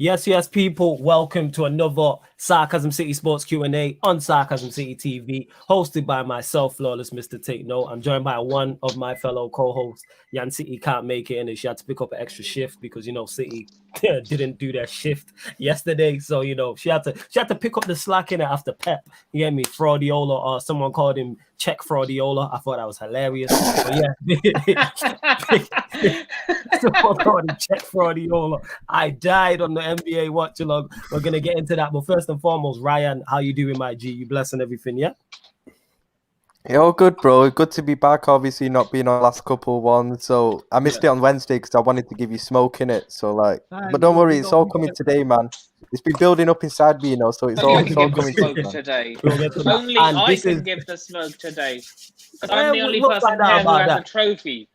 Yes, people. Welcome to another Sarcasm City Sports Q&A on Sarcasm City TV, hosted by myself, Flawless Mr. Take Note. I'm joined by one of my fellow co-hosts. Yan City can't make it, and she had to pick up an extra shift because City didn't do their shift yesterday. So she had to pick up the slack in it after Pep. You get me, Fraudiola, or someone called him Czech Fraudiola. I thought that was hilarious. But someone called him Czech Fraudiola. I died on the NBA watch along. We're gonna get into that, but first and foremost, Ryan, how you doing, my G? You blessing everything, yeah? Yeah, all good, bro. Good to be back. Obviously, not being on the last couple ones, so I missed it on Wednesday because I wanted to give you smoke in it. So but don't worry, it's all coming today, man. It's been building up inside me, so it's all coming today. Only I can give the smoke today. Because I'm the only person here who has a trophy.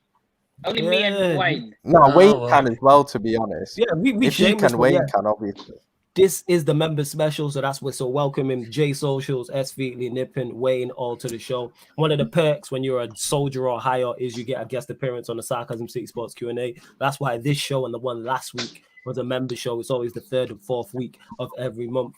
Only me and Wayne. No, Wayne can as well, to be honest. Yeah, if he can, Wayne can, obviously. This is the member special, so that's what's so welcoming. J Socials, SV, Nippon, Wayne, all to the show. One of the perks when you're a soldier or higher is you get a guest appearance on the Sarcasm City Sports Q&A. That's why this show and the one last week was a member show. It's always the third and fourth week of every month.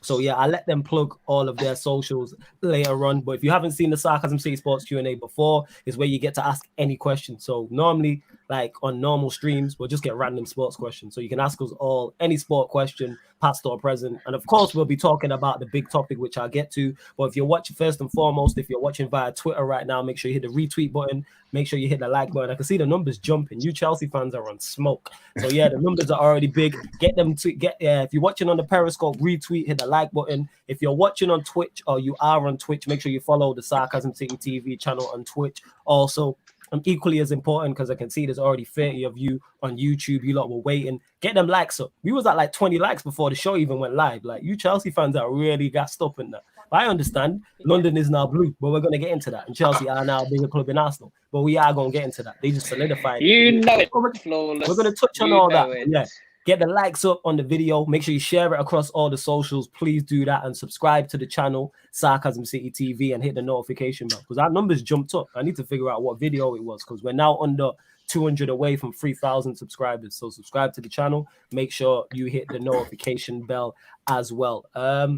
So yeah, I let them plug all of their socials later on. But if you haven't seen the Sarcasm City Sports Q&A before, it's where you get to ask any question. So normally, like on normal streams, we'll just get random sports questions. So you can ask us all any sport question, past or present. And of course, we'll be talking about the big topic, which I'll get to. But if you're watching, first and foremost, if you're watching via Twitter right now, make sure you hit the retweet button. Make sure you hit the like button. I can see the numbers jumping. You Chelsea fans are on smoke. So yeah, the numbers are already big. Get them to if you're watching on the Periscope, retweet, hit the like button. If you're watching on Twitch or you are on Twitch, make sure you follow the Sarcasm City TV channel on Twitch. Also, I'm equally as important because I can see there's already 30 of you on YouTube. You lot were waiting. Get them likes up. We was at like 20 likes before the show even went live. Like, you Chelsea fans are really gassed up in that. But I understand London is now blue, but we're going to get into that. And Chelsea are now a bigger club in Arsenal. But we are going to get into that. They just solidified. You know it, Flawless. We're going to touch on all that. Yeah. Get the likes up on the video. Make sure you share it across all the socials. Please do that and subscribe to the channel, Sarcasm City TV, and hit the notification bell because our numbers jumped up. I need to figure out what video it was because we're now under 200 away from 3,000 subscribers. So subscribe to the channel. Make sure you hit the notification bell as well.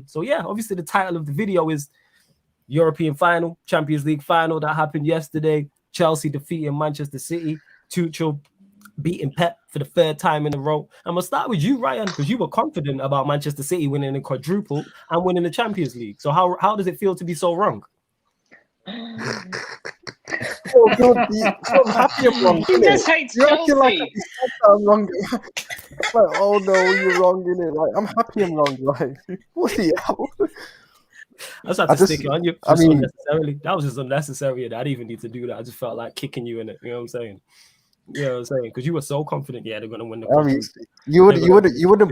So yeah, obviously the title of the video is European Final, Champions League Final that happened yesterday. Chelsea defeating Manchester City. Tuchel beating Pep for the third time in a row. I'm going to start with you, Ryan, because you were confident about Manchester City winning the quadruple and winning the Champions League. So how does it feel to be so wrong? Oh, God, I'm happy I'm wrong. He just hates Chelsea. Like I'm wrong. Like, oh no, you're wrong, innit? Like, I'm happy I'm wrong. Like, what the hell? I just had to stick it on you. Unnecessarily. That was just unnecessary. I didn't even need to do that. I just felt like kicking you in it. You know what I'm saying? Yeah, you know what I'm saying, because you were so confident. Yeah, they're gonna win the. I mean, you wouldn't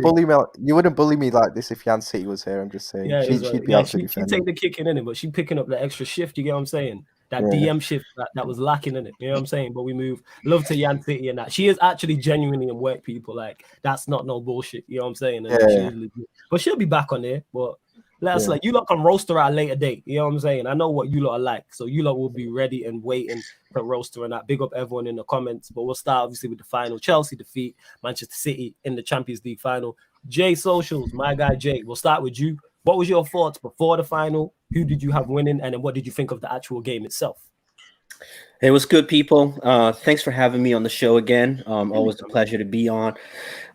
bully me. You wouldn't bully me like this if Yan City was here. I'm just saying. Yeah, she'd take the kicking in it, but she picking up the extra shift. You get what I'm saying? That DM shift that was lacking in it. You know what I'm saying? But we move. Love to Yan City and that. She is actually genuinely in work, people. Like, that's not no bullshit. You know what I'm saying? And but she'll be back on there. But let us you lot can roast her at a later date. You know what I'm saying? I know what you lot are like. So you lot will be ready and waiting to roast her and that. Big up everyone in the comments. But we'll start obviously with the final. Chelsea defeat Manchester City in the Champions League final. J Socials, my guy Jay. We'll start with you. What was your thoughts before the final? Who did you have winning? And then what did you think of the actual game itself? Hey, what's good, people? Thanks for having me on the show again. Always a pleasure to be on.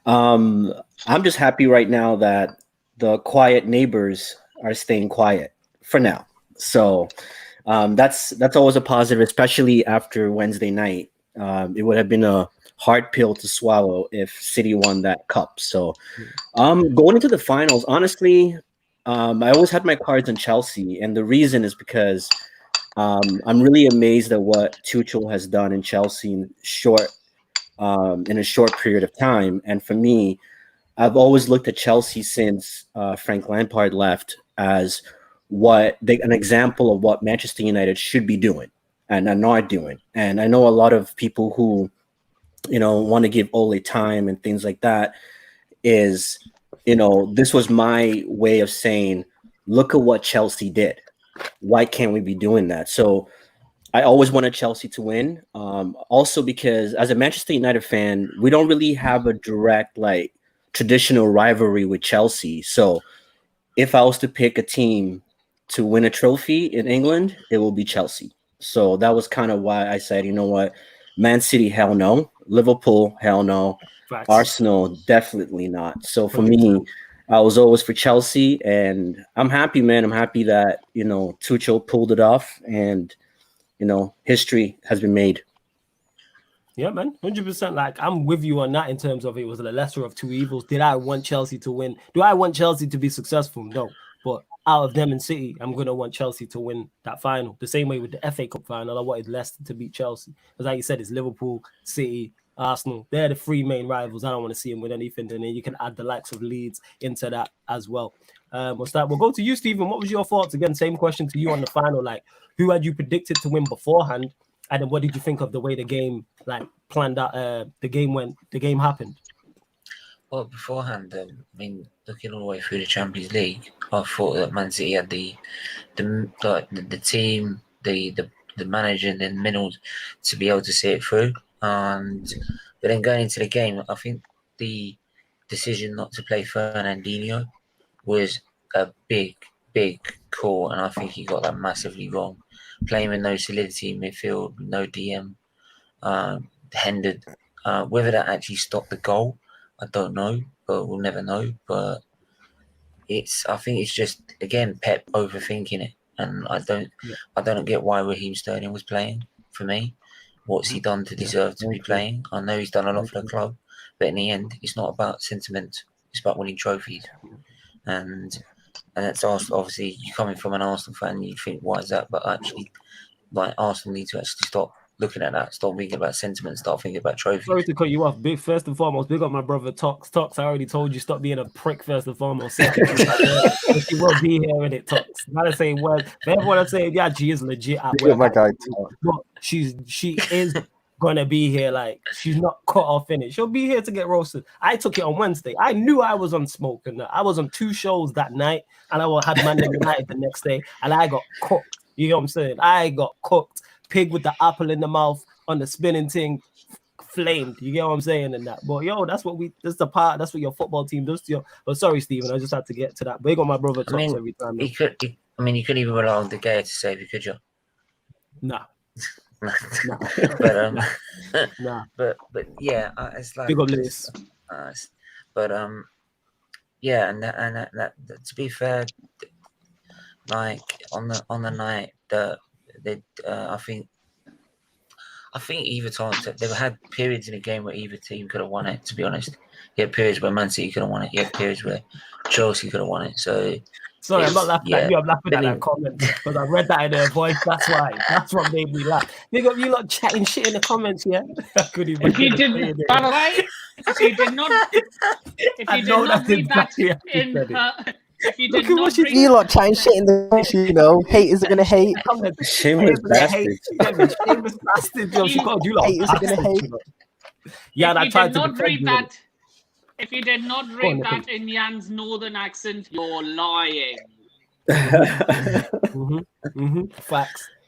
I'm just happy right now that the quiet neighbors are staying quiet for now. So that's always a positive, especially after Wednesday night. It would have been a hard pill to swallow if City won that cup. So going into the finals, honestly, I always had my cards on Chelsea. And the reason is because I'm really amazed at what Tuchel has done in Chelsea in a short period of time. And for me, I've always looked at Chelsea since Frank Lampard left as an example of what Manchester United should be doing and are not doing. And I know a lot of people who, want to give Ole time and things like that is, this was my way of saying, look at what Chelsea did. Why can't we be doing that? So I always wanted Chelsea to win. Also because as a Manchester United fan, we don't really have a direct traditional rivalry with Chelsea. So if I was to pick a team to win a trophy in England, it will be Chelsea. So that was kind of why I said, you know what, Man City, hell no. Liverpool, hell no. Facts. Arsenal, definitely not. So for me, I was always for Chelsea, and I'm happy, man. I'm happy that, you know, Tuchel pulled it off, and, you know, history has been made. Yeah, man, 100%. Like, I'm with you on that in terms of it was the lesser of two evils. Did I want Chelsea to win? Do I want Chelsea to be successful? No. But out of them and City, I'm going to want Chelsea to win that final. The same way with the FA Cup final, I wanted Leicester to beat Chelsea. Because like you said, it's Liverpool, City, Arsenal. They're the three main rivals. I don't want to see them with anything. And then you can add the likes of Leeds into that as well. We'll go to you, Stephen. What was your thoughts? Again, same question to you on the final. Like, who had you predicted to win beforehand? And then what did you think of the way the game planned out? The game happened. Well, beforehand, I mean, looking all the way through the Champions League, I thought that Man City had the team, the manager, and then Minnold to be able to see it through. But then going into the game, I think the decision not to play Fernandinho was a big call, and I think he got that massively wrong. Playing with no solidity in midfield, no DM, hindered. Whether that actually stopped the goal, I don't know, but we'll never know. But I think it's just, again, Pep overthinking it, and I don't get why Raheem Sterling was playing. For me, what's he done to deserve to be playing? I know he's done a lot for the club, but in the end, it's not about sentiment. It's about winning trophies, and that's obviously, you coming from an Arsenal fan, you think, why is that? But actually, like, Arsenal need to actually stop looking at that, stop thinking about sentiment, start thinking about trophies. Sorry to cut you off. First and foremost, big up my brother Tox. Tox, I already told you, stop being a prick first and foremost. Second, she will be here in it, Tox. Gotta say words. Everyone I say, yeah, she is legit at work. My guy, but she is gonna be here. Like, she's not cut off in it. She'll be here to get roasted. I took it on Wednesday. I knew I was on smoke, and I was on 2 shows that night, and I had Man United the next day, and I got cooked. You know what I'm saying? I got cooked. Pig with the apple in the mouth on the spinning thing, flamed. You get what I'm saying? And that, but yo, that's what your football team does to you. But sorry, Stephen, I just had to get to that. Big on my brother talks every time. You couldn't even rely on De Gea to save you, could you? Nah. But nah. But yeah, it's like big up Lewis. But yeah, and that to be fair, like on the night that they I think either time they've had periods in the game where either team could have won it. To be honest, you had periods where Man City could have won it. You had periods where Chelsea could have won it. So sorry, I'm not laughing at you. I'm laughing at that comment because I read that in her voice. That's why. That's what made me laugh. Big up you lot chatting shit in the comments. Yeah, if you did, by the way, if you did not read that in her. If you did not read you lot chatting shit in the comments, you know, haters are gonna hate. Shameless bastard. Shameless bastard. Yo, she called you lot. Haters are gonna hate. Yeah, I tried to read that. If you did not read that in Jan's northern accent, you're lying.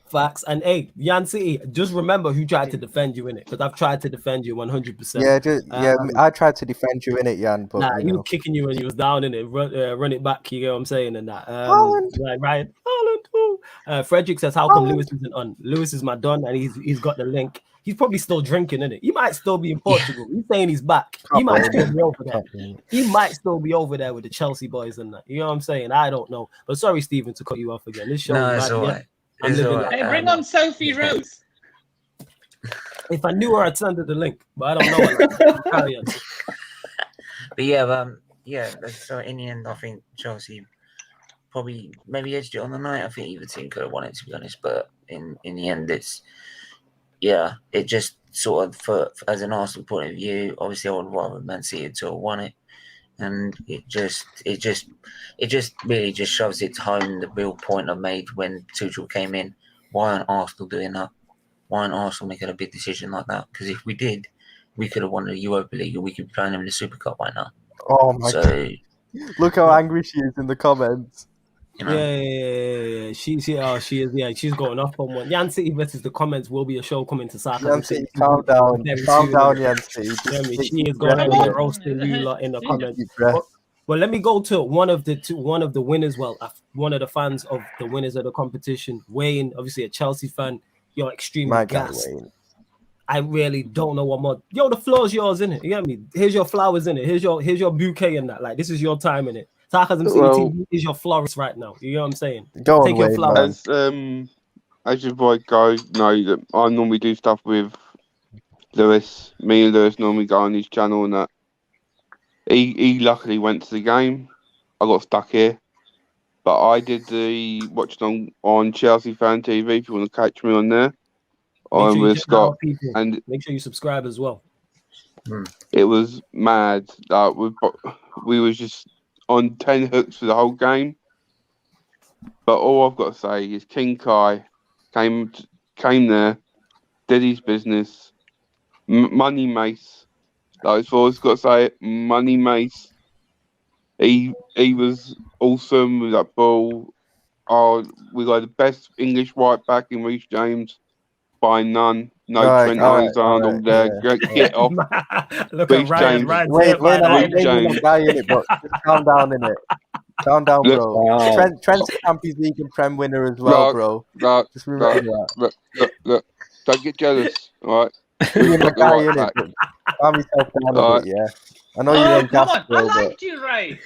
Facts. And hey, Jan City, just remember who tried to defend you in it, because I've tried to defend you 100%. Yeah, I tried to defend you in it, Jan. But he was kicking you when you was down in it. Run it back, you know what I'm saying? And that. Like Ryan, Holland. Frederick says, how come Lewis isn't on? Lewis is my don, and he's got the link. He's probably still drinking, innit? He might still be in Portugal. He's saying he's back. He might still be over there. He might still be over there with the Chelsea boys and that. You know what I'm saying? I don't know. But sorry, Stephen, to cut you off again. This show is all right. Hey, bring on Sophie Rose. If I knew her, I'd send her the link, but I don't know. But yeah, so in the end, I think Chelsea probably maybe edged it on the night. I think either team could have won it, to be honest. But in the end, it just sort of, for as an Arsenal point of view, obviously I would rather Man City to have won it. And it just really just shoves it home the real point I made when Tuchel came in. Why aren't Arsenal doing that? Why aren't Arsenal making a big decision like that? Because if we did, we could have won the Europa League and we could be playing them in the Super Cup right now. Oh my God. Look how angry she is in the comments. You know? Yeah. She is. Yeah, she's going off on one. Yan City versus the comments will be a show coming to Sarcasm Yan City. City, calm down, Yan City. She is going to be roasting you lot in the comments. Well, let me go to one of the winners. Well, one of the fans of the winners of the competition, Wayne, obviously a Chelsea fan. You're extremely gassed. I really don't know what more. Yo, the floor's yours, innit? You get me? Here's your flowers, innit? Here's your bouquet and that. Like, this is your time, innit? Sarcasm City TV is your florist right now. You know what I'm saying? Go Take on, your Wayne, flowers. As your boy guys know that I normally do stuff with Lewis. Me and Lewis normally go on his channel and that. He luckily went to the game. I got stuck here. But I did the watching on Chelsea Fan TV if you want to catch me on there. Make sure with Scott, and make sure you subscribe as well. It was mad. We was just on 10 hooks for the whole game. But all I've got to say is King Kai came there, did his business. Money Mace. That's all I've got to say. Money Mace. He was awesome with that ball. We got the best English right back in Reece James. By none. No Trent Alexander-Arnold there. Yeah. Get off. Look at Ryan. Wait, just calm down, innit? Calm down, bro. Wow. Trent's a Champions League and Prem winner as well, bro. Just remember that. Look. Don't get jealous, all right? You're the guy, innit? Calm yourself down a bit, yeah. I know you're on gas, bro. I liked you, Ray.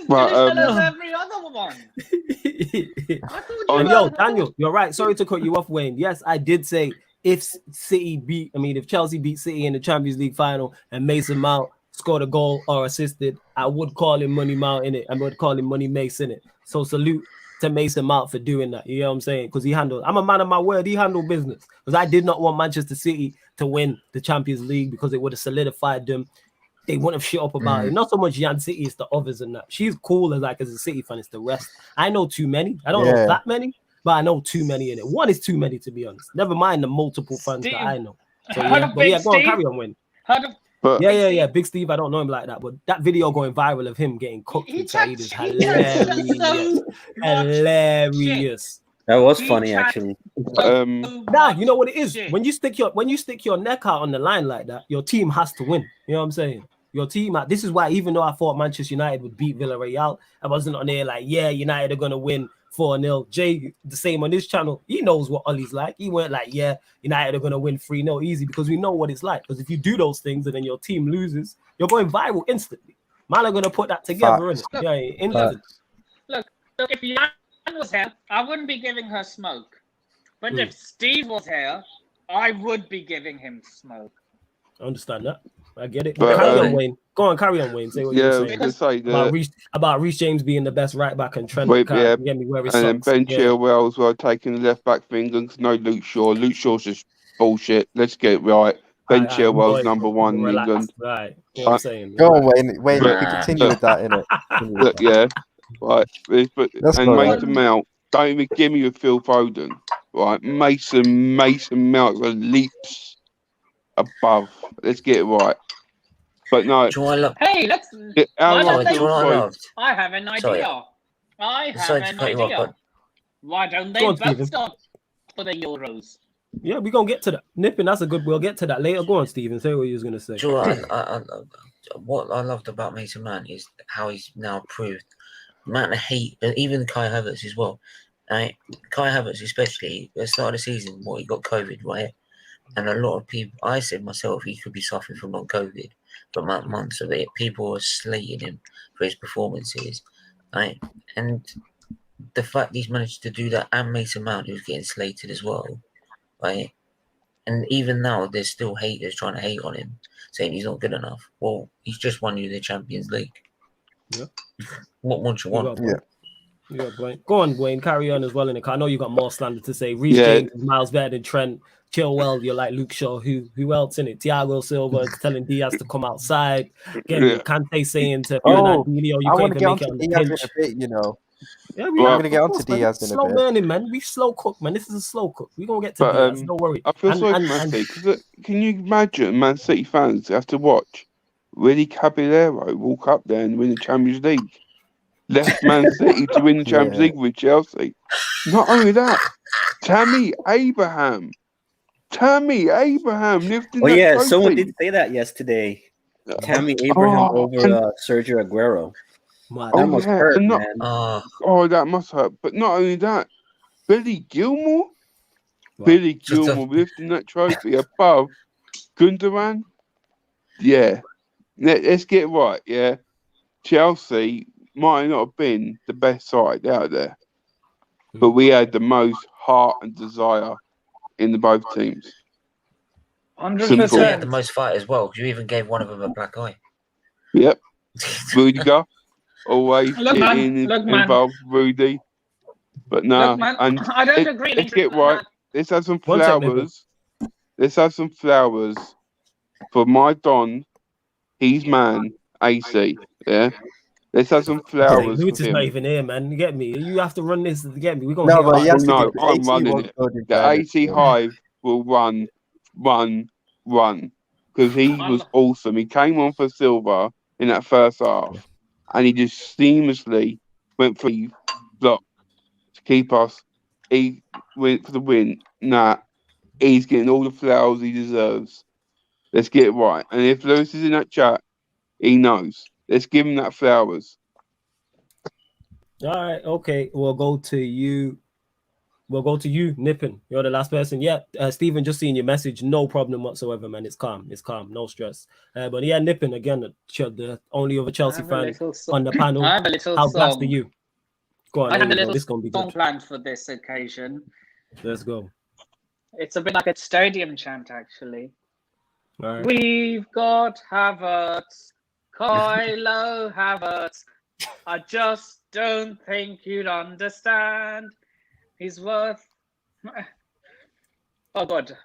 Right, every other one. Yo, Daniel, you're right. Sorry to cut you off, Wayne. Yes, I did say if Chelsea beat City in the Champions League final and Mason Mount scored a goal or assisted, I would call him Money Mount in it. I would call him Money Mace in it. So salute to Mason Mount for doing that. You know what I'm saying? Because I'm a man of my word. He handled business. Because I did not want Manchester City to win the Champions League because it would have solidified them. They wouldn't have shit up about it. Not so much Yan City, it's the others and that. She's cool as a City fan, it's the rest. I know too many. I don't know that many, but I know too many in it. One is too many, to be honest. Never mind the multiple fans that I know. So go on, carry on, Win. Yeah. Big Steve, I don't know him like that, but that video going viral of him getting cooked with Saeed is hilarious. Hilarious. That was funny, actually. You know what it is? When you stick your neck out on the line like that, your team has to win. You know what I'm saying? Your team. This is why, even though I thought Manchester United would beat Villarreal, I wasn't on there like, yeah, United are gonna win 4-0. Jay, the same on this channel. He knows what Ollie's like. He weren't like, yeah, United are gonna win 3-0 easy, because we know what it's like. Because if you do those things and then your team loses, you're going viral instantly. Man are gonna put that together, innit? Yeah, instantly. Look, if Yan was here, I wouldn't be giving her smoke. But if Steve was here, I would be giving him smoke. I understand that. I get it. But, carry on, Wayne. Go on, carry on, Wayne. Say what you're saying. About Reece James being the best right back and Trent. Get me where it's. And then Ben Chilwell as well, taking the left back for England. Because no Luke Shaw. Luke Shaw's just bullshit. Let's get it right. Ben Chilwell's number one in England. Right. You know what I'm saying? Go on, Wayne. We continue with that, innit? Look, yeah. Right. And Mason Mount. Don't even give me a Phil Foden. Right. Mason Mount leaps above. Let's get it right. But no. Hey, let's. I have an idea. Why don't they both start for the Euros? Yeah, we're gonna get to that. Nipping, that's a good. We'll get to that later. Go on, Stephen. Say what you was gonna say. What I loved about Mason Mount is how he's now proved amount of hate, even Kai Havertz as well. Kai Havertz, especially at the start of the season, he got COVID, right? And a lot of people, I said myself, he could be suffering from not COVID, but months of it, people were slating him for his performances, right? And the fact he's managed to do that, and Mason Mount, who's getting slated as well, right? And even now, there's still haters trying to hate on him, saying he's not good enough. Well, he's just won you the Champions League. Yeah. What more do you want? Yeah, go on, Wayne. Carry on as well in the car. I know you got more slander to say. Reece James is miles better than Trent. Chilwell, you're like Luke Shaw. Who else in it? Thiago Silva is telling Diaz to come outside. Again, Kante saying to Fernandinho, you can't even make it on the pitch. A bit, you know. Yeah, we're going to get on to Diaz in a bit. Slow learning, man. We slow cook, man. This is a slow cook. We're going to get to Diaz. Don't worry. I feel sorry for Man City. Can you imagine Man City fans have to watch Willy Caballero walk up there and win the Champions League? left Man City to win the Champions League with Chelsea. Not only that, Tammy Abraham lifting that trophy. Someone did say that yesterday. Tammy Abraham over Sergio Aguero. That must hurt, man. That must hurt. But not only that, Billy Gilmore lifting that trophy above Gundogan. Yeah. Let's get right, yeah. Chelsea might not have been the best side out there, but we had the most heart and desire in the both teams. 100%. We had the most fight as well, because you even gave one of them a black eye. Yep. Rudiger, always involved, Rudy. But no, and I don't agree. Let's get right. Let's have some flowers. Let's have some flowers for my Don, his man, AC. Yeah. Let's have some flowers. Who's not even here, man? You get me? You have to run this to get me. We're gonna I'm running it. The AC Hive will run. Because he was awesome. He came on for Silva in that first half, and he just seamlessly went for the block to keep us. He went for the win. He's getting all the flowers he deserves. Let's get it right. And if Lewis is in that chat, he knows. Let's give him that flowers. All right, okay. We'll go to you, Nippin. You're the last person. Yeah, Stephen, just seeing your message. No problem whatsoever, man. It's calm. No stress. But yeah, Nippin, again, the only other Chelsea fan on the panel. I have a little How song. blessed are you? Go on. I had a little this gonna be song good. planned for this occasion. Let's go. It's a bit like a stadium chant, actually. All right. We've got Havertz, Kylo Havertz. I just don't think you'd understand. He's worth. Oh God,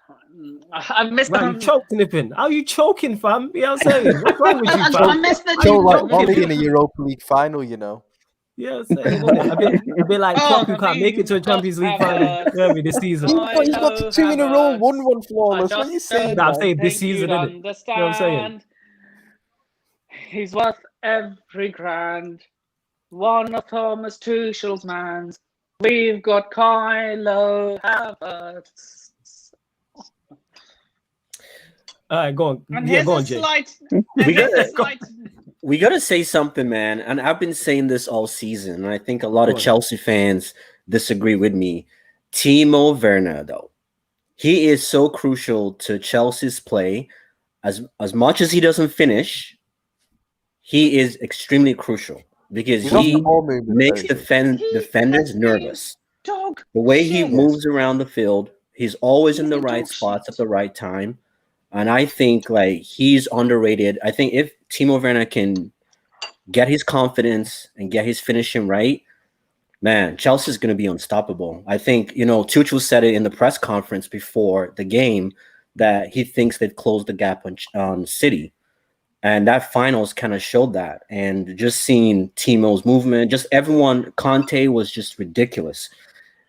I missed. Man, you choked, Nippin. How are you choking, fam? You know what I'm saying? What's wrong with you, fam? I missed the Joe, like Ollie in a Europa League final, you know. Yeah, I'm saying, a bit like Klopp who can't make it to a Champions League final this season. He's got 2 in a row, won flawless. What are you saying? I'm saying this season, isn't it? You know what I'm saying? He's worth every grand. One of Thomas Tuchel's mans. We've got Kylo Havertz. All right, go on. And Yeah, go on, Jay. We gotta say something, man. And I've been saying this all season, and I think a lot of Chelsea fans disagree with me. Timo Werner, though, he is so crucial to Chelsea's play. As much as he doesn't finish, he is extremely crucial because he makes defenders nervous. The way he moves around the field, he's always in the right spots at the right time. And I think he's underrated. I think if Timo Werner can get his confidence and get his finishing right, man, Chelsea's going to be unstoppable. I think, Tuchel said it in the press conference before the game that he thinks they've closed the gap on City. And that finals kind of showed that. And just seeing Timo's movement, just everyone, Conte was just ridiculous.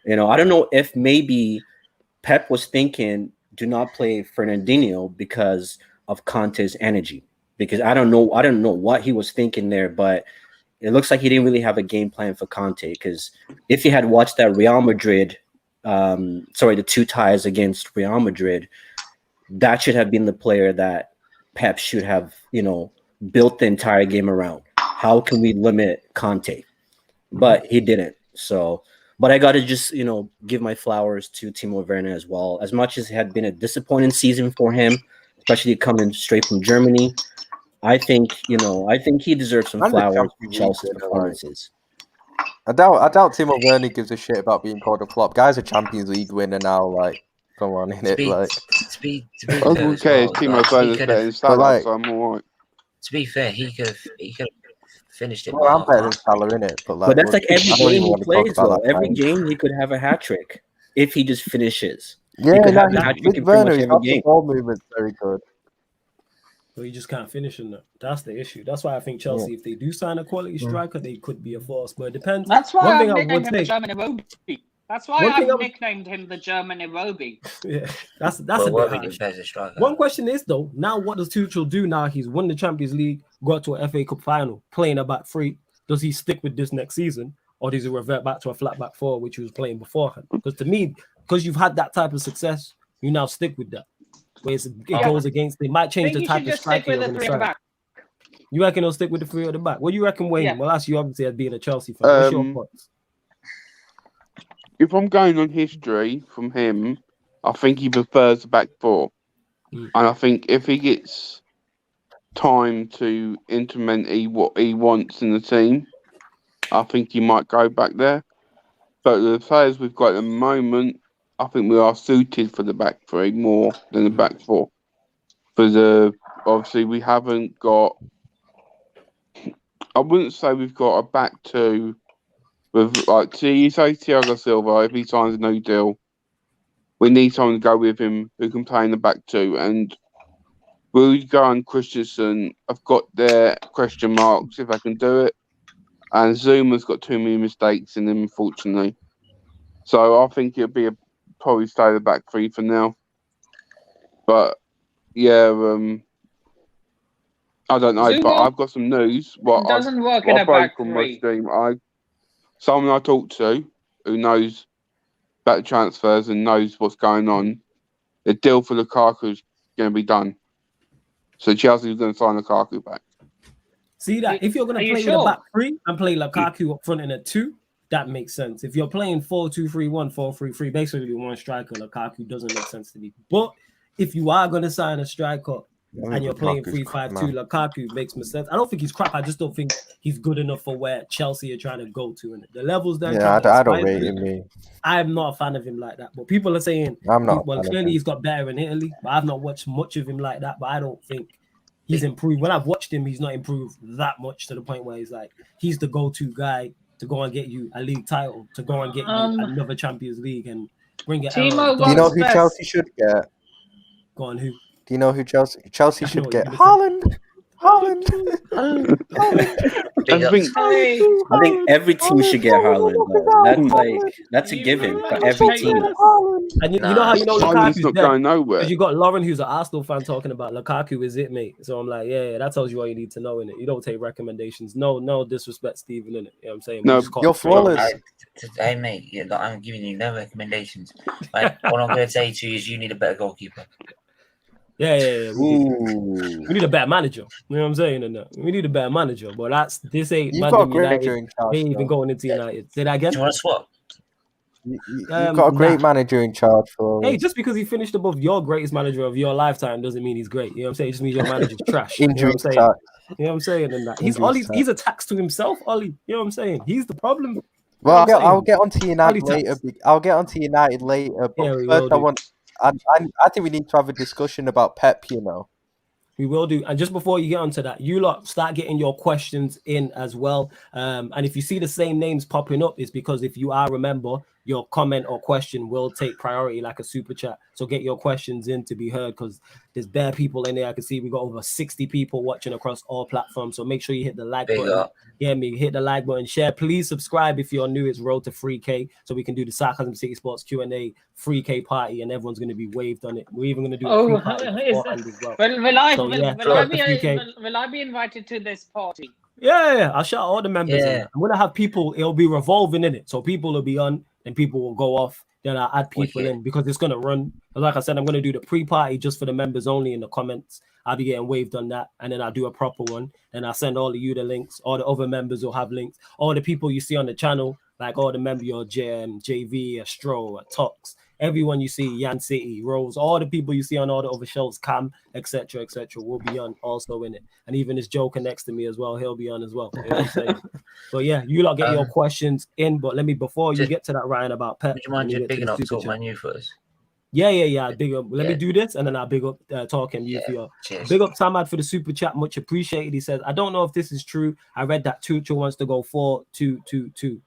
I don't know if maybe Pep was thinking, do not play Fernandinho because of Conte's energy. Because I don't know what he was thinking there, but it looks like he didn't really have a game plan for Conte. Because if you had watched that Real Madrid, the 2 ties against Real Madrid, that should have been the player that Pep should have, built the entire game around. How can we limit Conte? But he didn't. So. But I got to just, give my flowers to Timo Werner as well. As much as it had been a disappointing season for him, especially coming straight from Germany, I think he deserves some flowers for Chelsea's performances. I doubt Timo Werner gives a shit about being called a flop. Guy's a Champions League winner now. Come on, in it. To be fair, Timo Werner's better than Salah, so I'm all right. To be fair, he could have finished it. Well, I'm better than Salah in it, but that's like every game he plays. Though every game he could have a hat trick if he just finishes. Yeah, with Werner, his ball movement's very good. But you just can't finish in that. That's the issue. That's why I think Chelsea, if they do sign a quality striker, they could be a force. But it depends. That's why I nicknamed him the German Iwobi. That's why I nicknamed him the German Iwobi. Yeah, that's a bit harsh. One question is though, now what does Tuchel do now? He's won the Champions League, got to an FA Cup final, playing a back three. does he stick with this next season, or does he revert back to a flat back four, which he was playing beforehand? Because to me, because you've had that type of success, you now stick with that. Where it goes against, it might change the type of striker you're going to sign. You reckon he'll stick with the three at the back? What do you reckon, Wayne? Yeah. Well, that's you obviously as being a Chelsea fan. What's your thoughts? If I'm going on history from him, I think he prefers the back four. And I think if he gets time to implement what he wants in the team, I think he might go back there. But the players we've got at the moment, I think we are suited for the back three more than the back four. Because obviously we haven't got... I wouldn't say we've got a back two with, like, you say Thiago Silva, if he signs a new deal, we need someone to go with him who can play in the back two. And Rudiger and Christensen have got their question marks if I can do it. And Zuma's got too many mistakes in him, unfortunately. So I think it'll be probably stay the back three for now. But, yeah, I don't know, but I've got some news. Doesn't work in a back three. Someone I talked to who knows about the transfers and knows what's going on, the deal for Lukaku is going to be done. So Chelsea's going to sign Lukaku back. See that? If you're going to play with a back three and play Lukaku up front in a two, that makes sense. If you're playing 4-2-3-1, 4-3-3, basically one striker, Lukaku doesn't make sense to me. But if you are going to sign a striker and you're playing 3-5-2, Lukaku makes more sense. I don't think he's crap. I just don't think he's good enough for where Chelsea are trying to go to. And the levels there. Yeah, I don't rate him. I'm not a fan of him like that. But people are saying, I'm not. Well, clearly he's got better in Italy, but I've not watched much of him like that. But I don't think he's improved. When I've watched him, he's not improved that much to the point where he's the go-to guy to go and get you a league title, to go and get you another Champions League and bring it out. Do you know who Chelsea should get? Go on, who? Do you know who Chelsea should get? Haaland. I think every team should get Haaland. That's a given for every team. And you know how you know Lukaku's not going nowhere. Because you got Lauren, who's an Arsenal fan, talking about Lukaku is it, mate. So I'm like, yeah, that tells you all you need to know in it. You don't take recommendations. No disrespect, Stephen, in it. You know what I'm saying? No, you're flawless. Hey, mate, I'm giving you no recommendations. Like, what I'm going to say to you is you need a better goalkeeper. Yeah. We need a better manager. You know what I'm saying? We need a better manager. But this ain't. You've got a great manager in charge. They ain't even going into United. Say that again. Do you want to swap? You've got a great manager in charge for. Hey, just because he finished above your greatest manager of your lifetime doesn't mean he's great. You know what I'm saying? It just means your manager's trash. Injury you know what I'm saying? And that he's a tax to himself, Ollie. You know what I'm saying? He's the problem. Well, I'll get onto United later. But first, I think we need to have a discussion about Pep, you know. We will do. And just before you get onto that, you lot start getting your questions in as well. And if you see the same names popping up, it's because if you are a member, your comment or question will take priority like a super chat. So get your questions in to be heard because there's bare people in there. I can see we got over 60 people watching across all platforms. So make sure you hit the like button. Yeah, hit the like button, share. Please subscribe if you're new. It's Road to 3K. So we can do the Sarcasm City Sports Q&A 3K party and everyone's going to be waved on it. We're even going to do a pre-party beforehand as well. Will I be invited to this party? Yeah. I'll shout all the members in. I'm going to have people. It'll be revolving in it. So people will be on and people will go off. Then I'll add people in because it's going to run. Like I said, I'm going to do the pre-party just for the members only in the comments. I'll be getting waved on that. And then I'll do a proper one. And I'll send all of you the links. All the other members will have links. All the people you see on the channel, like all the members, your JV, Astro, Tox, everyone you see, Yan City, Rose, all the people you see on all the other shows, Cam, etc., will be on also in it. And even this Joker next to me as well, he'll be on as well. You know what I'm saying? So yeah, you lot get your questions in, but before you get to that, Ryan, about Pep. Would you mind just bigging up Talk Man U first? Yeah. Big up. Let me do this, and then I'll big up Talking You for your. Big up Samad for the super chat, much appreciated. He says, I don't know if this is true. I read that Tuchel wants to go 4-2-2-2.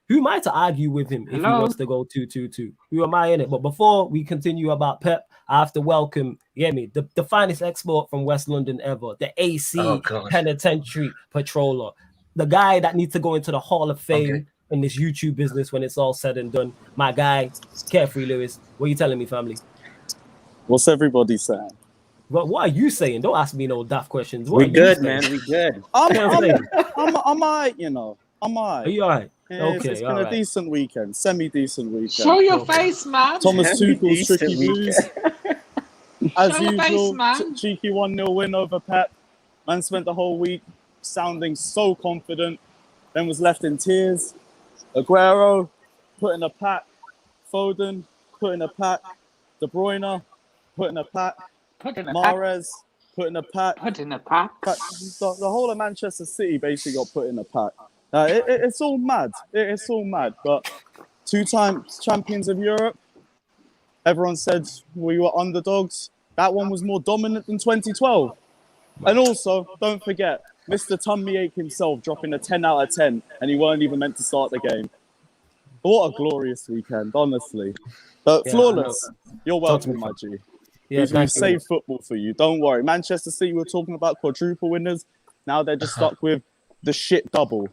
Who am I to argue with him if he wants to go 2-2-2? Who am I in it? But before we continue about Pep, I have to welcome, the finest export from West London ever, the AC Penitentiary Patroller, the guy that needs to go into the Hall of Fame in this YouTube business when it's all said and done. My guy, Carefree Lewis. What are you telling me, family? What's everybody saying? What are you saying? Don't ask me no daft questions. We're good, man. We're good. I'm alright, you know. I'm alright. Are you alright? Okay, it's been a decent weekend, semi-decent weekend. Show your face, man. Thomas Tuchel's tricky blues. As usual, cheeky 1-0 win over Pep. Man spent the whole week sounding so confident, then was left in tears. Aguero put in a pack. Foden put in a pack. De Bruyne put in a pack. Mahrez put in a pack. The whole of Manchester City basically got put in a pack. It's all mad. It's all mad. But 2 times champions of Europe. Everyone said we were underdogs. That one was more dominant than 2012. And also, don't forget, Mr. Tummy Ache himself dropping a 10 out of 10, and he weren't even meant to start the game. What a glorious weekend, honestly. But flawless. You're welcome, my G. Yeah, we saved football for you. Don't worry. Manchester City, we're talking about quadruple winners. Now they're just stuck with the shit double.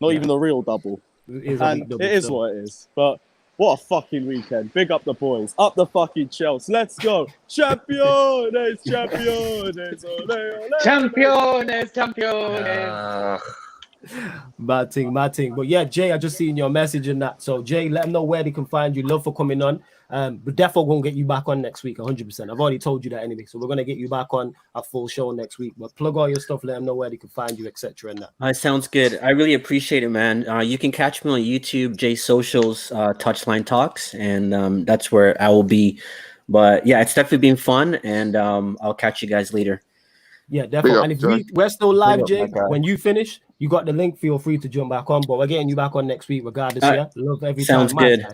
Not even the real double. It is what it is. But what a fucking weekend. Big up the boys. Up the fucking Chelsea. Let's go. Champions! Champions! Ole, ole, Champions! Champions! Bad thing. But yeah, Jay, I just seen your message in that. So Jay, let them know where they can find you. Love for coming on. But definitely gonna get you back on next week, 100%. I've already told you that anyway. So we're gonna get you back on a full show next week. But plug all your stuff, let them know where they can find you, etc. And that. Sounds good. I really appreciate it, man. You can catch me on YouTube, Jay Socials, Touchline Talks, and that's where I will be. But yeah, it's definitely been fun, and I'll catch you guys later. Yeah, definitely. And if we're still live, Jay, when you finish, you got the link. Feel free to jump back on. But we're getting you back on next week, regardless. Yeah, love every sounds time. Good.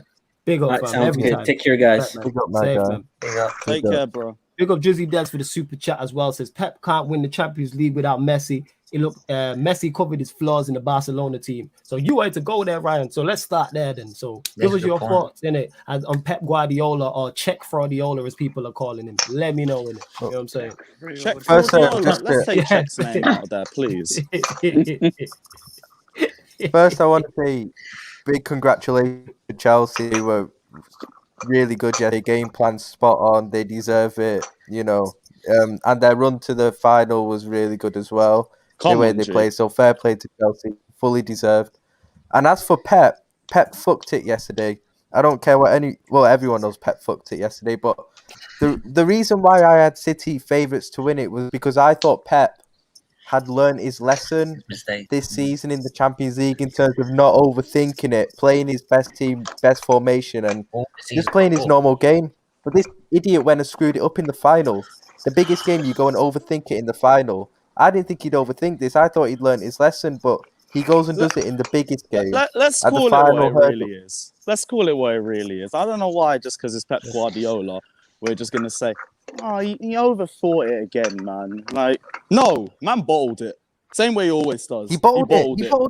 Big up, fam. Sounds every good. time. Take care, guys. Big up, my guy. Take care, bro. Big up Drizzy Dex for the super chat as well. Says Pep can't win the Champions League without Messi. Messi covered his flaws in the Barcelona team. So you wanted to go there, Ryan. So let's start there then. So give us your thoughts in it and on Pep Guardiola, or Czech Guardiola as people are calling him. Let me know in it. You know what I'm saying? Let's take Czech's name out there, please. First, I want to say big congratulations to Chelsea. They were really good yesterday. Game plan spot on. They deserve it, you know. And their run to the final was really good as well. The way they played. So fair play to Chelsea. Fully deserved. And as for Pep fucked it yesterday. I don't care what everyone knows Pep fucked it yesterday. But the reason why I had City favourites to win it was because I thought Pep had learned his lesson this season in the Champions League in terms of not overthinking it, playing his best team, best formation, and just playing his normal game. But this idiot went and screwed it up in the final. The biggest game, you go and overthink it in the final. I didn't think he'd overthink this. I thought he'd learned his lesson, but he goes and does it in the biggest game. Let's call it what it really is. Let's call it what it really is. I don't know why, just because it's Pep Guardiola, we're just going to say, oh, he overthought it again, man. Like, no, man bottled it. Same way he always does. He bottled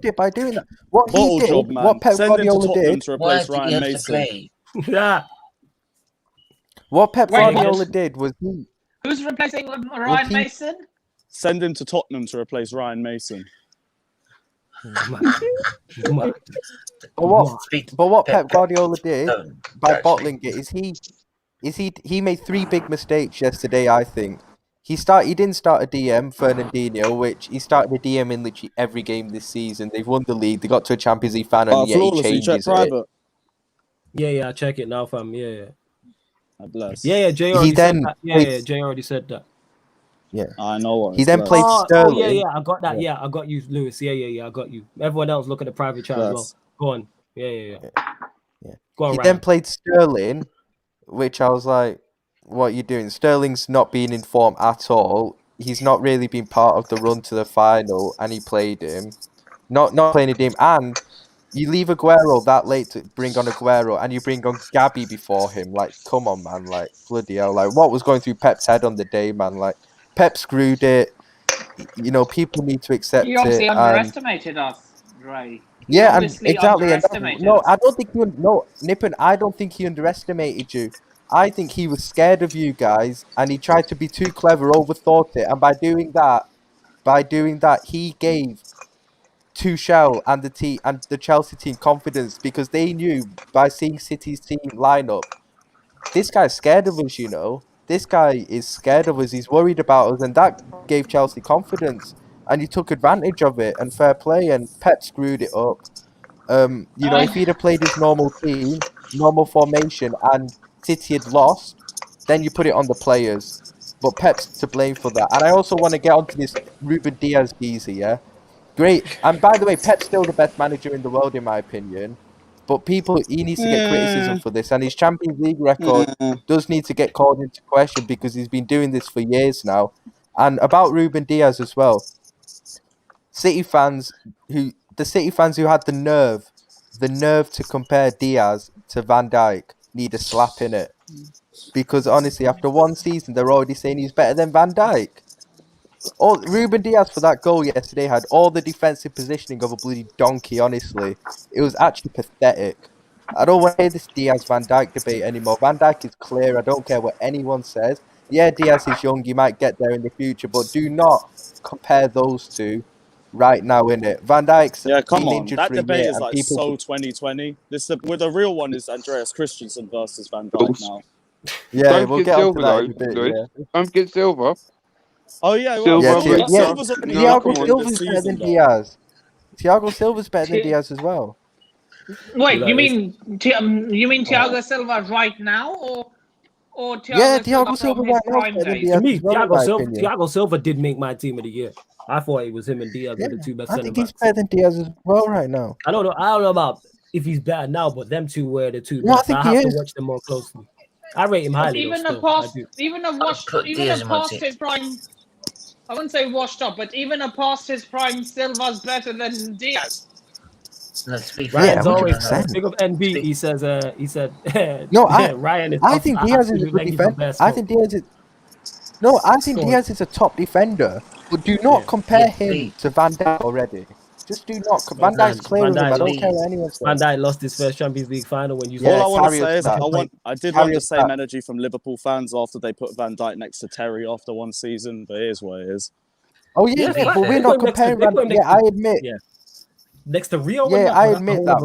it by doing that. What bottle he did, job, man. what Pep Send Guardiola him to Tottenham did. to replace Ryan Mason. Yeah. What Pep Guardiola did was Who's replacing Ryan Mason? Send him to Tottenham to replace Ryan Mason. But what Pep Guardiola did by bottling it is he made 3 big mistakes yesterday. I think he didn't start a DM Fernandinho, which he started a DM in literally every game this season. They've won the league. They got to a Champions League final, and yet he changes it. Yeah, I check it now, fam. Yeah. Bless. Yeah, Jay already said that. Yeah, Jay already said that. Yeah, I know what he then played Sterling. Oh, yeah, I got that. Yeah, I got you, Lewis. Yeah, I got you. Everyone else look at the private chat as well. Go on. Yeah. Go on, he then played Sterling, which I was like, what are you doing? Sterling's not being in form at all. He's not really been part of the run to the final, and he played him. Not playing a game, and you leave Aguero that late to bring on Aguero, and you bring on Gabby before him. Like, come on, man. Like, bloody hell. Like, what was going through Pep's head on the day, man? Like, Pep screwed it. You know, people need to accept it. You obviously underestimated us, Ray. Yeah, and exactly. No, I don't think Nippon, I don't think he underestimated you. I think he was scared of you guys, and he tried to be too clever, overthought it, and by doing that, he gave Tuchel and the Chelsea team confidence, because they knew by seeing City's team lineup, this guy's scared of us, you know. this guy is scared of us. He's worried about us, and that gave Chelsea confidence, and he took advantage of it. And fair play. And Pep screwed it up. If he'd have played his normal team, normal formation, and City had lost, then you put it on the players. But Pep's to blame for that. And I also want to get onto this Ruben Diaz geezer, yeah? Great. And by the way, Pep's still the best manager in the world, in my opinion. But he needs to get criticism for this. And his Champions League record does need to get called into question because he's been doing this for years now. And about Ruben Diaz as well. City fans who had the nerve to compare Diaz to Van Dijk need a slap in it. Because honestly, after one season, they're already saying he's better than Van Dijk. Ruben Diaz for that goal yesterday had all the defensive positioning of a bloody donkey, honestly. It was actually pathetic. I don't want to hear this Diaz-Van Dijk debate anymore. Van Dijk is clear. I don't care what anyone says. Yeah, Diaz is young. He might get there in the future. But do not compare those two right now, innit? Van Dijk's come on. injured That for a debate year, is like so 2020. The real one is Andreas Christensen versus Van Dijk now. Yeah, we'll get onto that in a bit. Yeah. Don't forget Silva. Oh yeah, Thiago Silva's better than Diaz. Thiago Silva's better than Diaz as well. Wait, you mean Thiago Silva right now, or Thiago Silva right now prime days? To me, Thiago Silva did make my team of the year. I thought it was him and Diaz were the two best centre backs. I think he's better than Diaz as well right now. I don't know about if he's better now, but them two were the two best. I have to watch them more closely. I rate him highly. Even past his prime. I wouldn't say washed up, but even past his prime, Silva's better than Diaz. Let's be Ryan's always big up NB. He said no, Ryan is I think Diaz is a good defender. I think Diaz is a top defender, but do not compare him to Van Dijk already. Just do not. Van Dijk's clear of him. I don't care what anyone says. Van Dijk lost his first Champions League final when you. All I want to say is I did want the same energy from Liverpool fans after they put Van Dijk next to Terry after one season, but it is what it is. Oh yeah, but we're not comparing Van Dijk. Yeah, I admit. Yeah. Next to Rio. Yeah, I admit that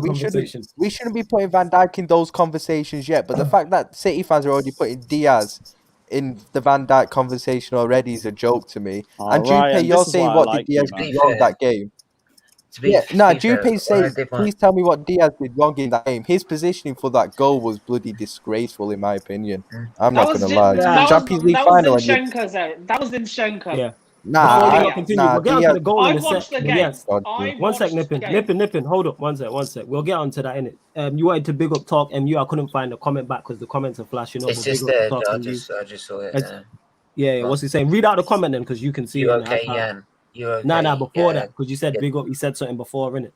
we shouldn't be putting Van Dijk in those conversations yet. But the fact that City fans are already putting Diaz in the Van Dijk conversation already is a joke to me. And Jupe, you're saying what did Diaz do wrong that game? Jupe saying, please tell me what Diaz did wrong in that game. His positioning for that goal was bloody disgraceful, in my opinion. I'm not going to lie. Champions League final. That was in Schenker. Yeah. I watched the game. One sec, Nippin. Hold up, one sec. We'll get onto that in it. You wanted to big up Talk MU. I couldn't find the comment back because the comments are flashing up. It's just there. I just saw it. Yeah. What's he saying? Read out the comment then, because you can see. You okay, Jan? You okay? Nah. Before that, because you said big up. You said something before, innit?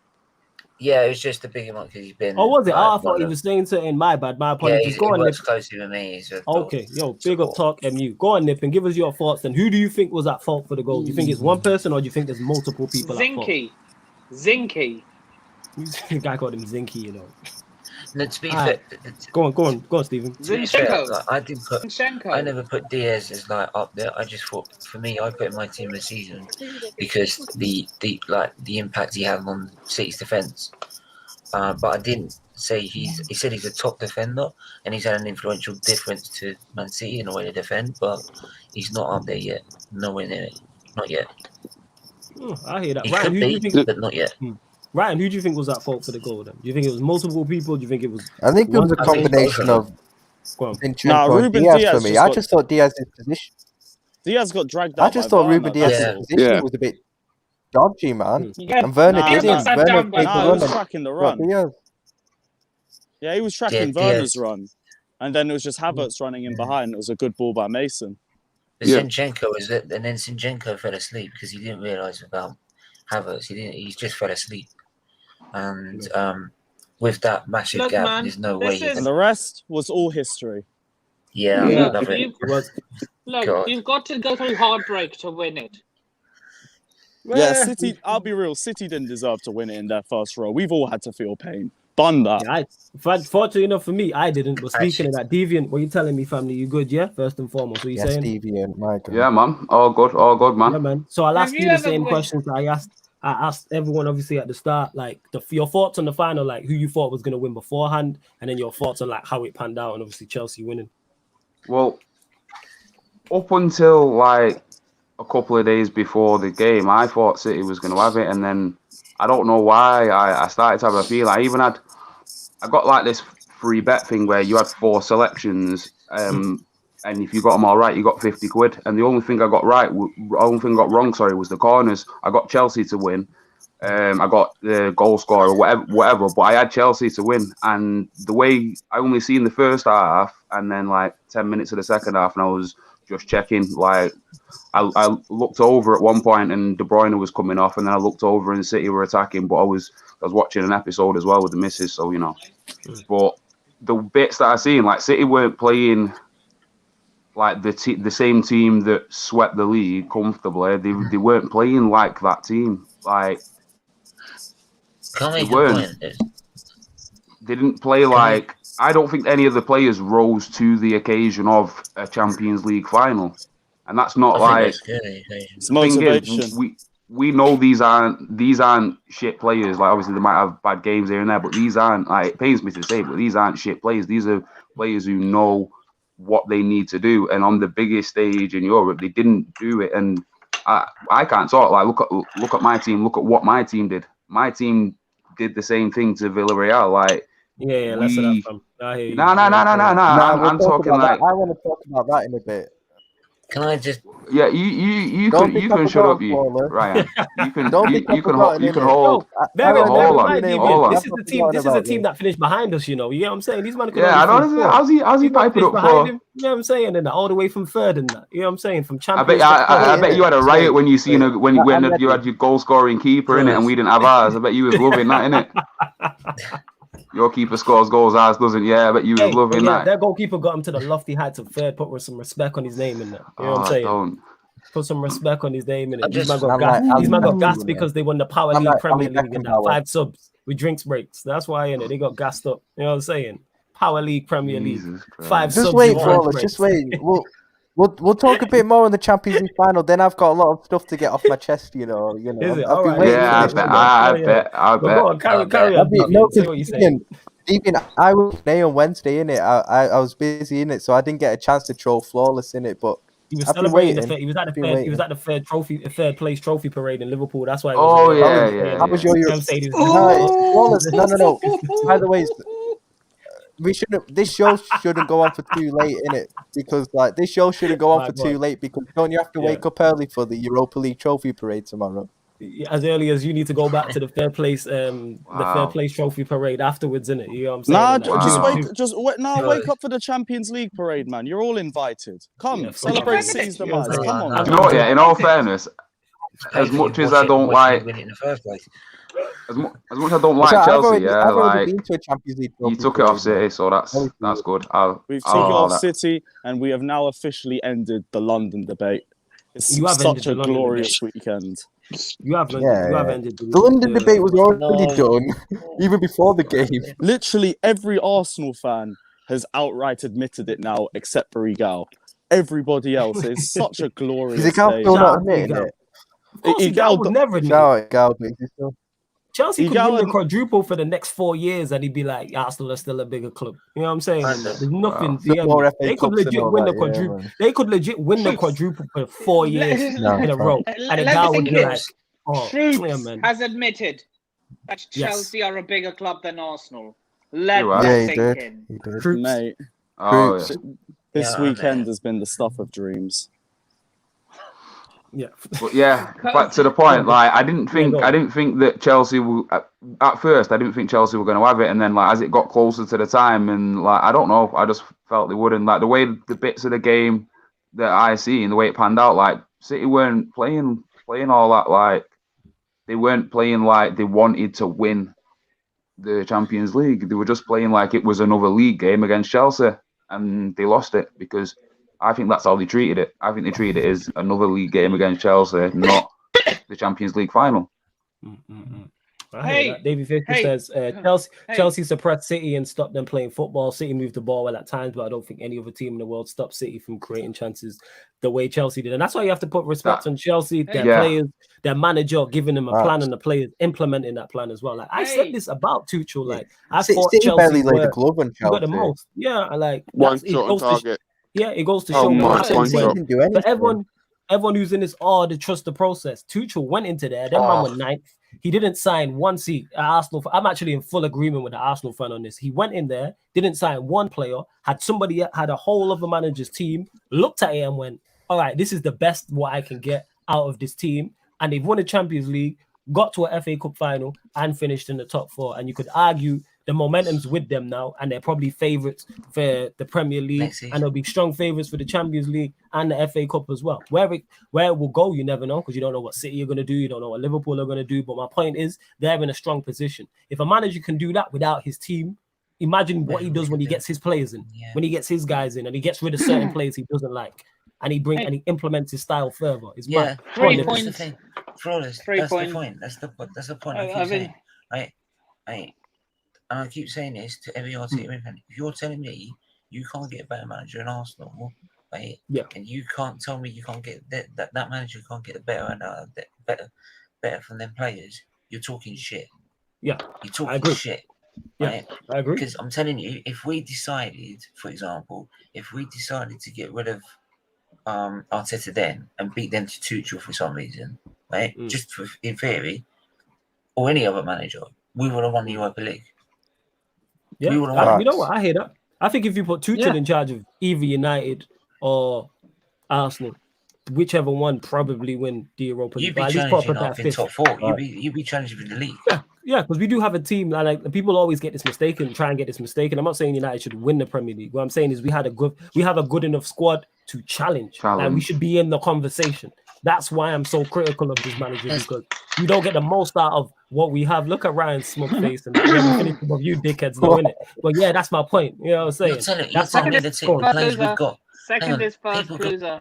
Yeah, it was just a big amount because he's been. Oh, was it? I thought he was saying something. My bad. My apologies. Go on, works closely with me. Okay, big up Talk MU. Go on, Nip, and give us your thoughts. Then, who do you think was at fault for the goal? Do you think it's one person, or do you think there's multiple people at fault? Zinky. The guy called him Zinky, you know. No, to be fair, go on, Stephen. I never put Diaz as up there. I just thought, for me, I put in my team this season because the impact he had on City's defence. But I didn't say he said he's a top defender and he's had an influential difference to Man City in the way they defend, but he's not up there yet. Nowhere near it. Not yet. I hear that. He could be, but not yet. Ryan, who do you think was at fault for the goal then? Do you think it was multiple people? Do you think it was... I think it was a combination of... Ruben Diaz for me. I just thought Diaz's position... Diaz got dragged out. I just thought Ruben Diaz's position was a bit dodgy, man. And Werner didn't. Werner was tracking the run. Yeah, he was tracking Werner's run. And then it was just Havertz running in behind. It was a good ball by Mason. Zinchenko was it, and then Zinchenko fell asleep because he didn't realise about Havertz. He just fell asleep. And with that massive gap, there's no way. And the rest was all history. Yeah, I love it. Look, you've got to go through heartbreak to win it. Yeah, City. I'll be real. City didn't deserve to win it in their first row. We've all had to feel pain. Bun that. Yeah, fortunately enough for me, I didn't. But speaking of that, Deviant, what are you telling me, family? You good, yeah? First and foremost, what are you saying? Deviant, my God. Yeah, man. All good, man. Yeah, man. So I'll ask you the same questions I asked everyone, obviously, at the start. Like, your thoughts on the final, like, who you thought was going to win beforehand, and then your thoughts on, like, how it panned out, and obviously Chelsea winning. Well, up until like a couple of days before the game, I thought City was going to have it, and then I don't know why I started to have a feel. I got like this free bet thing where you had 4 selections, and if you got them all right, you got 50 quid. And the only thing I got wrong, was the corners. I got Chelsea to win. I got the goal scorer or whatever, but I had Chelsea to win. And the way I only seen the first half, and then like 10 minutes of the second half, and I was just checking. Like I looked over at one point, and De Bruyne was coming off, and then I looked over and City were attacking. But I was watching an episode as well with the missus, so you know. But the bits that I seen, like City weren't playing like the same team that swept the league comfortably. They weren't playing like that team. Like they weren't. They didn't play like. I don't think any of the players rose to the occasion of a Champions League final, and that's not like. It's motivation. We know these aren't shit players. Like obviously they might have bad games here and there, but these aren't. Like, it pains me to say, but these aren't shit players. These are players who know what they need to do, and on the biggest stage in Europe, they didn't do it. And I can't talk. Like look at my team. Look at what my team did. My team did the same thing to Villarreal. Like that's enough. I hear you. No. I'm talking like I want to talk about that in a bit. Can I just? Yeah, you can shut up, Ryan. You can hold. Hold on. This is the team. This is a team that finished behind us. You know what I'm saying? These men. Yeah, I don't know. How's he piping up for? You know what I'm saying? And all the way from third and that. You know what I'm saying? From champions. I bet you had a riot when you seen when you had your goal scoring keeper in it, and we didn't have ours. I bet you was loving that, innit? Your keeper scores goals, ours doesn't. Yeah, I bet you was loving that. That goalkeeper got him to the lofty heights of third. Put some respect on his name in there. You know what I'm saying? Put some respect on his name in it. These men got gas because they won the Power League, Premier League, and that 5 subs with drinks breaks. That's why in it they got gassed up. You know what I'm saying? Power League, Premier League, 5 subs. Just wait, Flawless. Just wait. We'll talk a bit more on the Champions League final. Then I've got a lot of stuff to get off my chest. You know. Is it? I've been waiting. Yeah, I bet. Go on, carry on. Say what you saying. Even I was there on Wednesday in it. I was busy in it, so I didn't get a chance to troll Flawless in it. But he was celebrating. He was at the third place trophy parade in Liverpool. That's why. Yeah. How was your Flawless? No. By the way, this show shouldn't go on for too late, innit? Because like this show shouldn't go on for too late because don't you have to wake up early for the Europa League trophy parade tomorrow? As early as you need to go back to the third place, the third place trophy parade afterwards, innit? You know what I'm saying? Wake up for the Champions League parade, man. You're all invited. Come, celebrate City's demise. Come on. You know what? Yeah, in all fairness, as much as I don't like, in the first place. as much as I don't like Chelsea, he took it off City, so that's good. We've taken it off City, and we have now officially ended the London debate. It's such a glorious weekend. You have ended the London debate was already done even before the game. Literally every Arsenal fan has outright admitted it now, except for Igal. Everybody else, it's such a glorious day. Igal still not admitting it? Igal would never admit it. Chelsea could win the quadruple for the next 4 years, and he'd be like, Arsenal are still a bigger club. You know what I'm saying? There's nothing. They could legit win the quadruple. They could legit win the quadruple for 4 years in a row. And a guy would be like, Troops has admitted that Chelsea are a bigger club than Arsenal. Let that sink in. Mate, this weekend has been the stuff of dreams. Yeah, but back to the point. Like, I didn't think that Chelsea at first. I didn't think Chelsea were going to have it, and then like as it got closer to the time, and like I don't know, I just felt they wouldn't. Like the way the bits of the game that I see and the way it panned out, like City weren't playing all that. Like they weren't playing like they wanted to win the Champions League. They were just playing like it was another league game against Chelsea, and they lost it because. I think that's how they treated it. I think they treated it as another league game against Chelsea, not the Champions League final. David Fisher says Chelsea suppressed City and stopped them playing football. City moved the ball well at times, but I don't think any other team in the world stopped City from creating chances the way Chelsea did. And that's why you have to put respect on Chelsea, their players, their manager giving them a plan and the players implementing that plan as well. Like I said this about Tuchel. Like I thought City Chelsea barely laid the glove on Chelsea. Got the most. Yeah, like one shot on target. Yeah, it goes to show but everyone who's in this, they trust the process. Tuchel went into there, then man went ninth. He didn't sign one seat at Arsenal. I'm actually in full agreement with the Arsenal fan on this. He went in there, didn't sign one player, had a whole other manager's team, looked at it and went, all right, this is the best what I can get out of this team. And they've won the Champions League, got to a FA Cup final and finished in the top 4. And you could argue the momentum's with them now, and they're probably favourites for the Premier League, and they'll be strong favourites for the Champions League and the FA Cup as well. Where it will go, you never know, because you don't know what City are going to do, you don't know what Liverpool are going to do. But my point is, they're in a strong position. If a manager can do that without his team, imagine what he does when he gets his players in, when he gets his guys in, and he gets rid of certain players he doesn't like, and he implements his style further. It's 3 points. Flawless. That's the point. That's the point. I keep saying. Right. And I keep saying this to every Arteta fan. If you're telling me you can't get a better manager than Arsenal, right? Yeah. And you can't tell me you can't get that manager can't get a better from them players, you're talking shit. Yeah. You're talking shit. Right? Yeah, I agree. Because I'm telling you, if we decided, for example, to get rid of Arteta then and beat them to Tuchel for some reason, right? Just in theory, or any other manager, we would have won the Europa League. Yeah, you know what? I hear that. I think if you put Tuchel in charge of either United or Arsenal, whichever one probably win the Europa League. You'd be challenging top 4. You'd be challenging for the league. Yeah, because we do have a team. Like people always get this mistaken, try and get this mistaken. I'm not saying United should win the Premier League. What I'm saying is we have a good enough squad to challenge. And we should be in the conversation. That's why I'm so critical of this manager, because you don't get the most out of what we have. Look at Ryan's smug face and finished above you dickheads know, innit? But yeah, that's my point. You know what I'm saying? That's the players we've got. Second is first cruiser.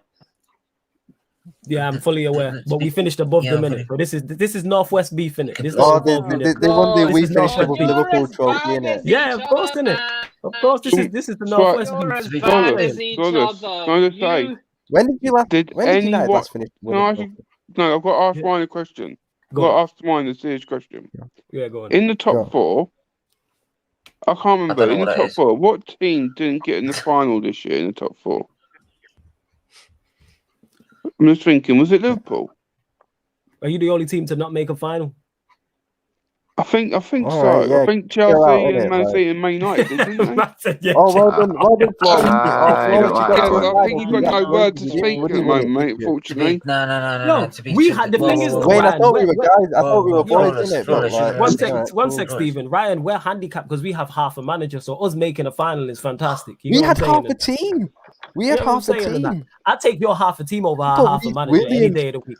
Yeah, I'm fully aware. But we finished above them, innit? So this is Northwest beef, innit? We finished above the Liverpool trophy, innit? Yeah, of course, innit? Of course, this is the Northwest beef. When did United last finish? No, I've got to ask Ryan a question. I've got to ask Ryan a serious question. Yeah, go on. In the top 4, I can't remember. In the top 4, what team didn't get in the final this year in the top 4? I'm just thinking, was it Liverpool? Are you the only team to not make a final? I think so. Right, yeah. I think Chelsea and Man City and Man United, didn't they? Well done, Flo. I think you've got no word to speak at the moment, mate, unfortunately. No. We had the thing is, Wayne, I thought we were guys. I thought we were boys, innit? One sec, Stephen. Ryan, we're handicapped because we have half a manager, so us making a final is fantastic. We had half a team. We had half a team. I take your half a team over our half a manager any day of the week.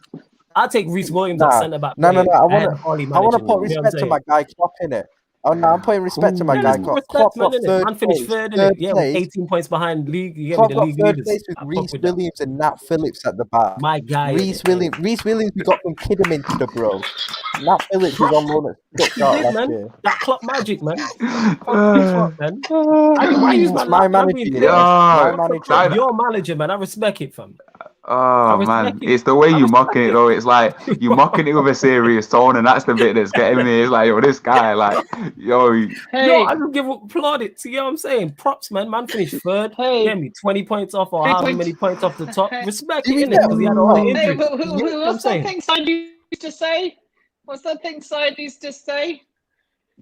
I'll take Reece Williams at centre back. No. I want to put respect to my guy Klopp, innit? Oh no, I'm putting respect to my guy Klopp. Klopp got man finished third, innit? Yeah, 18 points behind league. You get me, the league third place with Reece Williams and Nat Phillips at the back. My guy. Reece Williams, we got from Kidderminster, bro. Nat Phillips was on loan at Stuttgart last year. That Klopp magic, man. My manager. Your manager, man. I respect it, fam. Oh man, it's the way you mocking it though. It's like you mocking it with a serious tone, and that's the bit that's getting me. It's like, yo, this guy, like, yo, I don't give plaudits. You know what I'm saying? Props, man. Man finished third. Get me 20 points off or how many points off the top. Respect it, innit? Because he had all the injuries. What's that thing Side used to say? What's that thing Side used to say?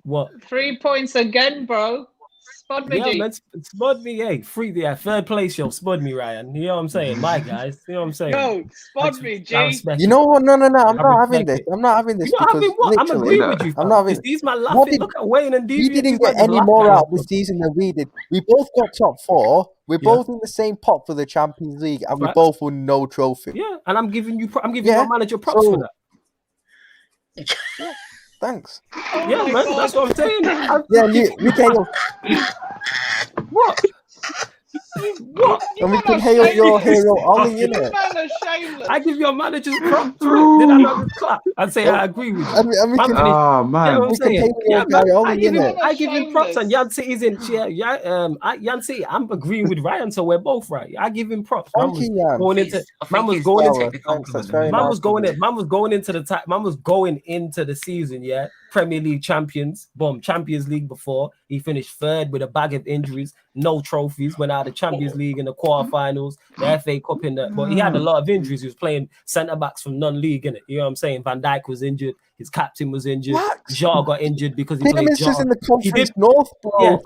What? 3 points again, bro. Spud me, man, spud me, hey, third place, yo, spud me, Ryan. You know what I'm saying? My guys, you know what I'm saying? No, spud me, G. You know what? No, I'm not having this. I'm not having this. I'm agreeing with you. I'm not having these man laughing. Look at Wayne and Devious. We didn't get any more out this season than we did. We both got top 4. We're both in the same pot for the Champions League, and we both won no trophy. Yeah, and I'm giving your manager props for that. Yeah. Thanks. Yeah, man, that's what I'm saying. We can. What? And we can hail your hero Ollie, innit? I give your managers props. Did I not just clap and say I agree with you? And we can, man, we can hail your guy Ollie, innit? I give him props, and Yan City's in. Yan City, I'm agreeing with Ryan, so we're both right. I give him props. Man was going into the season, yeah. Premier League champions, Champions League before. He finished third with a bag of injuries, no trophies, went out of the Champions League in the quarterfinals, the FA Cup in the. But he had a lot of injuries. He was playing centre backs from non-league in it. You know what I'm saying? Van Dijk was injured. His captain was injured. Jota got injured because he played Jota. In the Conference North, bro. Yeah,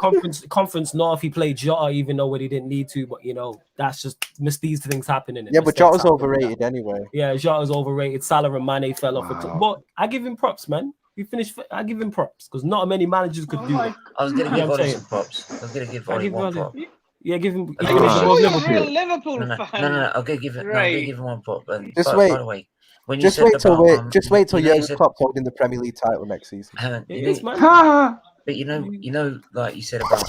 Conference North. He played Jota even though he didn't need to. But you know, that's just these things happen in it. Yeah, but Jota's overrated anyway. Yeah, Jota's overrated. Salah and Mane fell off. But I give him props, man. He finished. I give him props because not many managers could do it. I was going to give Ole some props. I was going to give Ole one prop. Yeah, give him. Liverpool fan. No. I'll give him one prop. Just wait. By the way, when you just said wait about, till Jurgen Klopp's holding the Premier League title next season. But you know, like you said about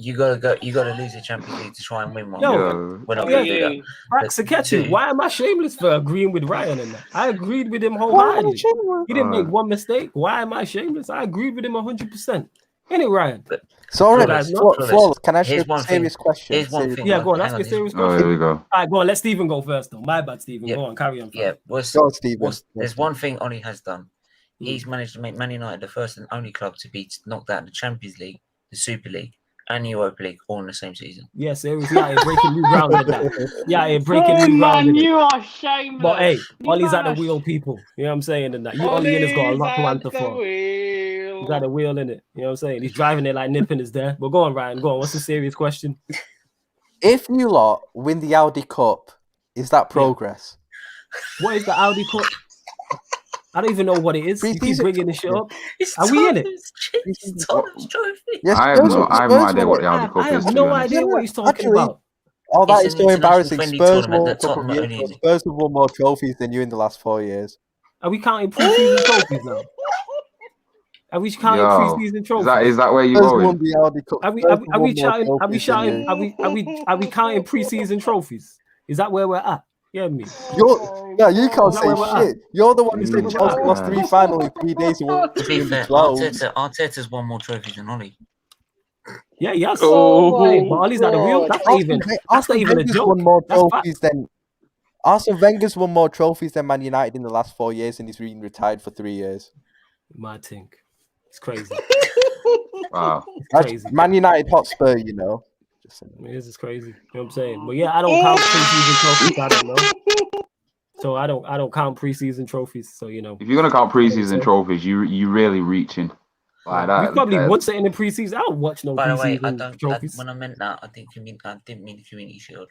you gotta lose the Champions League to try and win one. We're not gonna do that. Sakechi, why am I shameless for agreeing with Ryan in that? I agreed with him wholeheartedly. He didn't make one mistake. Why am I shameless? I agreed with him 100%. Anyway, Ryan. Sorry, Flawless, can I ask you a serious question? Yeah, go on. Ask me a serious question. Oh, here we go. All right, go on. Let Stephen go first, though. My bad, Stephen. Go on, carry on. Yeah, there's one thing Ole has done. He's managed to make Man United the first and only club to be knocked out of the Champions League, the Super League, and the Europa League all in the same season. Yes, it was breaking new ground with that. Yeah, breaking new ground. Man, you are shameless. But hey, Ole's at the wheel, people. You know what I'm saying? And that Ole has got a lot to answer for. He's got a wheel in it. You know what I'm saying? He's driving it like Nippon is there. But go on, Ryan. Go on. What's the serious question? If you lot win the Audi Cup, is that progress? What is the Audi Cup? I don't even know what it is. You keep bringing this shit up. Are we in it? I have no idea what the Audi Cup is. I have no idea what he's talking about. Oh, that is so embarrassing. Spurs have won more trophies than you in the last 4 years. Are we counting pre-season trophies now? Are we counting pre-season trophies? Is that where you going? Are we counting pre-season trophies? Is that where we're at? Yeah, me. You can't say shit. You're the one who said Chelsea lost 3 finals in 3 days. To be fair, Arteta's won more trophies than Ole. Yeah, yes. But Ole's not the real. That's not even a joke. Won more trophies than Arsene Wenger's won more trophies than Man United in the last 4 years, and he's been retired for 3 years. Mad thing. It's crazy. Wow. It's crazy. Man United Hotspur, you know. This is crazy. You know what I'm saying? But yeah, I don't count preseason trophies. I don't know. So I don't count preseason trophies. So you know, if you're gonna count preseason trophies, you really reaching like that. We probably once in the preseason. I don't watch no preseason trophies. When I meant that, I didn't mean the Community Shield.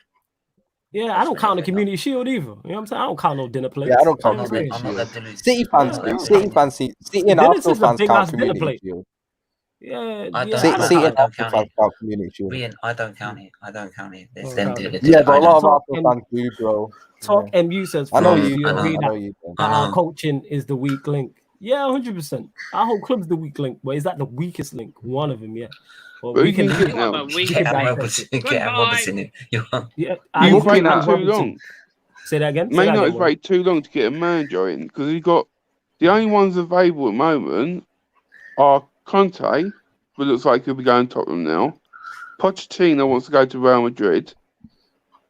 Yeah, I don't count the Community Shield either. You know what I'm saying? I don't count no dinner plates. Yeah, I don't count Community Shield. City fans do. City and Arsenal fans count Community Shield. Yeah, I don't count it. It's them doing it. Yeah, but a lot of Arsenal fans do, bro. Talk MU says, I know you. Our coaching is the weak link. Yeah, 100%. Our whole club's the weak link, but is that the weakest link? One of them, yeah. Well, we can get Robertson in it. Yeah, you've waited too long. Say that again. Man United's waited too long to get a manager in because he got the only ones available at the moment are Conte, who looks like he'll be going to Tottenham now. Pochettino wants to go to Real Madrid,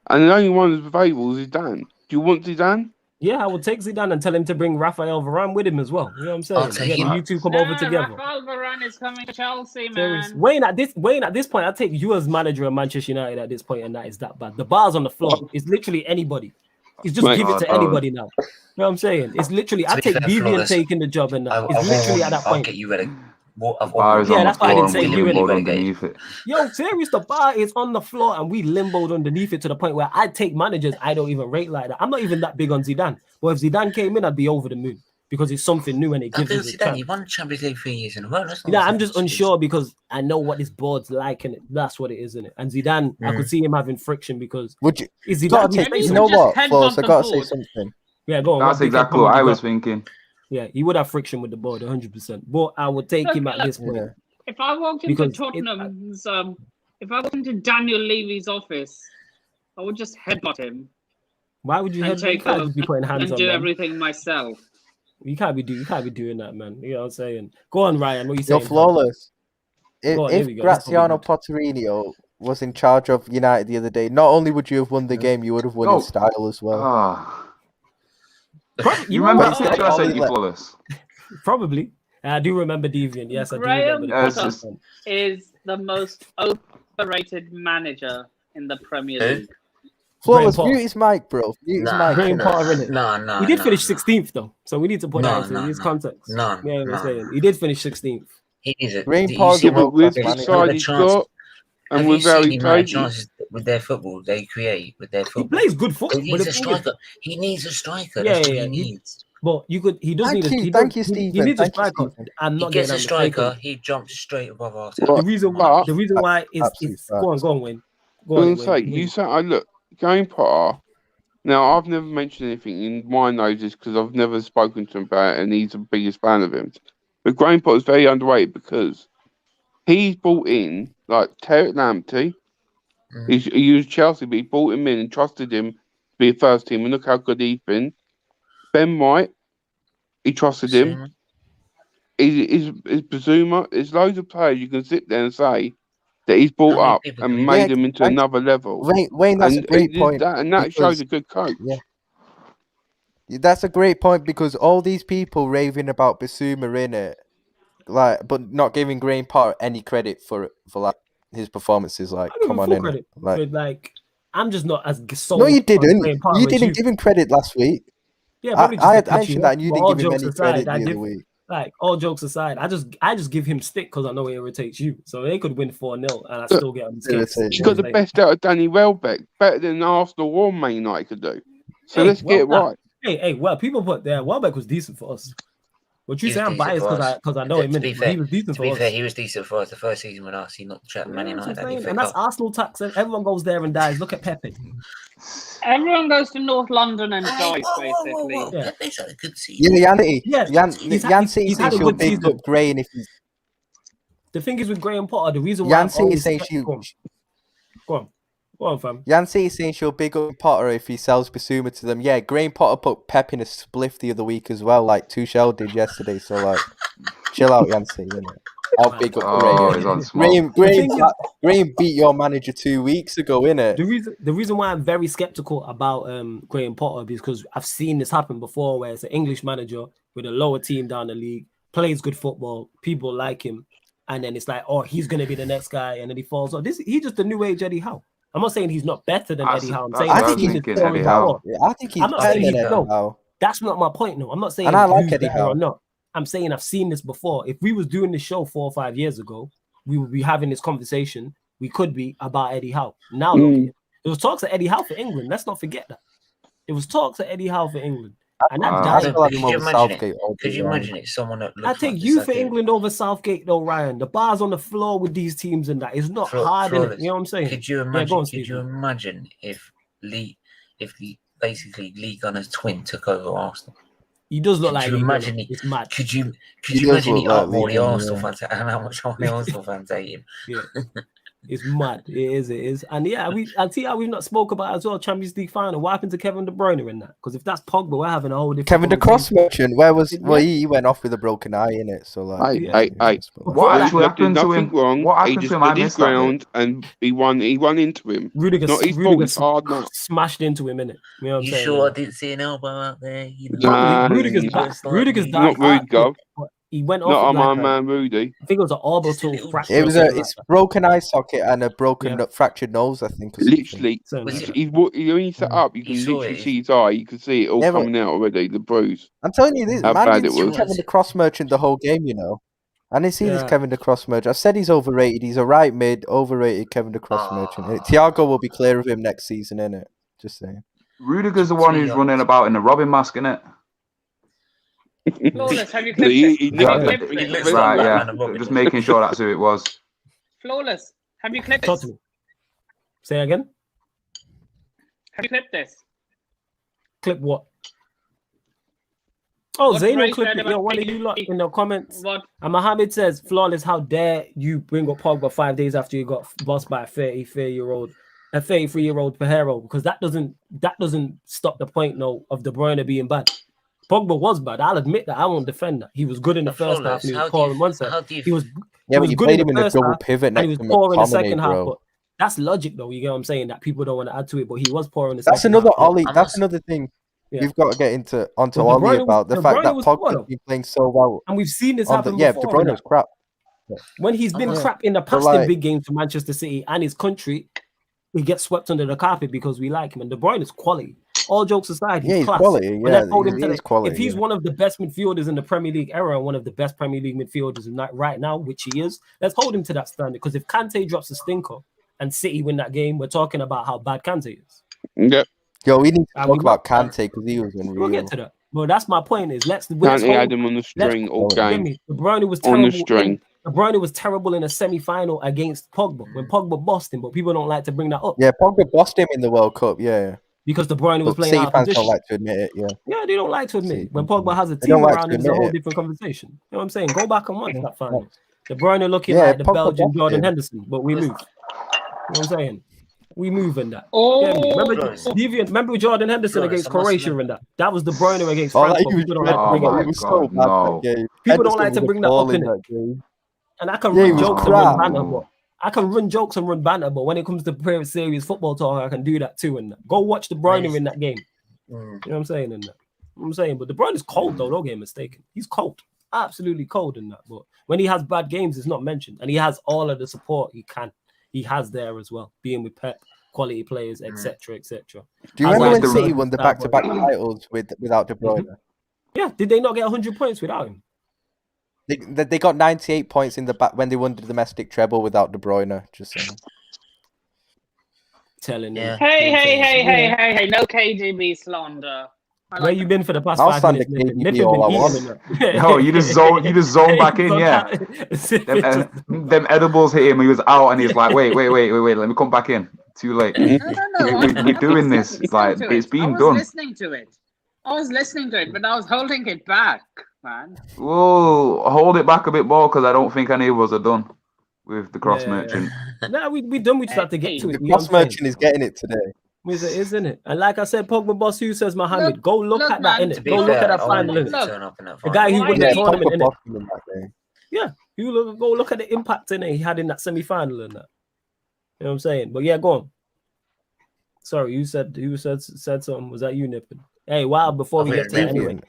and the only one that's available is Zidane. Do you want Zidane? Yeah, I would take Zidane and tell him to bring Rafael Varane with him as well. You know what I'm saying? You two come over together. Rafael Varane is coming to Chelsea, man. Wayne, at this point, I'll take you as manager of Manchester United at this point, and that is that bad. The bar's on the floor. It's literally anybody. It's just give it to anybody now. You know what I'm saying? It's literally, I take Vivian taking the job, and it's literally at that point. I'll get you ready. That's why I didn't say you anyway. Yo, serious, the bar is on the floor and we limboed underneath it to the point where I take managers I don't even rate like that. I'm not even that big on Zidane. But if Zidane came in, I'd be over the moon because it's something new and it gives us a chance. He won the Champions League 3 years in a row. I'm just unsure because I know what this board's like and that's what it is, isn't it? And Zidane, I could see him having friction because is Zidane? You know what, Flores, I got to say something. Yeah, go on. That's exactly what I was thinking. Yeah, he would have friction with the board, 100%. But I would take him at this point. If I walked into Tottenham's, if I walked into Daniel Levy's office, I would just headbutt him. Why would you be putting hands on do everything myself? You can't be doing that, man. You know what I'm saying? Go on, Ryan. What are you saying? You're flawless. If Graziano Pochettino was in charge of United the other day, not only would you have won the game, you would have won in style as well. You remember the picture I sent you, Flawless? Probably. I do remember Deviant. Yes, I do remember. Graham is the most overrated manager in the Premier Who? League? Flawless, mute his mic, bro. Mute his mic. Graham Potter, innit? No. He did finish 16th though, so we need to put that into his context. No. He did finish 16th. He needs it. Graham Potter's a with world-class the side he's got, and Have with you how seen he the amount of plays, chances with their football they create with their football? He plays good football. He needs a striker. He needs a striker. Yeah, That's yeah, what he needs. But you could. He does Thank need. you, He thank does, you, he Stephen. needs a Thank you, striker. Stephen. I'm He not gets getting a on striker, he jumps straight above our Right. The reason why is Absolutely go on, Wayne. Go I on, was gonna say, Wayne. you say, I look, Graham Potter. Now, I've never mentioned anything in my noses because I've never spoken to him about it, and he's the biggest fan of him. But Graham Potter's very underrated because he's brought in, like, Tarek Lamptey. He used Chelsea, but he brought him in and trusted him to be a first team, and look how good he's been. Ben White, he trusted him. He's Bazuma. There's loads of players you can sit there and say that he's brought up and made them into another level. Wayne, that's a great point. That shows a good coach. Yeah. That's a great point because all these people raving about Basuma in it, like, but not giving Graham Potter any credit for like his performances. Like, come on, credit. Like, I'm just not as sold. No, you didn't. You didn't give him credit last week. Yeah, I mentioned that, and you didn't give him any credit the other week. Like, all jokes aside, I just give him stick because I know it irritates you. So they could win 4-0 and I still get on the case. He's got the best out of Danny Welbeck, better than Arsenal or Man United could do. So let's get it right. Well, people put there. Welbeck was decent for us. What you say? I'm biased because I know him. To be fair, he was decent to be for fair, us. he was decent for us. The first season with us, he knocked the chat Man United. And that's Arsenal tax. Everyone goes there and dies. Look at Pepe. Everyone goes to North London and dies, basically. Yeah. Pepe's had a good season. Yancy says she'll big up Graham if he's... The thing is with Graham Potter, the reason why Yancy is saying Go on, fam. Yancy is saying she'll big up Potter if he sells Basuma to them. Yeah, Graham Potter put Pep in a spliff the other week as well, like Tuchel did yesterday. So, like, chill out, Yancy, innit? I'll big up Graham. Graham beat your manager 2 weeks ago, innit? The reason why I'm very skeptical about Graham Potter is because I've seen this happen before, where it's an English manager with a lower team down the league, plays good football, people like him, and then it's like, oh, he's gonna be the next guy, and then he falls off. He's just the new age Eddie Howe. I'm not saying he's not better than Eddie Howe. I'm saying I think he's better than Eddie Howe. That's not my point. No, I'm not saying and I like Eddie Howe or not. I'm saying I've seen this before. If we was doing this show 4 or 5 years ago, we would be having this conversation. We could be about Eddie Howe. Now, look, there was talks of Eddie Howe for England. Let's not forget that. It was talks of Eddie Howe for England. And that died. Could you imagine it? Someone that I take you for England over Southgate, though, Ryan. The bar's on the floor with these teams and that. It's not hard, innit? You know what I'm saying? Could you imagine? Could you imagine if basically Lee Gunnar's twin took over Arsenal? He does look like imagine it's mad. Could you imagine he up all the Arsenal fans and how much all the Arsenal fans hate him? Yeah. It's mad. It is. And yeah, I see how we've not spoke about as well. Champions League final. What happened to Kevin De Bruyne in that? Because if that's Pogba, we're having a whole different. Kevin the cross merchant. He went off with a broken eye in it. So like, what actually happened to him? Wrong. What happened he to him? I missed ground and he won into him. Rudiger smashed into him in it. You know what I'm saying? Sure I didn't see an elbow out there? Rudiger's not Rudiger. He went off. Not on my man Rudy. I think it was an orbital fracture. It's broken eye socket and a fractured nose, I think. Literally, when he set up, you can literally see his eye. You can see it all coming out already. The bruise. I'm telling you this, man didn't see Kevin the Cross Merchant the whole game, you know. I didn't see this Kevin the Cross Merchant. I've said he's overrated. He's a right mid, overrated Kevin the Cross Merchant. Thiago will be clear of him next season, innit? Just saying. Rudiger's the one who's running about in the Robin mask, innit? Flawless, have you clipped it? Right, yeah. Just making sure that's who it was. Flawless, have you clipped this? Say again? Have you clipped this? Clip what? Oh, Zaino clip it. Yo, one of you lot in the comments. And Mohammed says, Flawless, how dare you bring up Pogba 5 days after you got bossed by a 33-year-old Pajero? Because that doesn't stop the point, no, of De Bruyne being bad. Pogba was bad. I'll admit that. I won't defend that. He was good in the first half. And he was poor in one side. He was but you played him in a double pivot. And he was poor in the second half. But that's logic, though. You get what I'm saying? That people don't want to add to it. But he was poor in the second half. That's another thing. We've got to get onto Ollie about the fact that Pogba's been playing so well. And we've seen this happen before. Yeah, De Bruyne was crap. When he's been crap in the past in big games for Manchester City and his country, we get swept under the carpet because we like him. And De Bruyne is quality. All jokes aside, he's class. Quality. Yeah, quality. If he's one of the best midfielders in the Premier League era and one of the best Premier League midfielders right now, which he is, let's hold him to that standard. Because if Kante drops a stinker and City win that game, we're talking about how bad Kante is. Yep. Yo, we need to talk about Kante because he was unreal. We'll get to that. But that's my point. Is Kante had him on the string all game. De Bruyne was terrible. On the string. De Bruyne was terrible in a semi-final against Pogba when Pogba bossed him, but people don't like to bring that up. Yeah, Pogba bossed him in the World Cup. Yeah. Because De Bruyne was playing out of fans position. don't like to admit it, Yeah, they don't like to admit it. When Pogba has a team around him, it's a whole different conversation. You know what I'm saying? Go back and watch that final. De Bruyne looking like the Belgian Jordan Henderson, but we move. You know what I'm saying? We move in that. Remember Jordan Henderson against Croatia and that? That was De Bruyne against France. People don't like to bring that up in it. And I can run jokes and run banter, but I can run jokes and run banter, but when it comes to serious football talk, I can do that too. And go watch De Bruyne in that game. You know what I'm saying? And I'm saying, but De Bruyne is cold though. Don't get mistaken. He's cold, absolutely cold in that. But when he has bad games, it's not mentioned, and he has all of the support he has there as well, being with Pep, quality players, etc., etc. Do you remember when City won the back-to-back titles without De Bruyne? Yeah, did they not get 100 points without him? They got 98 points in the back when they won the domestic treble without De Bruyne. Just saying. Telling you. Hey! No KDB slander. Where you been for the past 5 minutes? No, you just zone back in, yeah. Them edibles hit him. He was out, and he's like, wait. Let me come back in. Too late. No. We're doing this. Like it's being done. I was listening to it, but I was holding it back, man. Whoa, hold it back a bit more because I don't think any of us are done with the cross merchant. No, we done. We just have to get to it. The cross merchant is getting it today. Isn't it? And like I said, Pogba boss, who says Mohammed? Go look at that, innit? Go look at that final, innit? The guy who won the tournament, innit? Yeah, go look at the impact in it he had in that semi-final and that. You know what I'm saying? But yeah, go on. Sorry, you said something. Was that you, Nippin? Hey, wow, before we get to it anyway.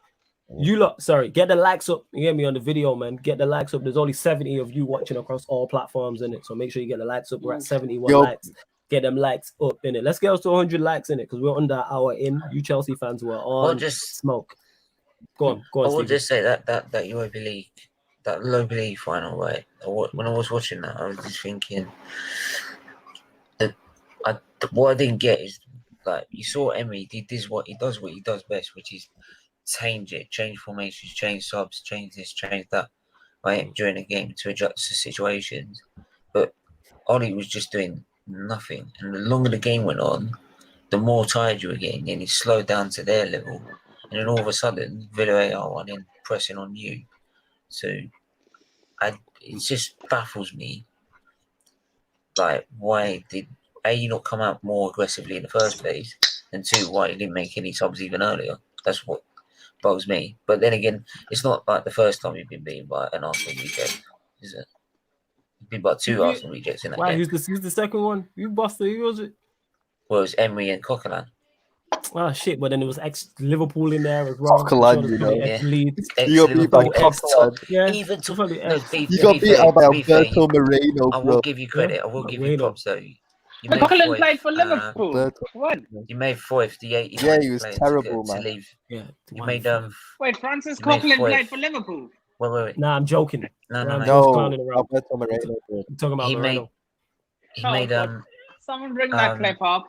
You lot, sorry, get the likes up. You hear me on the video, man. Get the likes up. There's only 70 of you watching across all platforms in it. So make sure you get the likes up. We're at 71 likes. Get them likes up in it. Let's get us to 100 likes in it because we're under an hour in. You Chelsea fans were on smoke. Go on. I will just say that Europa League, that Europa League final, right? When I was watching that, I was just thinking that what I didn't get is like you saw Emery. He does what he does best, which is change formations, change subs, change this, change that, right, during the game to adjust to situations. But Ole was just doing nothing, and the longer the game went on, the more tired you were getting, and he slowed down to their level, and then all of a sudden Villarreal were in pressing on you. So it just baffles me, like why did you not come out more aggressively in the first place, and two, why you didn't make any subs even earlier. That's what bugs me. But then again, it's not like the first time you've been beaten by an Arsenal reject, is it? You've been by 2 Arsenal rejects in that game. Who's the second one? Who busted? Who was it? Well, it was Emery and Coquelin. Oh shit! But then there was ex-Liverpool in there as well. Coquelin, you know. You got beat by Coquelin. Yeah. Even you got beat out by Alberto Moreno, bro. I will give you credit. I will give you props though. Coquelin played for Liverpool. What? You made Foyth the 80th. Yeah, he was terrible, man. To leave. Yeah. You made Wait, Francis Coquelin played for Liverpool. Wait. Nah, I'm joking. No. Alberto Moreno. I'm talking about Moreno. He made Someone bring that clip up.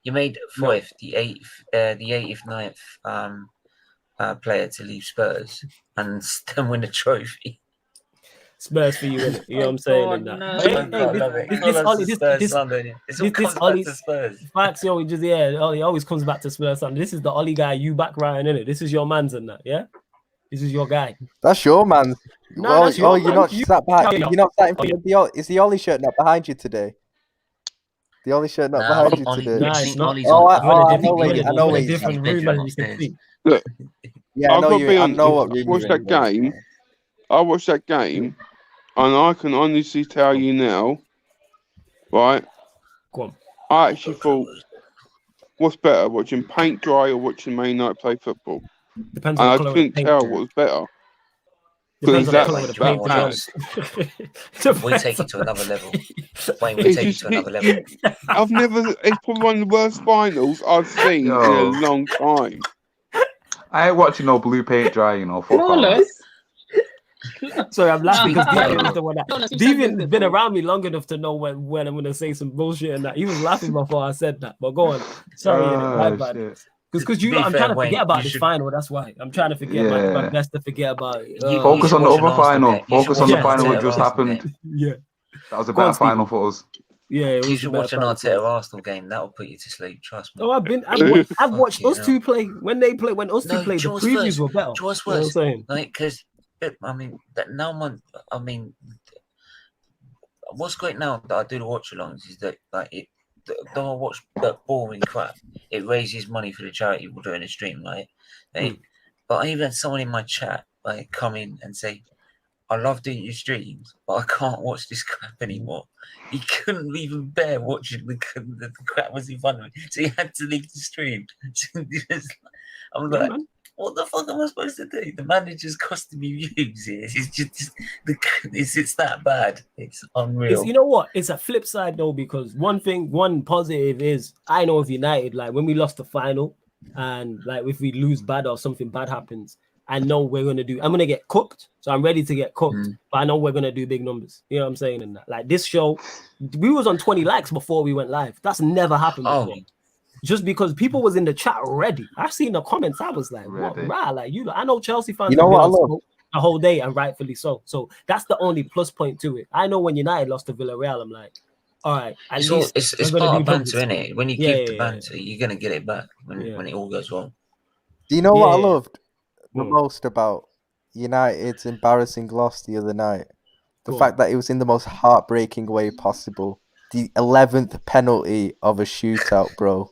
You made Foyth the 89th player to leave Spurs and then win a trophy. Spurs for you, innit? You know what I'm saying? This Ollie facts, yo, Ollie always comes back to Spurs. This is the Ollie guy you back, Ryan, innit? This is your man's and that, yeah? This is your guy. That's your man. No, you're not sat behind. You're not sat in front of the. Is the Ollie shirt not behind you today? The Ollie shirt not behind you today. No, it's not. I know where you're different room, as you can see. Look, yeah, I know what room watch that game. I watched that game, and I can honestly tell you now, right? Go on. I actually thought, what's better, watching paint dry or watching Man United play football? Depends on and I couldn't tell what was better. Depends on the that, colour of the paint, to be honest. We take it to another level. Wayne, we take it to another level. I've never. It's probably one of the worst finals I've seen in a long time. I ain't watching no blue paint dry, you know. Fuck off. Sorry, I'm laughing because Deviant was the one that. Deviant's been around me long enough to know when I'm going to say some bullshit and that. He was laughing before I said that. But go on. Sorry, my bad. Because I'm trying to forget about this final. That's why I'm trying to forget my best to forget about it. Focus on the other final. Focus on the final that just happened. Yeah, that was a better final for us. Yeah, you should watch an Arteta Arsenal game. That will put you to sleep. Trust me. Oh, I've watched us two play when us two played. The previews were better. Just you know what I'm saying? Like, because I mean that now what's great now that I do the watch alongs is that don't I watch that boring crap. It raises money for the charity we're doing a stream, right? But I even had someone in my chat come in and say, I love doing your streams, but I can't watch this crap anymore. He couldn't even bear watching the crap was in front of him, so he had to leave the stream. I'm like, what the fuck am I supposed to do? The manager's costing me views here. It's that bad. It's unreal. You know what? It's a flip side though, because one positive is I know if United, like when we lost the final, and like if we lose bad or something bad happens, I know I'm gonna get cooked, so I'm ready to get cooked. But I know we're gonna do big numbers. You know what I'm saying? And that, like this show, we was on 20 likes before we went live. That's never happened before. Just because people was in the chat already. I've seen the comments. I was like, what? Right? Like I know Chelsea fans. You know what I love? The whole day, and rightfully so. So that's the only plus point to it. I know when United lost to Villarreal, I'm like, all right. It's part of banter, isn't it? When you give the banter, you're gonna get it back when it all goes wrong. Do you know what I loved the most about United's embarrassing loss the other night? The fact that it was in the most heartbreaking way possible. The 11th penalty of a shootout, bro.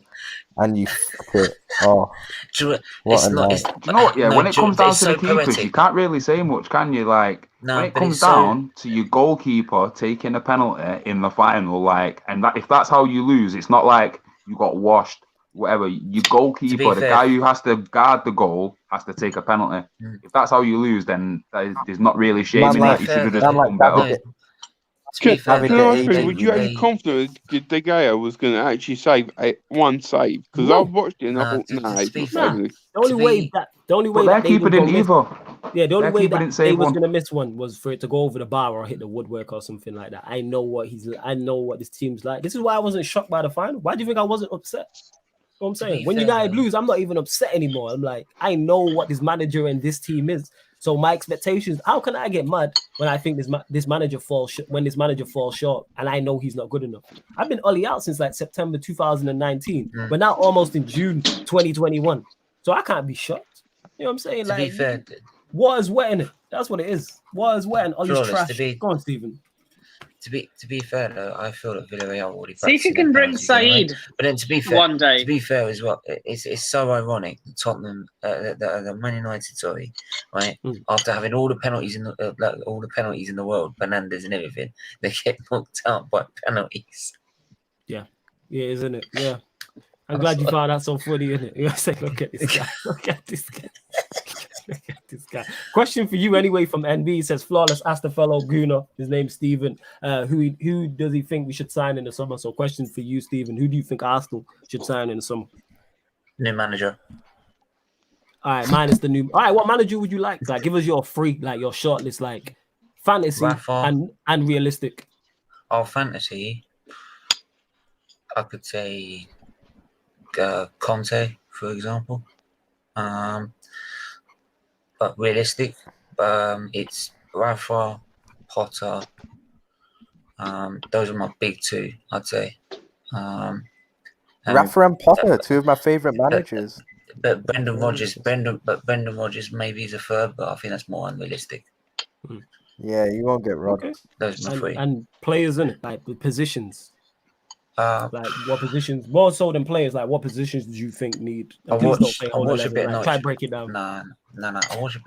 And you fuck it. Oh, do you know what? Yeah, when it comes down to the keepers, you can't really say much, can you? Like, when it comes down to your goalkeeper taking a penalty in the final, like, and if that's how you lose, it's not like you got washed, whatever. Your goalkeeper, the guy who has to guard the goal, has to take a penalty. If that's how you lose, then there's not really shaming that. You should have just done better. Would you be confident that De Gea was going to actually save one save? Because I've watched it and I thought, it's not saving it. The only way their keeper didn't either. Yeah, the only way that they was going to miss one was for it to go over the bar or hit the woodwork or something like that. I know what this team's like. This is why I wasn't shocked by the final. Why do you think I wasn't upset? You know what I'm saying? When United lose, I'm not even upset anymore. I'm like, I know what this manager and this team is. So my expectations, how can I get mad when I think this manager falls short and I know he's not good enough? I've been Ole out since like September 2019. We're now almost in June 2021. So I can't be shocked. You know what I'm saying? To be fair, water is wet in it. That's what it is. Water is wet and Ole's trash. Go on, Stephen. To be fair though, I feel that Villarreal already. See if you can bring Saeed. But then to be fair, one day. To be fair as well, it's so ironic. Tottenham, the Man United, right? After having all the penalties in the world, Fernandes and everything, they get knocked out by penalties. Yeah, isn't it? Yeah. I'm glad you found that so funny, isn't it? You're saying, look at this guy. Look at this guy. Look at this guy. Question for you anyway from NB. He says, flawless, ask the fellow Gunnar. His name's Stephen. Who does he think we should sign in the summer? So question for you, Stephen. Who do you think Arsenal should sign in the summer? New manager. All right, mine is the new. All right, what manager would you like? Like, give us your your short list, like fantasy and realistic. Oh, fantasy. I could say Conte, for example. But realistic, it's Rafa, Potter. Those are my big two, I'd say. Rafa and Potter, two of my favourite managers. But Brendan Rodgers maybe is a third, but I think that's more unrealistic. Yeah, you won't get Rodgers. Okay. Those are my three. And players in it, like the positions. Like what positions? More so than players. Like what positions do you think need? I watch a bit of Norwich. Try to break it down. No. I watch a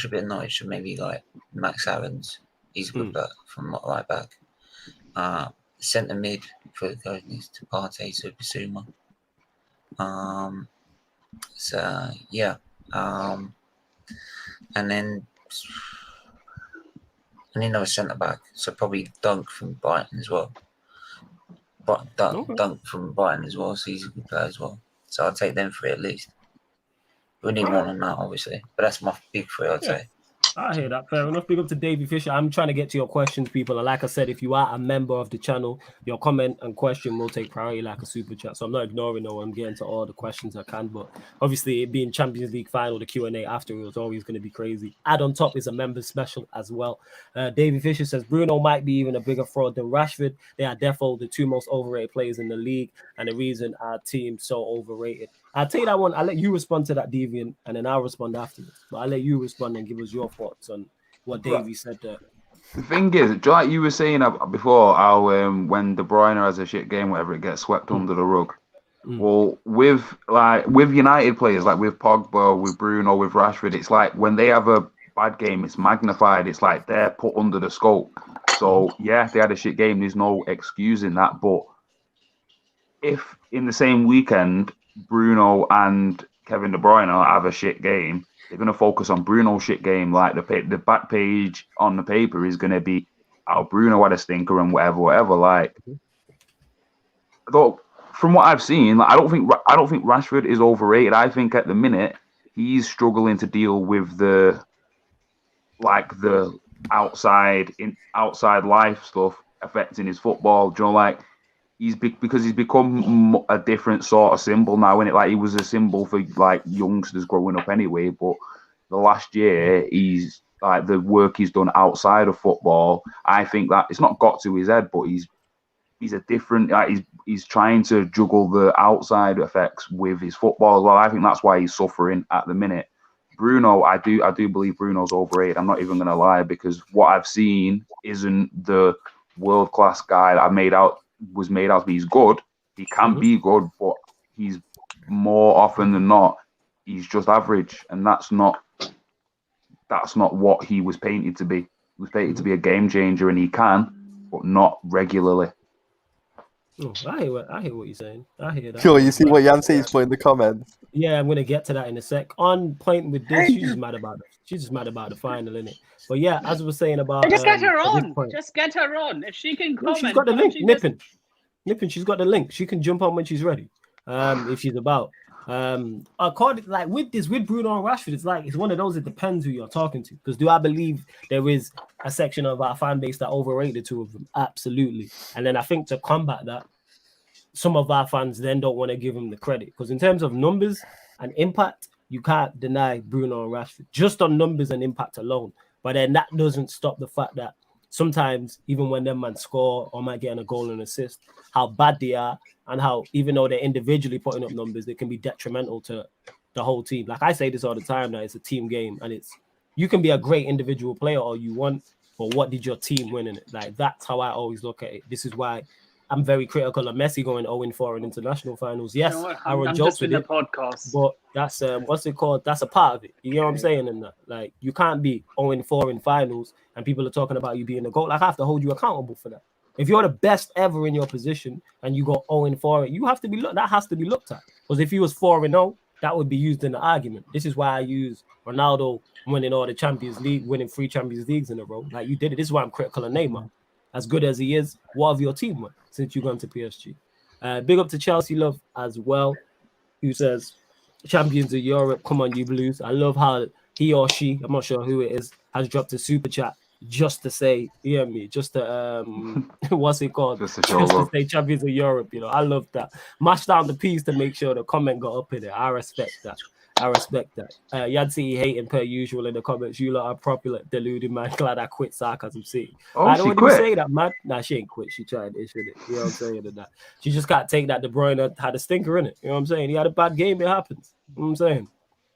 bit of Norwich and maybe like Max Aarons. He's a good back from right back. Centre mid for the guy needs to Partey, Super Suma. So yeah. and then another centre back. So probably Dunk from Brighton as well. But Dunk from Brighton as well. So he's a good player as well. So I'll take them three at least. We need one on that, obviously, but that's my big three. I'd say. I hear that. Fair enough. Big up to Davey Fisher. I'm trying to get to your questions, people. And like I said, if you are a member of the channel, your comment and question will take priority like a super chat. So I'm not ignoring no one. I'm getting to all the questions I can. But obviously, it being Champions League final, the Q&A after it was always going to be crazy. Add on top is a member special as well. Davey Fisher says, Bruno might be even a bigger fraud than Rashford. They are definitely the two most overrated players in the league and the reason our team's so overrated. I'll tell you that one. I'll let you respond to that, Deviant, and then I'll respond afterwards. But I'll let you respond and give us your thoughts on what Davey said there. The thing is, like you were saying before, how when De Bruyne has a shit game, whatever, it gets swept under the rug. Well, with United players, like with Pogba, with Bruno, with Rashford, it's like when they have a bad game, it's magnified. It's like they're put under the scope. So yeah, they had a shit game. There's no excusing that. But if in the same weekend Bruno and Kevin De Bruyne have a shit game, they're going to focus on Bruno's shit game. Like the back page on the paper is going to be, oh, Bruno had a stinker and whatever. Like, though, from what I've seen, like, I don't think Rashford is overrated. I think at the minute he's struggling to deal with the outside life stuff affecting his football. Do you know, like, because he's become a different sort of symbol now, innit? Like, he was a symbol for like youngsters growing up anyway, but the last year he's like, the work he's done outside of football, I think that it's not got to his head, but he's a different, like, he's trying to juggle the outside effects with his football as well. I think that's why he's suffering at the minute. Bruno, I do believe Bruno's overrated. I'm not even going to lie, because what I've seen isn't the world-class guy that was made out to be. He's good. He can be good, but he's more often than not, he's just average, and that's not what he was painted to be. He was painted to be a game changer, and he can, but not regularly. Oh, I hear what you're saying. I hear that. Sure, you see what Yancey's put in the comments. Yeah, I'm gonna get to that in a sec. On point with this, she's just mad about it. She's just mad about the final, innit? But yeah, as I was saying about, just get her on. Just get her on. If she can comment, she's got the link. Nipping. She's got the link. She can jump on when she's ready. If she's about. According, like, with Bruno and Rashford, it's one of those. It depends who you're talking to. Because do I believe there is a section of our fan base that overrate the two of them? Absolutely. And then I think to combat that, some of our fans then don't want to give them the credit, because in terms of numbers and impact, you can't deny Bruno and Rashford just on numbers and impact alone. But then that doesn't stop the fact that sometimes, even when them man score or might get a goal and assist, how bad they are, and how even though they're individually putting up numbers, they can be detrimental to the whole team. Like I say this all the time, that it's a team game, and you can be a great individual player all you want, but what did your team win in it? Like, that's how I always look at it. This is why I'm very critical of Messi going 0-4 in international finals. Yes, I would joke with it, podcast, but that's what's it called? That's a part of it. You know what I'm saying? And that, like, you can't be 0-4 in finals and people are talking about you being a goal. Like, I have to hold you accountable for that. If you're the best ever in your position and you go 0-4, you have to be that has to be looked at. Because if he was 4-0, that would be used in the argument. This is why I use Ronaldo winning all the Champions League, winning 3 Champions Leagues in a row. Like, you did it. This is why I'm critical of Neymar. As good as he is, what have your team won since you've gone to PSG? Big up to Chelsea Love as well, who says, champions of Europe, come on, you Blues. I love how he or she, I'm not sure who it is, has dropped a super chat just to say, you hear me, just to, what's it called? Just to say champions of Europe, you know. I love that. Mashed down the piece to make sure the comment got up in there. I respect that. Yancy hating per usual in the comments. You lot are proper deluded, man. Glad I quit Sarcasm City. I don't even say that, man. Nah, she ain't quit. She tried it, shouldn't it? You know what I'm saying? And that. She just can't take that De Bruyne had a stinker in it. You know what I'm saying? He had a bad game. It happens. You know what I'm saying?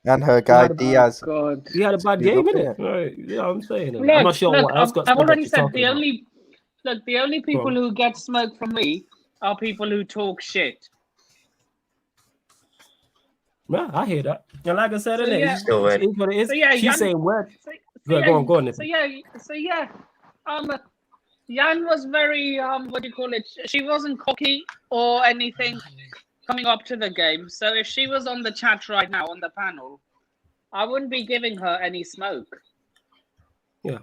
And her guy Diaz. God. He had a bad game in it. Right. You know what I'm saying? Look, I'm not sure what else got. I've already said the only people who get smoke from me are people who talk shit. Yeah, I hear that. And like I said, it's what it is. She's saying words. Go on. Jan was very what do you call it? She wasn't cocky or anything coming up to the game. So if she was on the chat right now on the panel, I wouldn't be giving her any smoke. Yeah.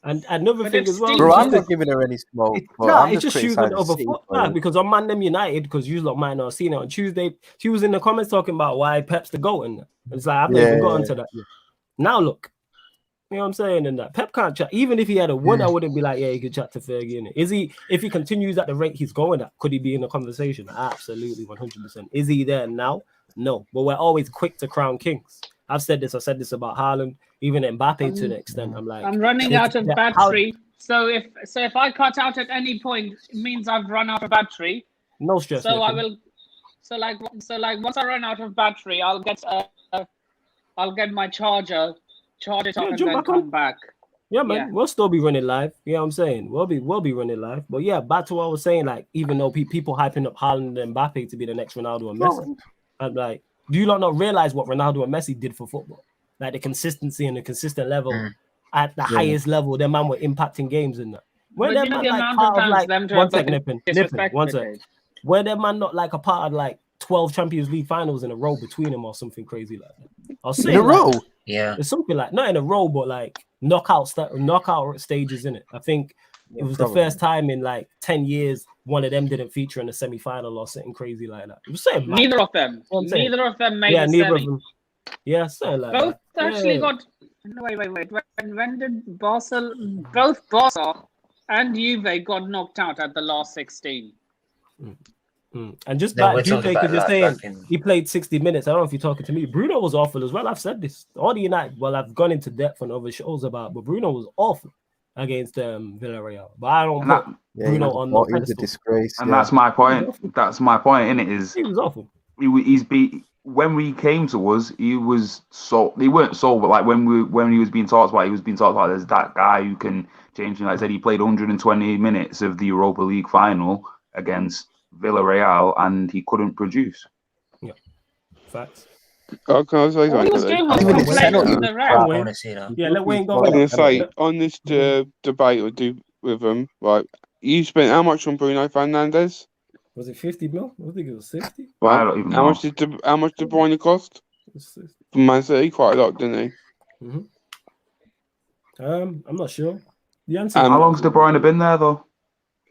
And another thing as well, bro, I'm not giving her any smoke. It's just shooting over foot. Nah, because on Man Them United, because you lot might not have seen it on Tuesday, she was in the comments talking about why Pep's the GOAT, and it's like I've never gotten to that yet. Now look, you know what I'm saying, and that Pep can't chat. Even if he had a win, I wouldn't be like, yeah, he could chat to Fergie. Innit? Is he? If he continues at the rate he's going at, could he be in the conversation? Absolutely, 100%. Is he there now? No, but we're always quick to crown kings. I've said this. I said this about Haaland, even Mbappe to an extent. I'm like, I'm running out of battery. So if I cut out at any point, it means I've run out of battery. No stress. So I will. So like once I run out of battery, I'll get my charger, charge it up, and then come back. Yeah, man, we'll still be running live. You know what I'm saying? We'll be running live. But yeah, back to what I was saying. Like, even though people hyping up Haaland and Mbappe to be the next Ronaldo and Messi, I'm like, do you not realize what Ronaldo and Messi did for football? Like the consistency and the consistent level at the highest level, their man were impacting games in that. Where their man like part of like one sec. Where their man not like a part of like 12 Champions League finals in a row between them or something crazy like that. I'll say in a row. Yeah, it's something like not in a row, but like knockout stages in it. I think it was the first time in like 10 years one of them didn't feature in a semi-final or something crazy like that. It was saying neither of them made the neither semi. of them. Yeah, something like both that. Actually got. Wait. When did both Barca and Juve got knocked out at the last 16? And just back, Juve, because you're saying he played 60 minutes. I don't know if you're talking to me. Bruno was awful as well. I've said this. All the United, well, I've gone into depth on other shows about, but Bruno was awful against Villarreal. But I don't put Bruno on the pedestal. He was a disgrace. And that's my point. That's my point, innit? Is he was awful. He's beat. When we came to us, he was so. They weren't sold, but like when he was being talked about, he was being talked about as that guy who can change. Like I said, he played 120 minutes of the Europa League final against Villarreal, and he couldn't produce. Yeah, facts. Oh, can I say something? Yeah, let Wayne go. I was going to say on this debate with them, right? You spent how much on Bruno Fernandes? Was it 50 mil? I think it was 60. Right. How much did Bruyne cost? For Man City, quite a lot, didn't he? I'm not sure. The answer. How long's De Bruyne been there though?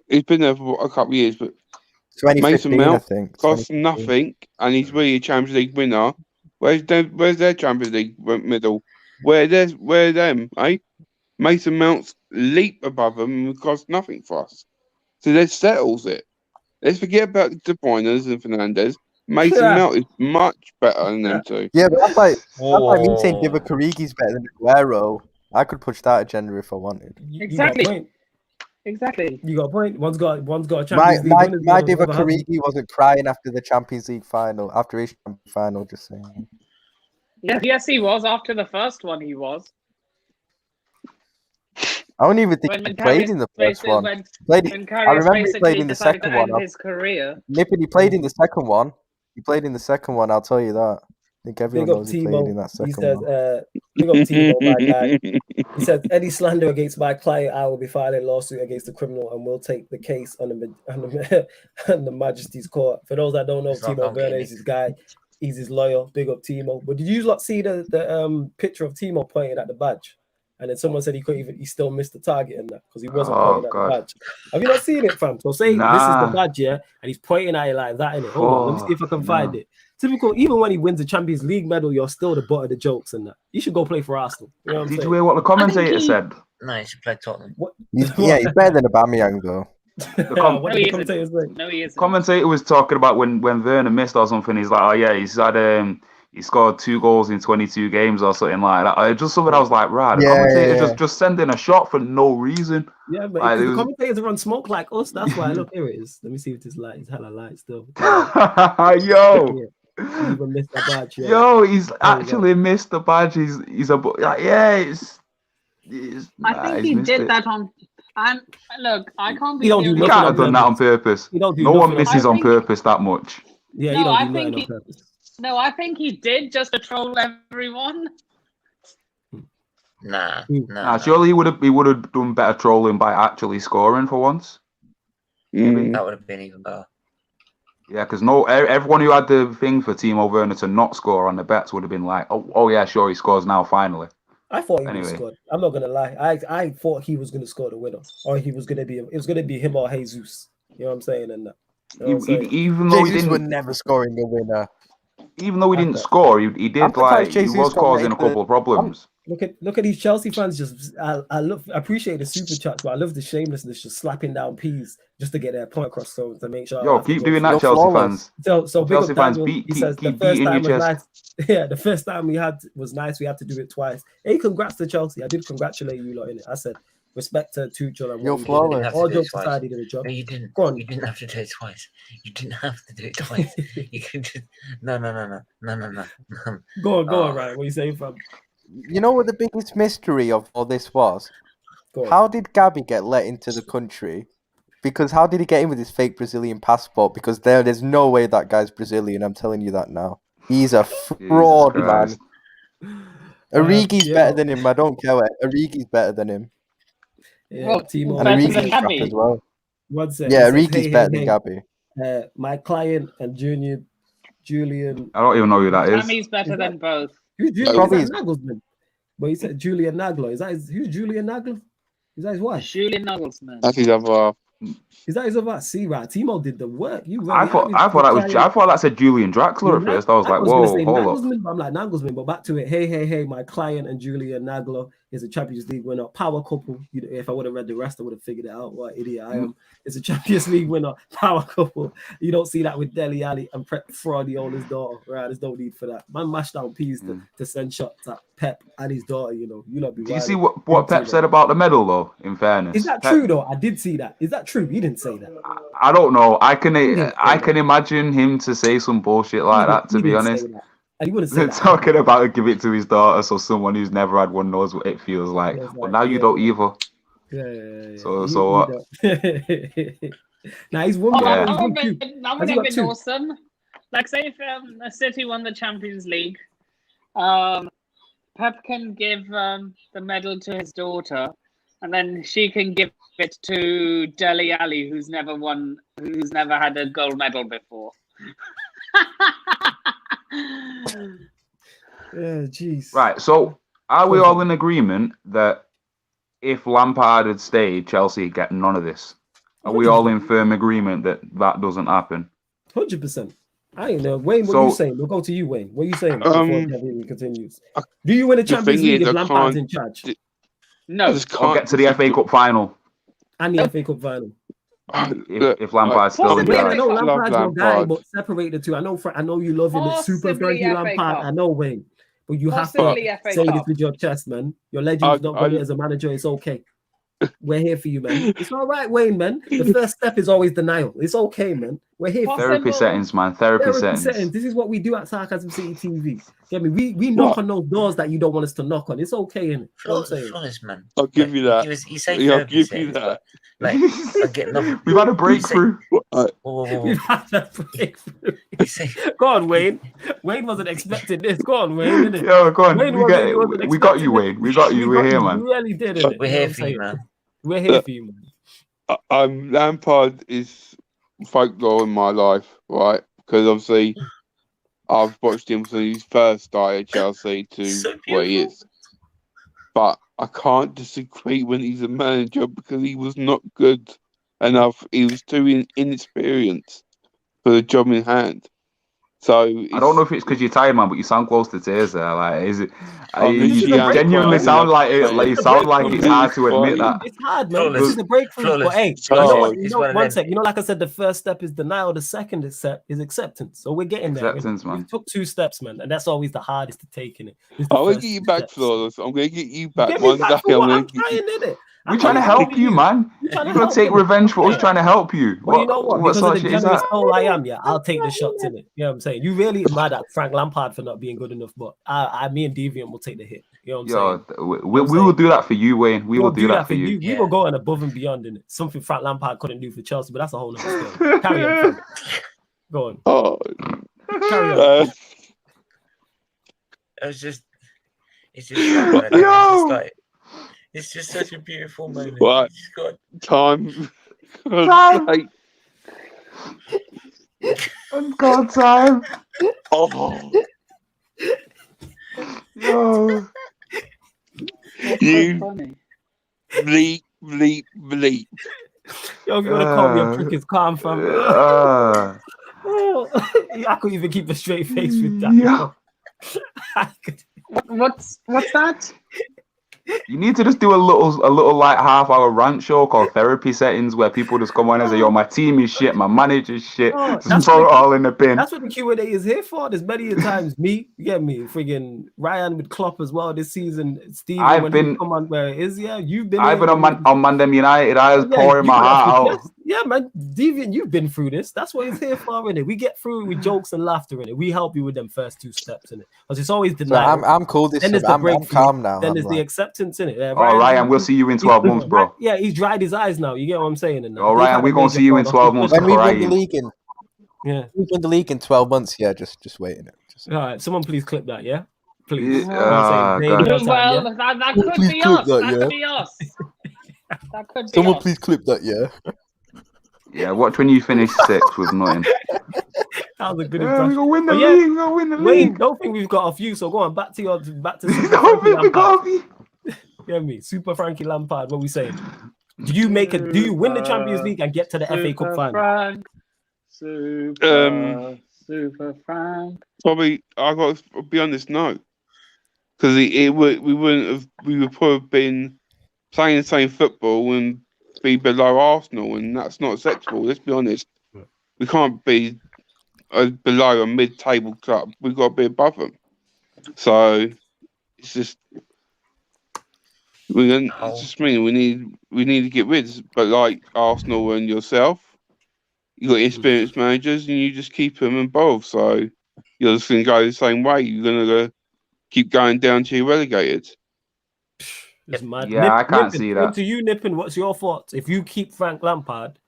He's been there for a couple of years, but Mason Mount costs nothing, and he's really a Champions League winner. Where's their Champions League middle? Where's them? Eh? Mason Mount's leap above them and costs nothing for us. So that settles it. Let's forget about De Bruyne's and Fernandes. Mason Mount is much better than them two. Yeah, but that's like me saying Divock Origi's better than Aguero. I could push that agenda if I wanted. Exactly. You got a point. One's got a Champions League. My Divock Origi wasn't crying after the Champions League final, after his final. Just saying. Yes, he was. After the first one, he was. I don't even think he played in the first one. I remember he played in the second one. His career. Nippin, he played in the second one. I'll tell you that. I think everyone knows he played in that second one. Big up Timo, my guy. He says, any slander against my client, I will be filing a lawsuit against the criminal and will take the case on the Majesty's Court. For those that don't know, Timo Werner is his guy. He's his lawyer. Big up Timo. But did you lot see the picture of Timo pointing at the badge? And then someone said he still missed the target in that because he wasn't pointing at the badge. Have you not seen it, fam? So say this is the badge, yeah, and he's pointing at it like that, innit? Hold on, let me see if I can find it. Typical, even when he wins the Champions League medal, you're still the butt of the jokes and that. You should go play for Arsenal. You know what I'm saying? Did you hear what the commentator said? No, he should play Tottenham. He's better than Aubameyang though. The commentator was talking about when Werner missed or something. He's like, oh yeah, he's had he scored 2 goals in 22 games or something like that. Just something I was like, right, the commentator just sending a shot for no reason. Yeah, but like, the commentators run smoke like us. That's why. Look, here it is. Let me see if this light is hella light still. Yo. He even missed the badge. Yo, he's actually missed the badge. He's a like, I think he did that on. And look, I can't be. He can't have done that on purpose. No one misses on purpose that much. Yeah, he don't do nothing on purpose. No, I think he did just to troll everyone. Nah. Surely he would have done better trolling by actually scoring for once. That would have been even better. Yeah, because everyone who had the thing for Timo Werner to not score on the bets would have been like, oh yeah, sure, he scores now finally. I thought he would have scored. I'm not gonna lie. I thought he was gonna score the winner, or it was gonna be him or Jesus. You know what I'm saying? And even though Jesus would never scoring the winner. Even though he didn't score, he did like he was causing a couple of problems. Look at these Chelsea fans. Just I appreciate the super chats, but I love the shamelessness, just slapping down peas just to get their point across. So to make sure. Yo, keep doing that, Chelsea fans. So big Chelsea up fans, Daniel. He says the keep first beating time your was chest. nice. Yeah, the first time we had was nice. We had to do it twice. Hey, congrats to Chelsea. I did congratulate you lot in it. I said respect to Tuchel and you're flawless. All jokes aside, he did a job. No, you didn't. Go on. You didn't have to do it twice. You didn't have to do it twice. You can just no. Go on, right? What are you saying, fam? You know what the biggest mystery of all this was? How did Gabby get let into the country? Because how did he get in with his fake Brazilian passport? Because there's no way that guy's Brazilian. I'm telling you that now. He's a fraud, man. Origi's better than him. I don't care. Origi's better than him. Yeah, Timo. And Origi's crap as well. Yeah, Origi's better than Gabby. My client and Julian. I don't even know who that is. Tammy's better than both. Who's Julian? Is that Nagelsmann? But he said Julian Nagler. Who's Julian Nagler? Is that his wife? Julian Nagelsmann. That's his other. Is that his other? See, right? Timo did the work. I thought that said Julian Draxler at first. I was like, whoa, hold up. I'm like Nagelsmann, but back to it. Hey, my client and Julian Nagler is a Champions League winner, power couple. If I would have read the rest, I would have figured it out. What idiot I am. It's a Champions League winner, power couple. You don't see that with Dele Alli and Guardiola's daughter, right? There's no need for that. Man, mashed down peas to send shots at Pep and his daughter. You not be. Do you see what Pep said about the medal though? In fairness, is that true though? I did see that. Is that true? He didn't say that. I don't know. I can imagine him to say some bullshit like that. To be honest. And he wouldn't say that. Talking about to give it to his daughter, so someone who's never had one knows what it feels like. But now you don't either. Yeah. So what? Now he's won. That would have been awesome. Like, say if City won the Champions League, Pep can give the medal to his daughter, and then she can give it to Dele Alli, who's never had a gold medal before. Yeah, jeez. Right, so are we all in agreement that if Lampard had stayed, Chelsea get none of this? Are we all in firm agreement that doesn't happen? 100%. I ain't know. Wayne, what are you saying? We'll go to you, Wayne. What are you saying before Kevin continues? Do you win a Champions League if Lampard's in charge? No. I'll get to the FA Cup final. And the FA Cup final. If Lampard's still in charge. I know Lampard's your guy, but separate the two. I know you love him. It's super Frankie Lampard. I know, Wayne. But you have to say this with your chest, man. Your legend's not got it as a manager. It's okay. We're here for you, man. It's all right, Wayne, man. The first step is always denial. It's okay, man. We're here for therapy settings, man. Therapy settings. This is what we do at Sarcasm City TV. Get me? We knock on those doors that you don't want us to knock on. It's okay, innit? Honest, man. I'll give you that. You say I'll give you that. Like, I get nothing. We've had a breakthrough. We've had a breakthrough. Go on, Wayne. Wayne wasn't expecting this. Go on, Wayne. Innit? Yo, go on. We got you, Wayne. We got you. We're here, man. We really did it. We're here for you, man. We're here for you, man. Lampard is folklore in my life, right? Because obviously I've watched him since he first started Chelsea to where he is. But I can't disagree when he's a manager because he was not good enough. He was too inexperienced for the job in hand. So I don't know if it's because you're tired, man, but you sound close to tears there. Like, is it? You genuinely sound like it. Like, you sound like it's hard to admit that. It's hard, man. This is a breakthrough. But hey, one sec. Like I said, the first step is denial. The second is acceptance. So we're getting there. Acceptance, man. It took 2 steps, man, and that's always the hardest to take in it. I'm gonna get you back, Flawless. I'm gonna get you back one day. We're trying to help you, man. You're gonna take revenge for us trying to help you. Well, you know what? Because of the generous soul I am, I'll take the shots in it. You know what I'm saying? You really mad at Frank Lampard for not being good enough, but me and Deviant will take the hit. You know what I'm saying? We will do that for you, Wayne. We will do that for you. We will go on above and beyond in it. Something Frank Lampard couldn't do for Chelsea, but that's a whole other story. Carry on. Go on. Carry on. It's just like, it's just such a beautiful moment. What? Time. On God time. Oh, Yo. That's you so funny. bleep, bleep, bleep. Yo, if you want to call me a prick, it's calm, fam. Oh, I couldn't even keep a straight face with that. Yeah. I could- What's that? You need to just do a little like half-hour rant show called Therapy Settings where people just come on and say, yo, my team is shit, my manager's shit. Oh, Just throw it all in the bin. That's what the Q&A is here for. There's many a times me, you get me, friggin' Ryan with Klopp as well this season. Steven, I've when been- he come on where it is, yeah, you've been. I've here, been on Mandem United. I was pouring you my got heart off your out. chest. Yeah, man, Deviant, you've been through this. That's what it's here for, innit? We get through it with jokes and laughter in it. We help you with them first 2 steps in it, because it's always So denial. I'm cool. This Then there's is the I'm breakthrough. calm now. Then I'm there's the like, acceptance in it. All right, and we'll see you in 12 months, bro. Yeah, he's dried his eyes now. You get what I'm saying? And All right, and we're gonna see you in 12 months. when we All win right, the league in we win the league in 12 months. Yeah, just waiting it. All right, someone please clip that. Yeah, please. God. Well, that could Please be clip us. that, That yeah. could be us. That could be Someone us. please clip that. Yeah. Yeah, watch when you finish 6th with nothing. That was a good We're impression. gonna win the But yeah, league. We're gonna win the Wayne, league. don't think we've got off you. So go on, back to Super Don't Frankie think we got Lampard. Yeah, me, Super Frankie Lampard. What we saying? Do you win the Champions League and get to the FA Cup final? Super Frank. Probably, I got to be honest, no, because we would probably have been playing the same football and be below Arsenal, and that's not acceptable. Let's be honest. We can't be below a mid-table club. We've got to be above them. So it's just it's just mean we need to get rid. But like Arsenal and yourself, you got experienced managers, and you just keep them involved. So you're just going to go the same way. You're going to keep going down till you're relegated. It's mad. Yeah, I can't see that. To you, Nippin, what's your thoughts? If you keep Frank Lampard,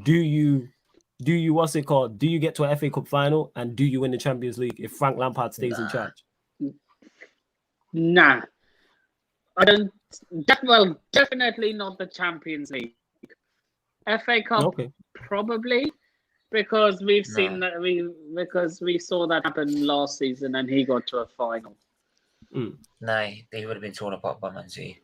do you what's it called? Do you get to an FA Cup final and do you win the Champions League if Frank Lampard stays in charge? Nah, I don't. Definitely not the Champions League. FA Cup, probably, because we've seen that we saw that happen last season and he got to a final. No, they would have been torn apart by Man City.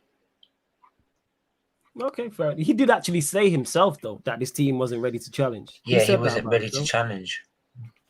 Okay, fair. He did actually say himself though that his team wasn't ready to challenge. Yeah, he wasn't ready to challenge.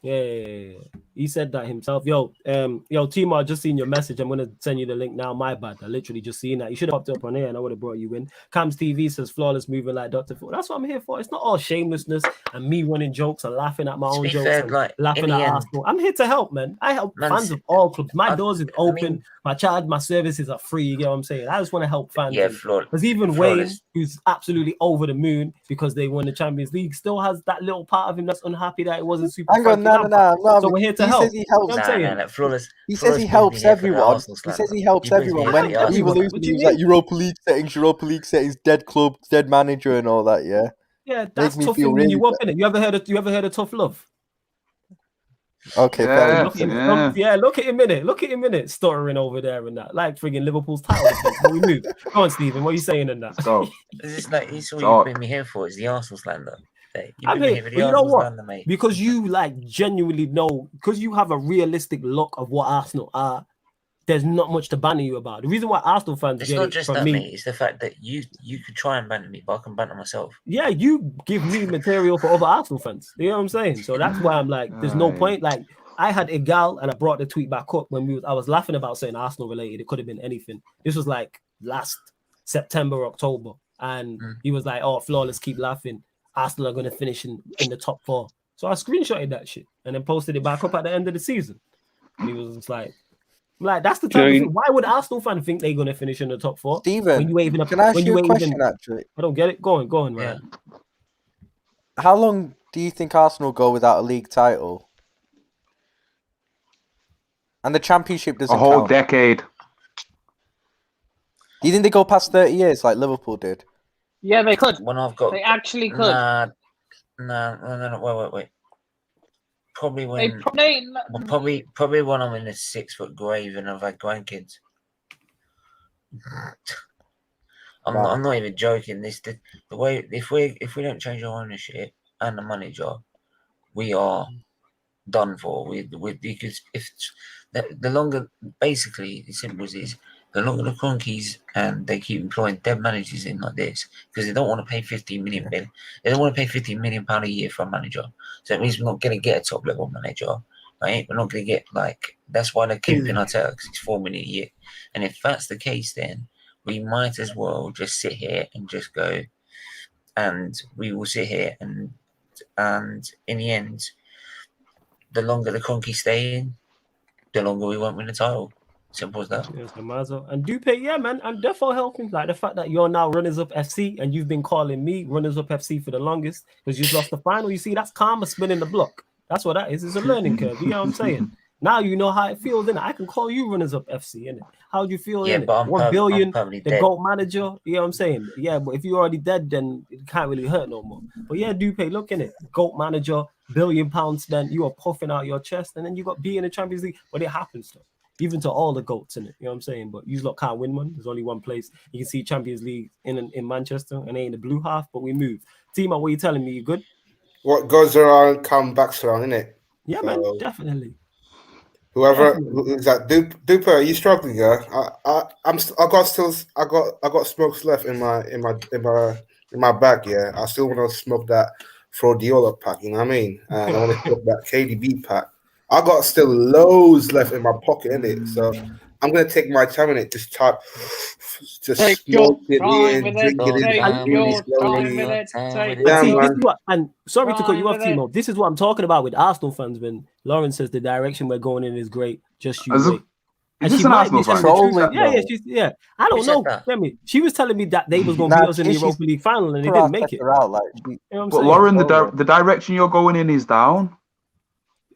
Yeah. He said that himself. Yo, Timo, I just seen your message. I'm gonna send you the link now. My bad. I literally just seen that. You should have popped up on here and I would have brought you in. Cam's TV says flawless moving like Dr. Phil. That's what I'm here for. It's not all shamelessness and me running jokes and laughing at my own jokes and laughing at Arsenal. I'm here to help, man. I help fans of all clubs. My doors is open. My services are free. You get what I'm saying? I just want to help fans. Yeah, because even Wayne, who's absolutely over the moon because they won the Champions League, still has that little part of him that's unhappy that it wasn't super. Hang on, no. So we're here to help. Says he helps. He says he helps everyone. He says he helps everyone. When we were losing, he was like Europa League settings, dead club, dead manager, and all that. Yeah. Yeah, that's tough thing when you up in it. You ever heard of tough love? Okay, look at him in it, stuttering over there and that, like friggin' Liverpool's title. We move. Go on, Stephen. What are you saying in that? So it's like it's all you bring me here for. It's the Arsenal slander. I'm here, but you know what? Because you like genuinely know, because you have a realistic look of what Arsenal are. There's not much to banter you about. The reason why Arsenal fans it's not just that, mate. It's the fact that you could try and banter me, but I can banter myself. Yeah, you give me material for other Arsenal fans. You know what I'm saying? So that's why I'm like, there's no point. Like I had a gal and I brought the tweet back up when I was laughing about saying Arsenal related. It could have been anything. This was like last September, October, and he was like, "Oh, flawless, keep laughing. Arsenal are going to finish in the top 4." So I screenshotted that shit and then posted it back up at the end of the season. And he was just like, that's the type of, why would Arsenal fan think they're going to finish in the top 4? Steven, can I ask you a question, actually? I don't get it. Go on, right? How long do you think Arsenal go without a league title? And the championship doesn't count. A whole decade. Do you think they go past 30 years like Liverpool did? Yeah, they could. They actually could. No, wait. Probably when probably when I'm in a 6-foot grave and I've had grandkids. I'm not even joking. The way if we don't change our ownership and the manager, we are done for. Because if the longer, basically, the simple as this, the longer the Cronkies and they keep employing dead managers in like this, because they don't want to pay 15 million. They don't want to pay 15 million pound a year for a manager. So it means we're not going to get a top level manager, right? We're not going to get that's why they're keeping Arteta, because it's 4 million a year. And if that's the case, then we might as well just sit here and just go, and we will sit here and in the end, the longer the Cronkies stay in, the longer we won't win the title. Simple as that. Yes, and Dupe, yeah, man, I'm definitely helping. Like the fact that you're now runners up FC and you've been calling me runners up FC for the longest because you've lost the final. You see, that's karma spinning the block. That's what that is. It's a learning curve. You know what I'm saying? Now you know how it feels, innit? I can call you runners up FC, innit? How do you feel, innit? But I'm 1 billion, the dead. GOAT manager, you know what I'm saying? Yeah, but if you're already dead, then it can't really hurt no more. But yeah, Dupe, look in it. GOAT manager, £1 billion spent, you are puffing out your chest, and then you got B in the Champions League. But it happens, though. Even to all the GOATs in it, you know what I'm saying? But you lot can't win one. There's only one place. You can see Champions League in Manchester, and they in the blue half, but we move. Timo, what are you telling me? You good? What goes around, come back around, innit? Yeah, man, definitely. Whoever is that, Duper, are you struggling? Yeah, I got smokes left in my bag. Yeah, I still want to smoke that Guardiola pack. You know what I mean? And I want to smoke that KDB pack. I got still loads left in my pocket, innit? So I'm gonna take my time in it. Just smoke it in, drink it in. And sorry to cut you off, Timo. This is what I'm talking about with Arsenal fans when Lauren says the direction we're going in is great. Just you wait. And she might be yeah. I don't know. She was telling me that they was going to be us in the Europa League final and they didn't make it. But Lauren, the direction you're going in is down.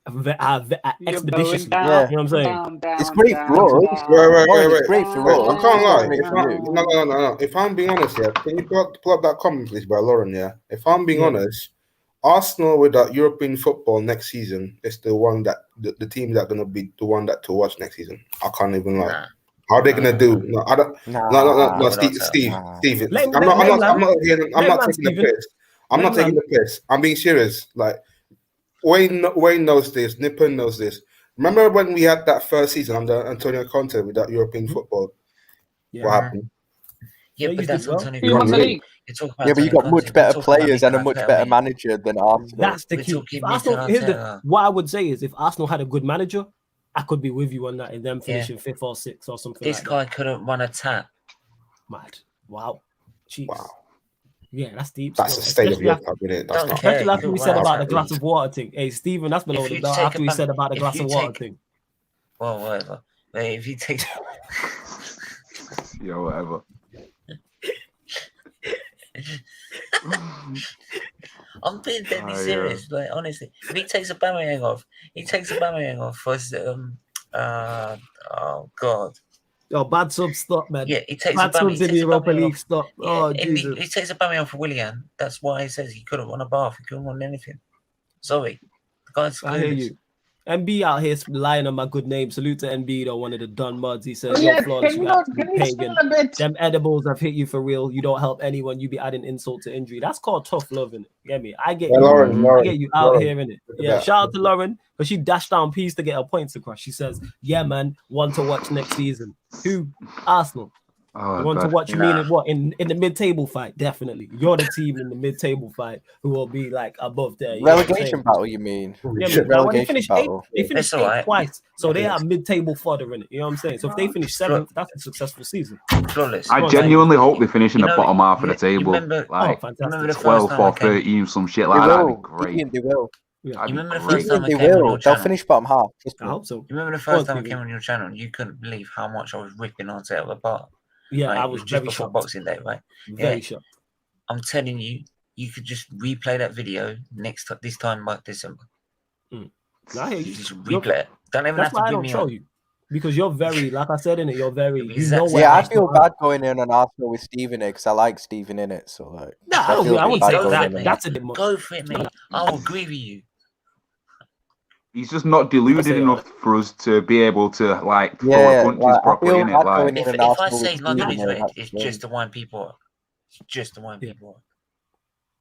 Expeditiously. Yeah. You know what I'm saying? It's great for us. Wait. It's great for us. I can't lie. No. If I'm being honest, yeah, can you pull up that comment, please, by Lauren? Yeah. If I'm being honest, Arsenal with that European football next season is the one that the team that's gonna be the one that to watch next season. I can't even lie. How are they gonna do? No, I don't. No, Steve. I'm not taking the piss. I'm not taking the piss. I'm being serious. Like Wayne knows this. Nippon knows this. Remember when we had that first season under Antonio Conte with that European football? Yeah. What happened? Yeah, but that's Antonio Conte. Yeah, but you got much better players and a much better manager than Arsenal. That's the key. What I would say is, if Arsenal had a good manager, I could be with you on that and them finishing 5th or 6th or something. This guy couldn't run a tap. Mad. Wow. Jeez. Wow. Yeah, that's deep. That's the state of your club, isn't it? Especially after we said about the glass of water thing. Hey, Stephen, that's below the belt after we said about the glass of water thing. Well, whatever. Hey, if you take... Yeah, whatever. I'm being deadly serious. Like, honestly, if he takes a Aubameyang off for oh god. Oh, bad sub stop, man. Yeah, he takes bad subs in the Europa League stop. Oh, Jesus. He takes a Aubameyang for Willian. That's why he says he couldn't won a bath. He couldn't won anything. Sorry, the guy's. I hear you. MB out here lying on my good name. Salute to MB though, one of the Dun Muds. He says, "You're flawless. Pagan. Them edibles have hit you for real. You don't help anyone. You be adding insult to injury. That's called tough love, innit? Get me? I get you. Lauren, I get you out here, innit? Yeah. Shout out to Lauren, but she dashed down peas to get her points across. She says, "Yeah, man, one to watch next season. Who? Arsenal." You want to watch me in the mid-table fight? Definitely, you're the team in the mid-table fight who will be like above there. Relegation battle, you mean? Yeah, now when they finished 8th, they finished 8th twice, so they are mid-table fodder in it. You know what I'm saying? So if they finish 7th, that's a successful season. Flawless. I genuinely hope they finish in the bottom half of the table, like 12 or 13, some shit like that. That'd be great. They will. Yeah. You remember the first time I came on your channel? They'll finish bottom half. I hope so. You remember the first time I came on your channel? You couldn't believe how much I was ripping Arteta apart. Yeah, right? I was just before Boxing Day, right? Very shocked. I'm telling you, you could just replay that video this time by December. I hear you. Just replay it. Don't even have to bring me on. Because you're very, like I said in it, you're very. I feel bad going in on Arsenal with Steve in it because I like Steven in it. So like, I wouldn't say that. That's a bit much. Go for it, mate. I'll agree with you. He's just not deluded enough for us to be able to like throw punches properly in it. Like, if I say London is red, it's just to wind people up. It's just to wind people up.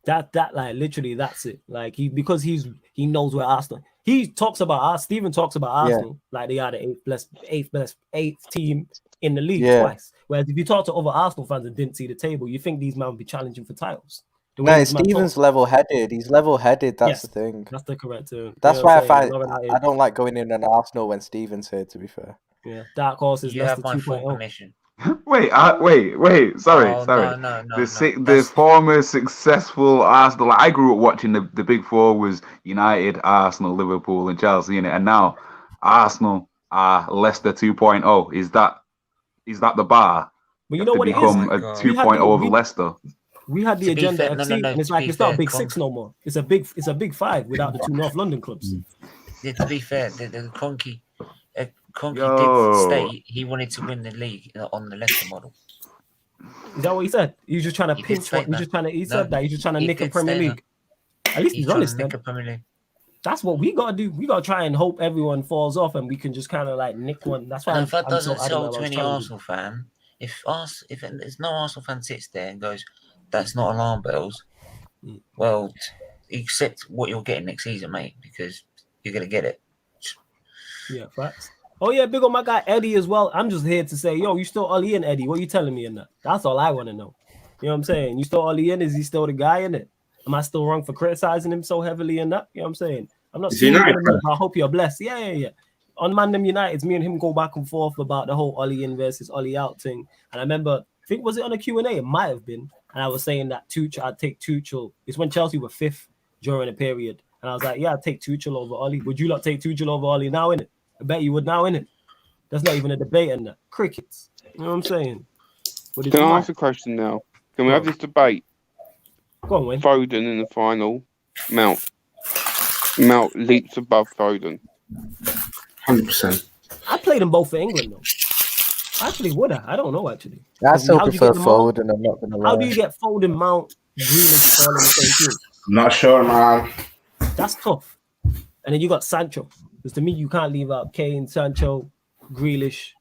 That like literally that's it. Like because he knows where Arsenal. He talks about us. Steven talks about Arsenal like they are the eighth team in the league twice. Whereas if you talk to other Arsenal fans and didn't see the table, you think these men would be challenging for titles. No, Steven's level-headed. He's level-headed. That's the thing. That's the correct term. That's why I don't like going in on Arsenal when Steven's here. To be fair. Yeah, dark horses. You have my full permission. Wait. Sorry. No. The former successful Arsenal. Like, I grew up watching the big four was United, Arsenal, Liverpool, and Chelsea in it, and now Arsenal are Leicester 2.0. Is that the bar? But you know what become a 2.0 over Leicester. We had the agenda FC, and it's like it's not a big six no more. It's a big five without the two North London clubs. Yeah, to be fair, the Kroenke did state he wanted to win the league on the Leicester model. Is that what he said? He's just trying to pinch. He said that he's just trying to nick a Premier League. At least he's honest. That's what we gotta do. We gotta try and hope everyone falls off, and we can just kind of like nick one. That's why. And if that doesn't sell to any Arsenal fan, if there's no Arsenal fan sits there and goes, "That's not alarm bells," well, accept what you're getting next season, mate, because you're gonna get it. Yeah, facts. Oh yeah, big on my guy Eddie as well. I'm just here to say, yo, you still Ollie in, Eddie? What are you telling me in that? That's all I want to know. You know what I'm saying? You still Ollie in? Is he still the guy in it? Am I still wrong for criticizing him so heavily in that? You know what I'm saying? I'm not saying I hope you're blessed. Yeah. On Mandem United's, me and him go back and forth about the whole Ollie in versus Ollie out thing. And I remember, I think was it on a Q&A? It might have been. And I was saying that I'd take Tuchel. It's when Chelsea were fifth during a period. And I was like, yeah, I'd take Tuchel over Ollie. Would you not take Tuchel over Ollie now, innit? I bet you would now, innit? That's not even a debate in that. Crickets. You know what I'm saying? Can I ask a question now? Can we have this debate? Go on, Wayne. Foden in the final. Mount leaps above Foden. 100%. I played them both for England, though. Actually, would I? I don't know, actually. I still prefer Foden, I'm not going to lie. How do you get Foden, Mount, Grealish all in the same team? I'm not sure, man. That's tough. And then you got Sancho. Because to me, you can't leave out Kane, Sancho, Grealish.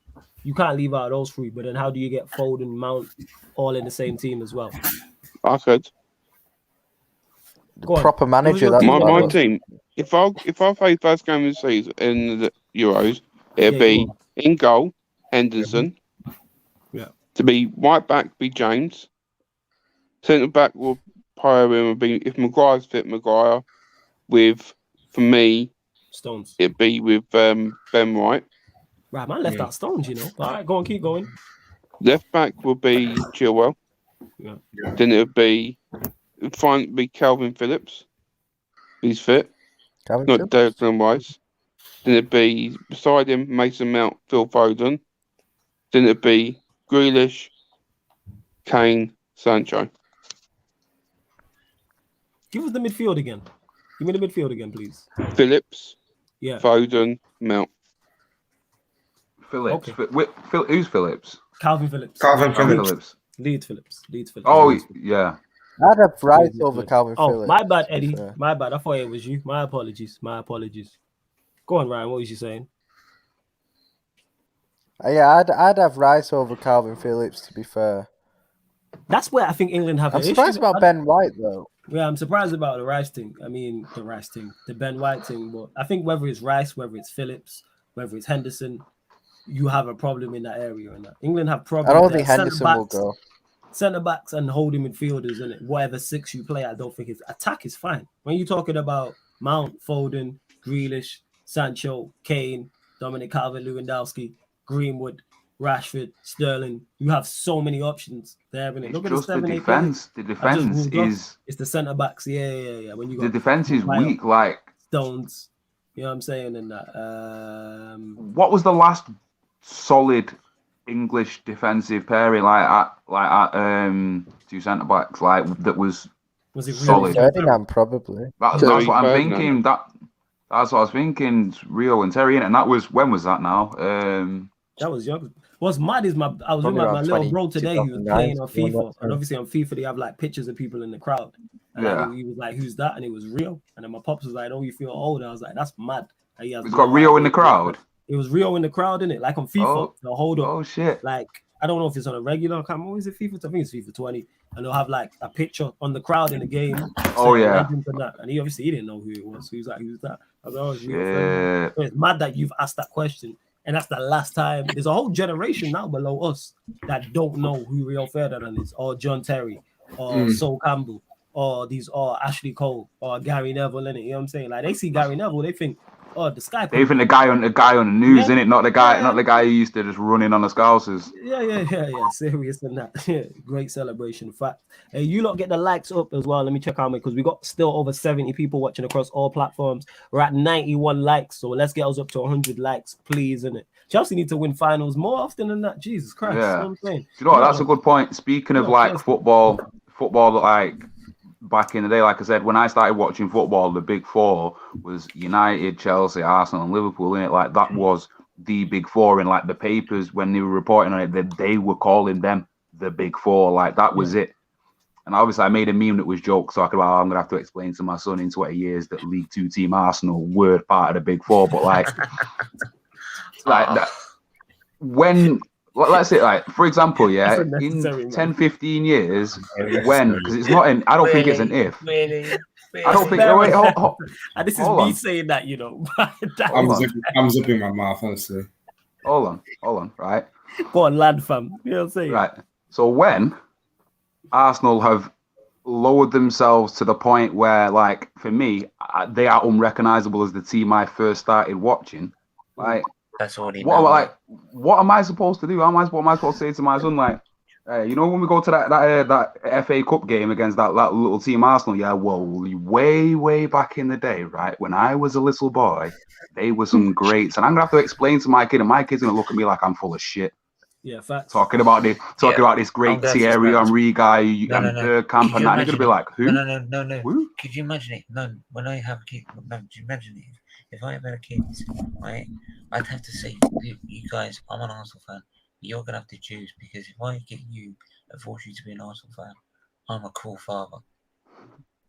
You can't leave out those three. But then how do you get Foden, Mount all in the same team as well? I could. Proper manager. My team. If I play first game of the season in the Euros, it'd be in goal, Henderson. Yeah. To be right back, be James. Centre back will be if Maguire's fit, Maguire. With for me, Stones. It'd be with Ben White. Right, man left out Stones, you know. All right, go on, keep going. Left back will be Chilwell. Yeah. Then it'll be Calvin Phillips. He's fit. Not Declan Rice. Then it'd be beside him Mason Mount, Phil Foden. Then it'd be Grealish, Kane, Sancho. Give us the midfield again. Give me the midfield again, please. Phillips. Yeah. Foden, Mount. Phillips. Okay. Who's Phillips? Calvin Phillips. Leeds Phillips. Oh, yeah. I'd have Rice over Calvin Phillips. Oh, my bad, Eddie. My bad. I thought it was you. My apologies. Go on, Ryan. What was you saying? Yeah, I'd have Rice over Calvin Phillips, to be fair. That's where I think England have. I'm surprised about Ben White, though. Yeah, I'm surprised about the Rice thing. I mean, the Ben White thing. But I think whether it's Rice, whether it's Phillips, whether it's Henderson, you have a problem in that area. And England have problems. I don't think Henderson will go. Centre backs and holding midfielders, and whatever six you play, I don't think it's attack is fine. When you're talking about Mount, Foden, Grealish, Sancho, Kane, Dominic Calvert-Lewandowski, Greenwood, Rashford, Sterling, you have so many options there. Look at the defense. The defense is it's the centre backs. Yeah. When you got the defense is weak, like Stones. You know what I'm saying? And that. What was the last solid English defensive pairing like two centre backs that was it solid? Ferdinand, probably. That's what I'm thinking. That's what I was thinking. Rio and Terry, and that was when was that now? That was young. What's mad is I was with my little bro today who was playing on FIFA, and obviously on FIFA they have like pictures of people in the crowd, and he was like, "Who's that?" And it was Rio, and then my pops was like, "Oh, you feel old?" I was like, "That's mad." It's got Rio in the crowd. It was Rio in the crowd, innit? Like on FIFA, the hold up. Oh shit! Like I don't know if it's on a regular. I can't remember. Is it FIFA? I think it's FIFA 20, and they'll have like a picture on the crowd in the game. Oh yeah. Legends and that, and he didn't know who it was. So he was like, "Who's that?" I was like, "Oh, it's Rio Ferdinand." It's mad that you've asked that question, and that's the last time. There's a whole generation now below us that don't know who Rio Ferdinand is, or John Terry, or Sol Campbell, or Ashley Cole, or Gary Neville. In it, you know what I'm saying? Like they see Gary Neville, they think, "Oh, the Sky." They think the guy on the news, innit? Not the guy who used to just run in on the Scousers. Yeah. Serious than that. Great celebration. Fact. Hey, you lot get the likes up as well. Let me check out because we got still over 70 people watching across all platforms. We're at 91 likes, so let's get us up to 100 likes, please, innit? Chelsea need to win finals more often than that. Jesus Christ. Yeah. You know what I'm saying? You know what? That's a good point. Speaking of like football like back in the day, like I said, when I started watching football, the big four was United, Chelsea, Arsenal, and Liverpool. In it, like that was the big four. In like the papers when they were reporting on it, that they were calling them the big four. Like that was it. And obviously, I made a meme that was jokes. So I'm gonna have to explain to my son in 20 years that League Two team Arsenal were part of the big four. But like, that, when. Let's say, like, for example, in 10, 15 years, when, because it's not an, I don't think it's an if. Really? I don't think, wait, hold and this is me saying that, you know. I'm zipping my mouth, honestly. Hold on, right? Go on, lad, fam. You know what I'm saying? Right. So when Arsenal have lowered themselves to the point where, like, for me, they are unrecognizable as the team I first started watching, like, that's all he what am I supposed to do? What am I supposed to say to my son? Like, you know, when we go to that FA Cup game against that little team Arsenal, way back in the day, right? When I was a little boy, they were some greats, and I'm gonna have to explain to my kid, and my kid's gonna look at me like I'm full of shit. Yeah, facts. Talking about this great Thierry Henry guy and Bergkamp and that, and they're gonna be like, who? No. Who? Could you imagine it? No, when I have a kid, could you imagine it? If I ever had kids, right, I'd have to say, you guys, I'm an Arsenal fan. You're going to have to choose, because if I get you and force you to be an Arsenal fan, I'm a cool father.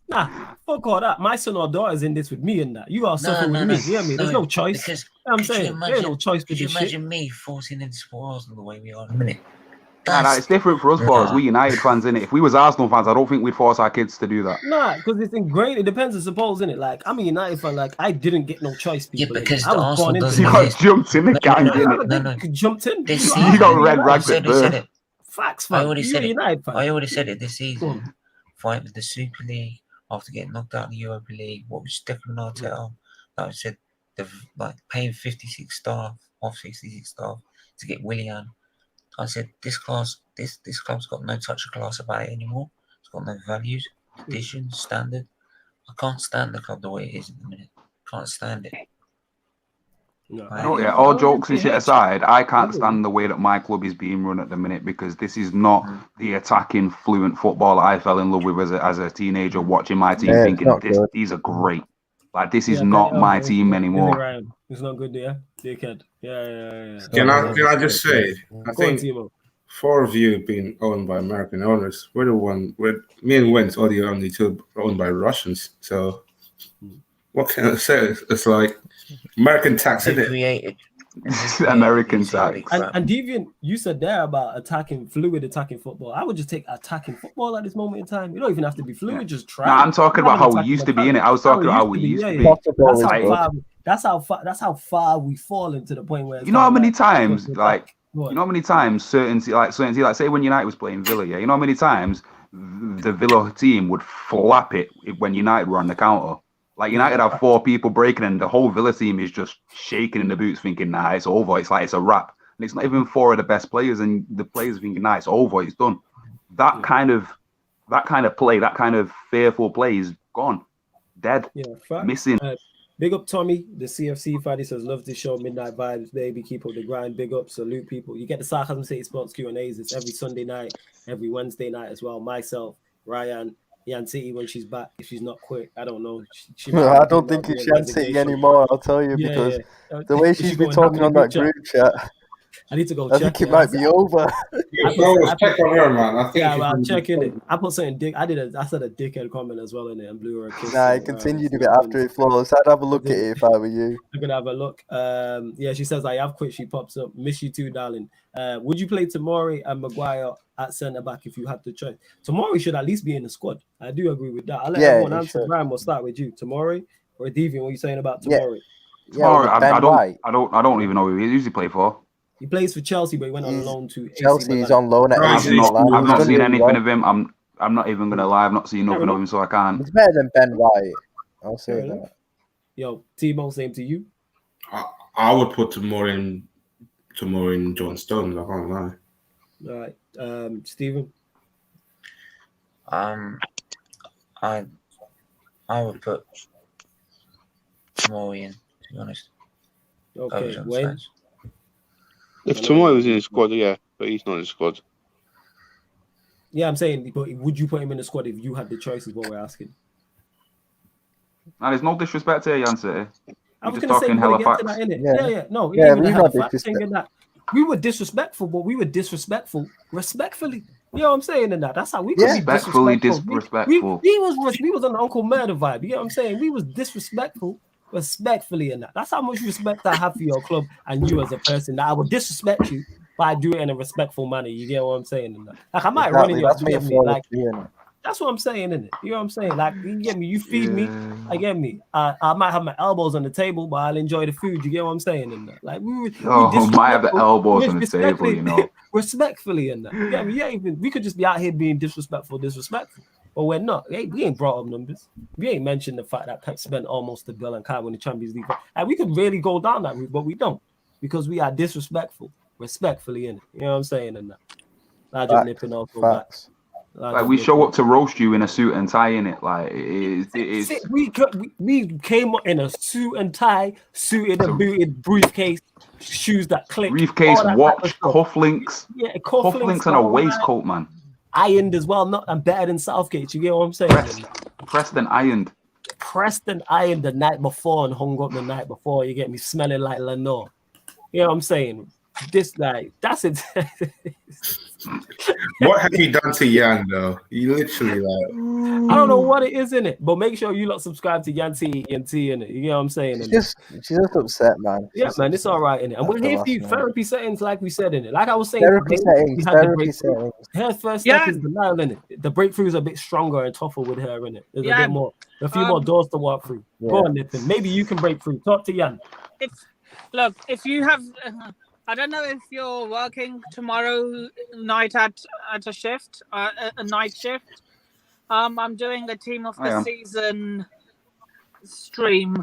Nah, fuck all that. My son or daughter's in this with me and that. You are suffering with me. You hear me? There's no choice. Because, I'm saying, there's no choice for this shit. Could you imagine me forcing into Arsenal the way we are in a minute? Nah, it's different for us, boys. We United fans, innit? If we was Arsenal fans, I don't think we'd force our kids to do that. Nah, because it's ingrained. It depends, I suppose, innit? Like, I'm a United fan. Like, I didn't get no choice. People, because I was born into you got jumped in the gang, didn't No. Jumped in. You got red rags at birth. Facts, man. I already said it. United fan. I already said it this season. Fight with the Super League after getting knocked out in the Europa League. What was Declan Arteta? Like I said, like paying 56 staff off 66 staff to get Willian. I said this club's got no touch of class about it anymore. It's got no values, tradition, standard. I can't stand the club the way it is at the minute. Can't stand it. All jokes and shit aside, I can't stand the way that my club is being run at the minute, because this is not the attacking, fluent football I fell in love with as a teenager, watching my team thinking these are great. Like, this is not my team anymore. It's not good, dickhead. Yeah. Can I just say, I think 4 of you being owned by American owners, we're the one, me and Wentz are the only 2 owned by Russians. So what can I say? It's like American tax, isn't it? American tax. And Deviant, you said there about fluid attacking football. I would just take attacking football at this moment in time. You don't even have to be fluid, just try. Nah, I'm talking about how we used to be in it. I was talking about how we used to be. That's how far we fall into the point where you know how many times, certain like say when United was playing Villa, you know how many times the Villa team would flap it when United were on the counter. Like, United have 4 people breaking, and the whole Villa team is just shaking in the boots, thinking, nah, it's over. It's like it's a wrap. And it's not even 4 of the best players, and the players are thinking, nah, it's over. It's done. That kind of play, that kind of fearful play is gone, dead, missing. Big up Tommy, the CFC fan. He says, love this show, Midnight Vibes, baby. Keep up the grind. Big up, salute people. You get the Sarcasm City Sports Q&As. It's every Sunday night, every Wednesday night as well. Myself, Ryan, Yan City when she's back, if she's not quick, I don't know. I don't think it's Yan City anymore, I'll tell you, because the way she's been talking on that group chat, I need to go I check think it might be over. Check on her, man. I think yeah, well, I'm checking it. I put something dick. I said a dickhead comment as well in it and blew her a kiss. Nah, I continued a bit after it flows. I'd have a look at it if I were you. I'm gonna have a look. Yeah, she says I have quit. She pops up. Miss you too, darling. Would you play Tomori and Maguire at centre back if you had the choice? Tomori should at least be in the squad. I do agree with that. I'll let everyone answer. Brian, we'll start with you. Tomori or Devian? What are you saying about Tomori? I don't even know who he usually play for. He plays for Chelsea, but he went on loan to Chelsea. He's on loan at AC Milan. I've not seen anything of him. I'm not even gonna lie. I've not seen nothing of him, so I can't. It's better than Ben White. I'll say that. Yo, Timo, same to you. I would put Tomori in John Stones. I can't lie. All right, Stephen. I would put Tomori in, to be honest. Okay, Wayne. If Tomori was in the squad, yeah, but he's not in the squad. Yeah, I'm saying, but would you put him in the squad if you had the choice? Is what we're asking. Now, there's no disrespect here, Yancey. I was going to say, we're get to that, innit? Yeah. No, we were disrespectful, but we were disrespectful respectfully. You know what I'm saying in that? That's how we could be respectfully disrespectful. We was on the Uncle Murder vibe. You know what I'm saying? We was disrespectful respectfully in that. That's how much respect I have for your club and you as a person. That I would disrespect you, but I do it in a respectful manner. You get what I'm saying in that? Like I might run in your like. That's what I'm saying, innit? You know what I'm saying? Like, you get me, you feed me, I get me. I might have my elbows on the table, but I'll enjoy the food. You get what I'm saying? In that? Like, we might have the elbows on the table, you know. Respectfully in that. You get me? We could just be out here being disrespectful, but we're not. We ain't brought up numbers. We ain't mentioned the fact that Pep spent almost $1 billion and can't win the Champions League. Like, we could really go down that route, but we don't because we are disrespectful, respectfully in it. You know what I'm saying? In that. I just nipping off back. Like we show up to roast you in a suit and tie in it. Like it's we came up in a suit and tie, suited and booted, briefcase, shoes that click, briefcase, watch, cufflinks, cufflinks and a waistcoat, man. Ironed as well, and better than Southgate. You get what I'm saying? Pressed and ironed. Pressed and ironed the night before and hung up the night before. You get me smelling like Lenore. You know what I'm saying? This like that's it. What have you done to Yan though? You literally like I don't know what it is in it, but make sure you lot subscribe to Yan T in it. You know what I'm saying? She's just upset, man. Man, it's all right in it. And we're here for you. Therapy settings, like we said in it. Like I was saying, therapy settings. Her first step is denial in it. The breakthrough is a bit stronger and tougher with her in it. There's a few more doors to walk through. Go on, Nitin. Maybe you can break through. Talk to Yan. If you have. I don't know if you're working tomorrow night at a shift, a night shift. I'm doing a team of the season stream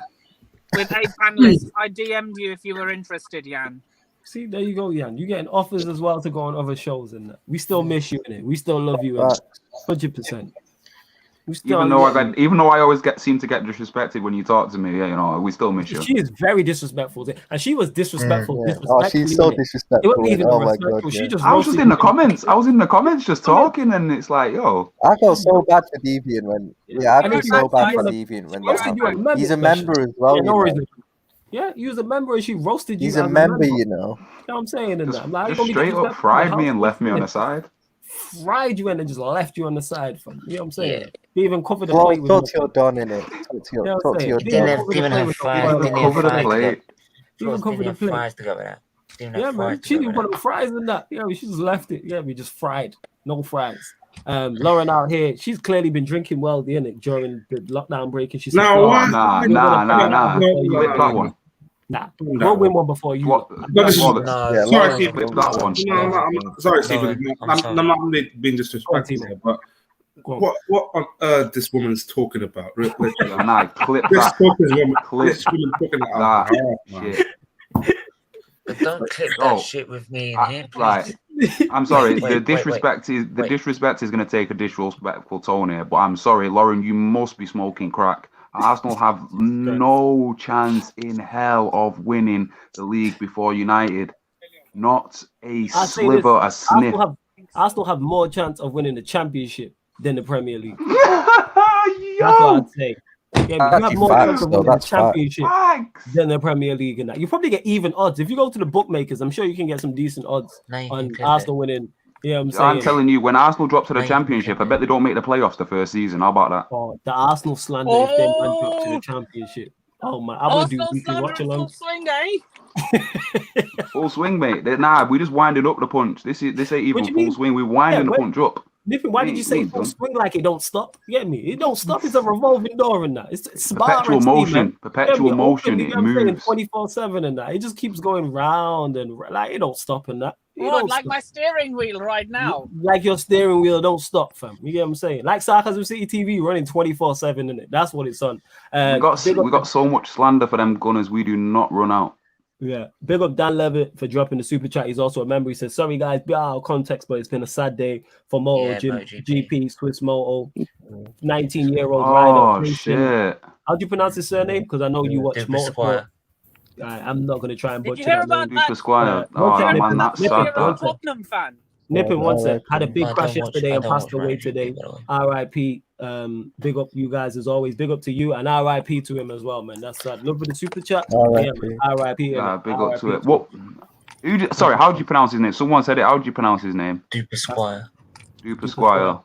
with 8 panelists. I DM'd you if you were interested, Jan. See, there you go, Jan. You're getting offers as well to go on other shows, and we still miss you in it. We still love you in it. 100%. Even though I always seem to get disrespected when you talk to me, you know, we still miss you. She is very disrespectful, and she was disrespectful. Oh, she's so disrespectful. It wasn't even God, I was just in the comments. I was in the comments just talking, and it's like, yo, I felt so bad for Deviant when. Yeah, I feel so bad for Deviant when that happened. He's a member as well. Yeah, he was a member, and she roasted you. He's a member, you know. You know what I'm saying? Just straight up fried me and left me on the side. Fried you and then just left you on the side. You know what I'm saying? Yeah. They even covered the plate. Talk to your don in it. Talk to your don. Even have fries. Cover the plate. Even cover the plate. Fries to go with that. Yeah, man. She didn't put the fries in that. Yeah, she just left it. Yeah, we just fried. No fries. Lauren out here, she's clearly been drinking well during the lockdown break, and she's nah. Flip that one. Nah, we'll win one before you. Sorry, Stephen. Sorry, Stephen. I'm not being disrespectful here, but what on earth this woman's talking about? Clip that. This woman talking about shit. But don't clip that shit with me in here, please. Right. I'm sorry. The disrespect is going to take a disrespectful tone here, but I'm sorry, Lauren. You must be smoking crack. Arsenal have no chance in hell of winning the league before United. Not a sliver, a sniff. Arsenal have more chance of winning the championship than the Premier League. That's what I'd say. Yeah, you have more chance of winning the Championship than the Premier League and that. You probably get even odds. If you go to the bookmakers, I'm sure you can get some decent odds on Arsenal winning. Yeah, I'm saying. I'm telling you, when Arsenal drop to the Championship, I bet they don't make the playoffs the first season. How about that? Oh, the Arsenal slander if they man drop to the Championship. Oh my, I'm gonna do weekly watch along. Full swing, eh? Full swing, mate. Nah, we just winded up the punch. This ain't even full swing. We're winding the punch up. Nippin, why did you say full swing like it don't stop? You get me? It don't stop. It's a revolving door and that. It's perpetual motion. Perpetual motion. It moves 24/7 and that. It just keeps going round and like it don't stop and that. What, like my steering wheel right now? Like your steering wheel don't stop, fam. You get what I'm saying? Like Sarcasm City TV running 24/7 in it. That's what it's on. We got so much slander for them Gunners. We do not run out. Yeah, big up Dan Levitt for dropping the super chat. He's also a member. He says, "Sorry guys, be out of context, but it's been a sad day for Moto GP Swiss Moto, 19-year-old rider." Shit! How do you pronounce his surname? Because I know you watch Moto. I'm not going to try and butcher that. Man, that's sad. Tottenham fan. Nipping one sec. Had a big crash yesterday and passed away today. R.I.P. Big up you guys as always. Big up to you and R.I.P. to him as well, man. That's sad. Look for the super chat. R.I.P. Big up to it. What? Sorry, how do you pronounce his name? Someone said it. How do you pronounce his name? Duper Squire.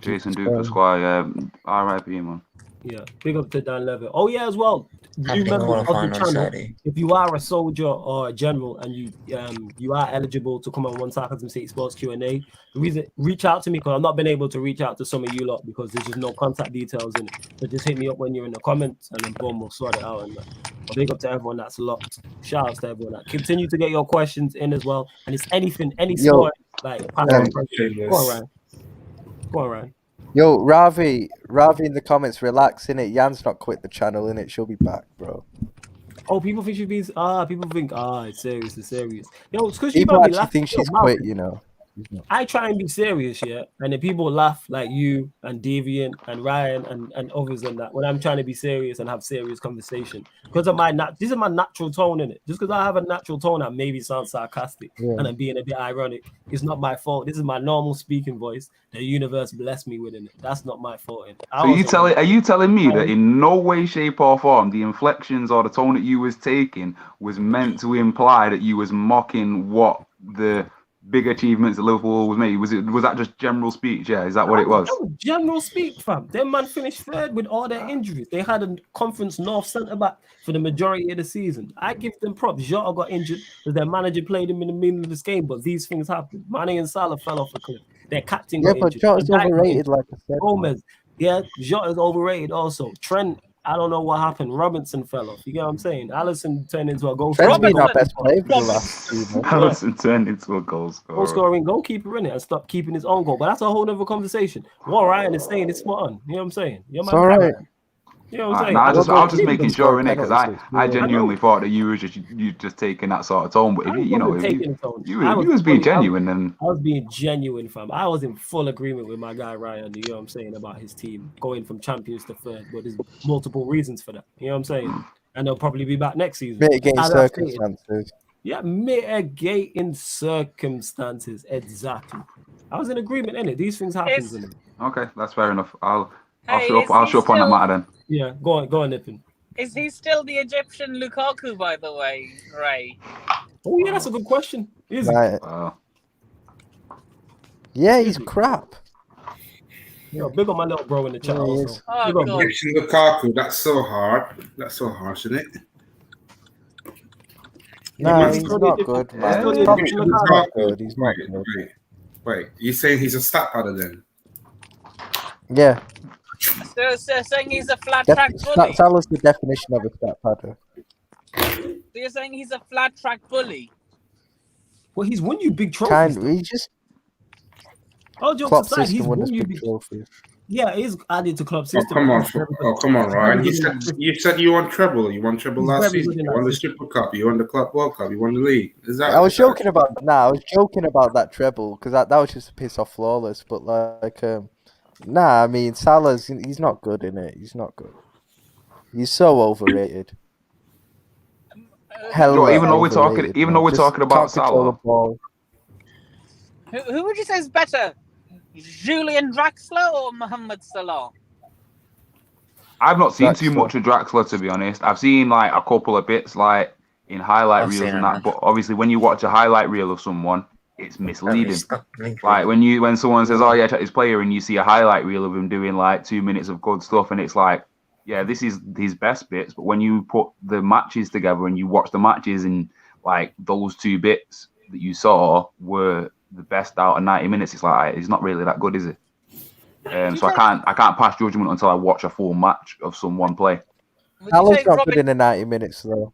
Jason Duper Squire. R.I.P. man. Yeah, big up to Dan Levitt. Oh yeah, as well. You remember of the channel, if you are a soldier or a general and you are eligible to come on One Sarcasm City Sports Q&A, the reason, reach out to me because I've not been able to reach out to some of you lot because there's just no contact details in it. So just hit me up when you're in the comments and then boom, we'll sort it out. And big up to everyone that's locked. Shout out to everyone that continue to get your questions in as well. And it's anything, any sport like go on, Ryan. Yo, Ravi in the comments, relax in it. Jan's not quit the channel in it. She'll be back, bro. Oh, people think she's it's serious. Yo, it's because people actually think she's quit, you know. I try and be serious, yeah, and then people laugh like you and Deviant and Ryan and others and that when I'm trying to be serious and have serious conversation because of this is my natural tone in it. Just because I have a natural tone, I maybe sound sarcastic and I'm being a bit ironic. It's not my fault. This is my normal speaking voice. The universe blessed me with it. That's not my fault. So are you telling me that in no way, shape, or form the inflections or the tone that you was taking was meant to imply that you was mocking what the big achievements that Liverpool was made? Was that just general speech? Yeah, is that what it was? General speech, fam. Them man finished third with all their injuries. They had a conference north centre back for the majority of the season. I give them props. Jota got injured because their manager played him in the middle of this game, but these things happen. Mane and Salah fell off a cliff. Their captain got injured. Yeah, but Jota's overrated, like I said. Gomez, Jota's overrated also. Trent, I don't know what happened. Robinson fell off. You get what I'm saying? Alisson turned into a goal scorer. Trent's been our best player for the last season. Alisson turned into a goal scorer. Goal scoring goalkeeper in it and stopped keeping his own goal. But that's a whole other conversation. What Ryan is saying is spot on. You know what I'm saying? It's all right. You know what I'm saying? I was just making sure in it because I genuinely thought that you were just taking that sort of tone. But if you was being genuine, then I was being genuine, fam. I was in full agreement with my guy Ryan. You know what I'm saying about his team going from champions to third. But there's multiple reasons for that. You know what I'm saying? And they'll probably be back next season. Mitigating circumstances. Yeah, mitigating circumstances. Exactly. I was in agreement in it. These things happen. Okay, that's fair enough. I'll show up on that matter then. Yeah, go on, Nippin. Is he still the Egyptian Lukaku, by the way, Ray? Oh yeah, that's a good question. Is yeah, he's crap. Yo, big up my little bro in the chat. Egyptian Lukaku, that's so hard. That's so harsh, isn't it? No, he's not good, man. He's not good. Wait, you saying he's a stat padder then? Yeah. So saying he's a flat track bully. Tell us the definition of a stat padder. So you're saying he's a flat track bully? Well, he's won you big trophies. He just. All jokes aside, he's won you big trophies. Yeah, he's added to club system. Come on, Ryan. You said you won treble. You won treble last season. You won the Super Cup. You won the Club World Cup. You won the league. I was joking about that treble because that was just a piss off Flawless. But I mean Salah's he's not good in it. He's not good. He's so overrated. Even though we're talking about Salah. Who would you say is better? Julian Draxler or Mohamed Salah? I've not seen too much of Draxler, to be honest. I've seen like a couple of bits like in highlight reels and that, but obviously when you watch a highlight reel of someone, it's misleading. Like when someone says, "Oh yeah, check this player," and you see a highlight reel of him doing like 2 minutes of good stuff, and it's like, yeah, this is his best bits. But when you put the matches together and you watch the matches, and like those 2 bits that you saw were the best out of 90 minutes, it's like it's not really that good, is it? So I can't pass judgment until I watch a full match of someone play. Alan's not good in the 90 minutes though.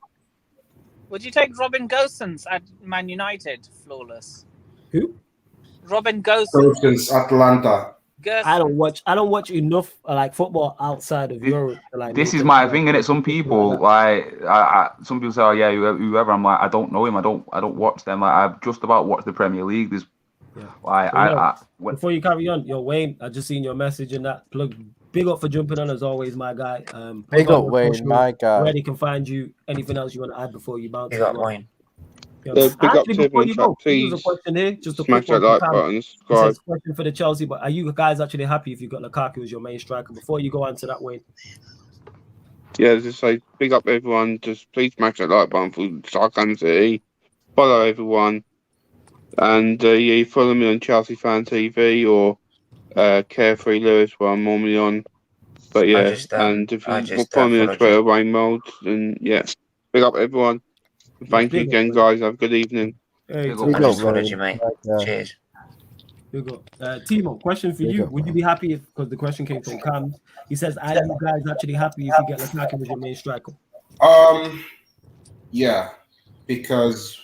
Would you take Robin Gosens at Man United flawless? Who? Robin Gosens. Gosens, Atlanta. I don't watch enough like football outside of Europe. Like, this is my thing, innit? Some people some people say, "Oh yeah, whoever." I'm like, I don't know him. I don't watch them. Like I've just about watched the Premier League. There's before you carry on, Wayne, I just seen your message in that plug. Big up for jumping on as always, my guy. Big up Wayne, my guy. Where they can find you. Anything else you want to add before you bounce? Big up Wayne. Actually, before you go, there's a question here. Just a quick smash that like button. Subscribe. Question for the Chelsea, but are you guys actually happy if you got Lukaku as your main striker? Before you go on to that, Wayne. Yeah, just say big up everyone. Just please smash that like button for Sarcasm City. Follow everyone. And you follow me on Chelsea Fan TV or Carefree Lewis, where I'm normally on. But yeah, and if you follow me on Twitter, Wayne Mould, and yeah, big up everyone. Thank you again, guys. Have a good evening. Hey, I just followed you, mate. Cheers. Timo, question for you. Would you be happy if, because the question came from Cam, he says, are you guys actually happy if you get Lukaku as your main striker? Yeah, because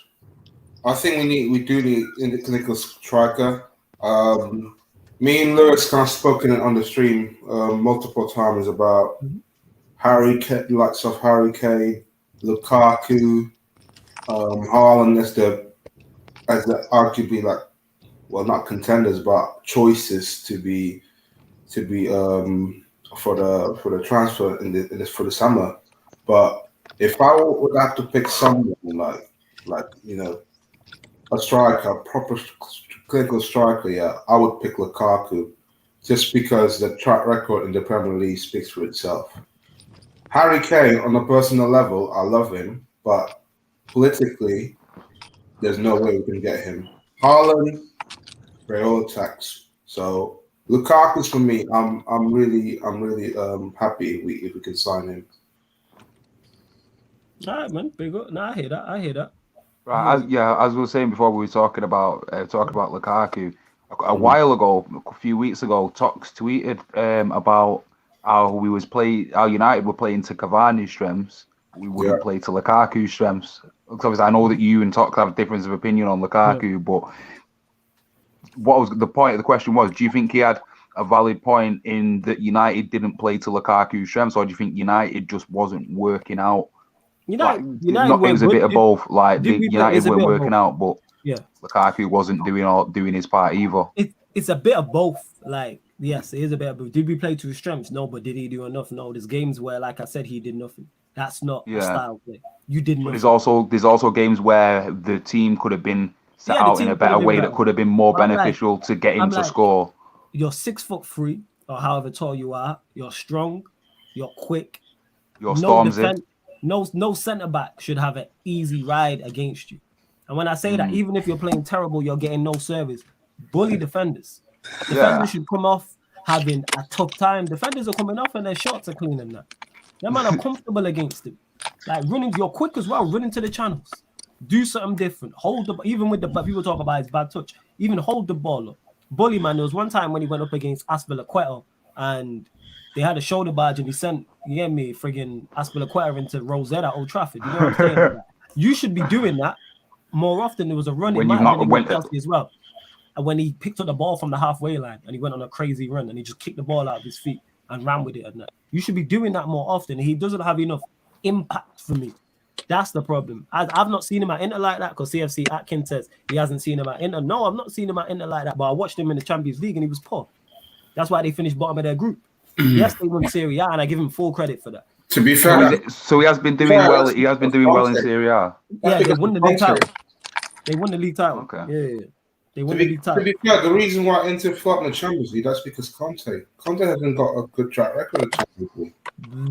I think we do need a clinical striker. Me and Lewis kind of spoken on the stream multiple times about likes of Harry Kane, Lukaku, Haaland as the arguably like, well, not contenders but choices to be for the transfer for the summer. But if I would have to pick someone like you know, a striker, a proper clinical striker, yeah, I would pick Lukaku, just because the track record in the Premier League speaks for itself. Harry Kane, on a personal level, I love him, but politically, there's no way we can get him. Haaland, Raiola tax. So Lukaku's for me. I'm really happy if we can sign him. All right, man. Big up. No, I hear that. Right, as we were saying before, we were talking about Lukaku. A while ago, a few weeks ago, Tox tweeted about how United were playing to Cavani's strengths. We wouldn't play to Lukaku's strengths. Obviously, I know that you and Tox have a difference of opinion on Lukaku, but what was the point of the question was, do you think he had a valid point in that United didn't play to Lukaku's strengths, or do you think United just wasn't working out? It was a bit of both. Like United weren't working out, but Lukaku wasn't doing his part either. It's a bit of both. Like, yes, it is a bit of both. Did we play to his strengths? No, but did he do enough? No. There's games where, like I said, he did nothing. That's not a style play. You did nothing. There's also games where the team could have been set out in a better way that could have been more beneficial to get him to score. You're 6'3" or however tall you are. You're strong. You're quick. You're Stormzy. No centre back should have an easy ride against you. And when I say that, even if you're playing terrible, you're getting no service. Bully defenders. Defenders should come off having a tough time. Defenders are coming off and their shots are clean and that. Them man are comfortable against him. Like running, you're quick as well, running to the channels. Do something different. Hold the even with the people talk about his bad touch. Even hold the ball up. Bully, man, there was one time when he went up against Aspilicueta and they had a shoulder barge and he sent friggin' Aspilicueta into Rosetta at Old Trafford. You know what I'm saying? You should be doing that more often. There was a run in Chelsea as well. And when he picked up the ball from the halfway line and he went on a crazy run and he just kicked the ball out of his feet and ran with it and that. You should be doing that more often. He doesn't have enough impact for me. That's the problem. I've not seen him at Inter like that because CFC Atkins says he hasn't seen him at Inter. No, I've not seen him at Inter like that, but I watched him in the Champions League and he was poor. That's why they finished bottom of their group. Yes, they won Serie A, and I give him full credit for that. To be fair, so he has been doing well. He has been doing well in Serie A. Yeah, they won the league title. They won the league title. Okay. Yeah. They win the league title. To be fair, the reason why Inter flopped in the Champions League, that's because Conte hasn't got a good track record in Champions League.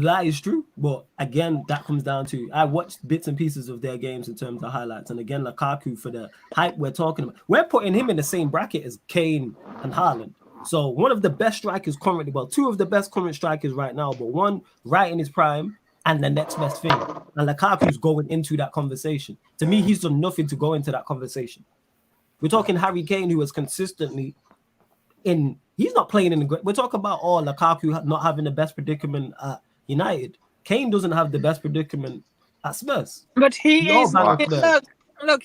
That is true, but again, that comes down to I watched bits and pieces of their games in terms of highlights, and again, Lukaku for the hype we're talking about. We're putting him in the same bracket as Kane and Haaland. So one of the best strikers currently, well, two of the best current strikers right now, but one right in his prime and the next best thing. And Lukaku's going into that conversation. To me, he's done nothing to go into that conversation. We're talking Harry Kane, who is consistently he's not playing in the great. We're talking about Lukaku not having the best predicament at United. Kane doesn't have the best predicament at Spurs. But he is. Look,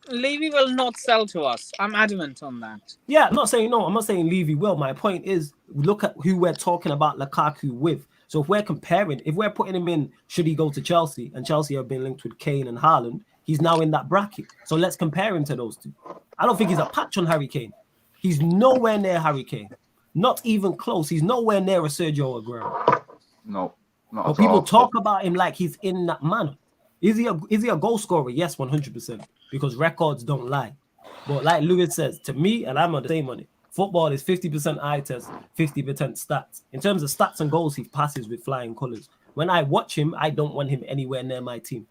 Levy will not sell to us. I'm adamant on that. Yeah, I'm not saying no. I'm not saying Levy will. My point is, look at who we're talking about Lukaku with. So if we're comparing, if we're putting him in, should he go to Chelsea? And Chelsea have been linked with Kane and Haaland. He's now in that bracket. So let's compare him to those two. I don't think he's a patch on Harry Kane. He's nowhere near Harry Kane. Not even close. He's nowhere near a Sergio Aguero. No, not but people talk about him like he's in that manner. Is he a goal scorer? Yes, 100%. Because records don't lie. But like Lewis says, to me, and I'm on the same on it, football is 50% eye test, 50% stats. In terms of stats and goals, he passes with flying colours. When I watch him, I don't want him anywhere near my team.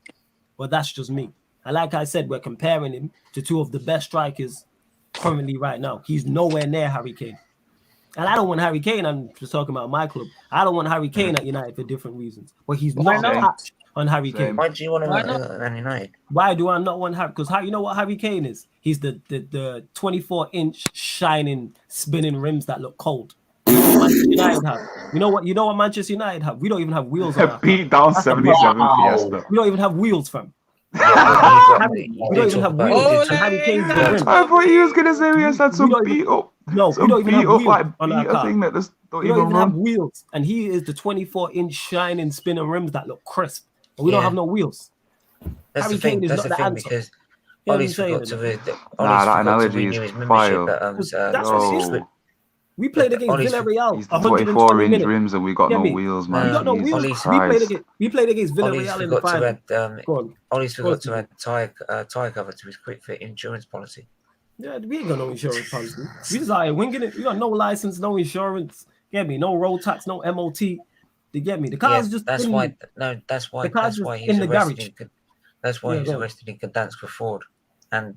But that's just me. And like I said, we're comparing him to two of the best strikers currently right now. He's nowhere near Harry Kane. And I don't want Harry Kane, I'm just talking about my club. I don't want Harry Kane at United for different reasons. But he's not a patch on Harry Kane. Why do you want him at United? Why do I not want Harry? Because you know what Harry Kane is? He's the 24-inch shining spinning rims that look cold. Manchester United have. You know what Manchester United have? We don't even have wheels on our beat down 77 Fiesta. We don't even have wheels, fam. We don't even have wheels. Harry Kane's the rim. I thought he was gonna say we had some beat up. No, we don't even have wheels like on our car. Thing that We don't even have wheels, and he is the 24-inch shining spinning rims that look crisp. But we don't have no wheels. That's Harry the thing. Kane is That's not the thing answer. because You know Ollie's forgot to that analogy is fire. That's what it is. We played against Villarreal. He's the 24-inch rims, and we got no wheels, man. We got no wheels. We played against Villarreal in the final. Ollie's forgot to add tire cover to his quick fit insurance policy. Yeah, we ain't got no insurance policy. We just out here winging it. We got no license, no insurance. Get me? No road tax, no MOT. You get me? The car's just that's why he's arrested. That's why he's arrested in Gdansk for fraud and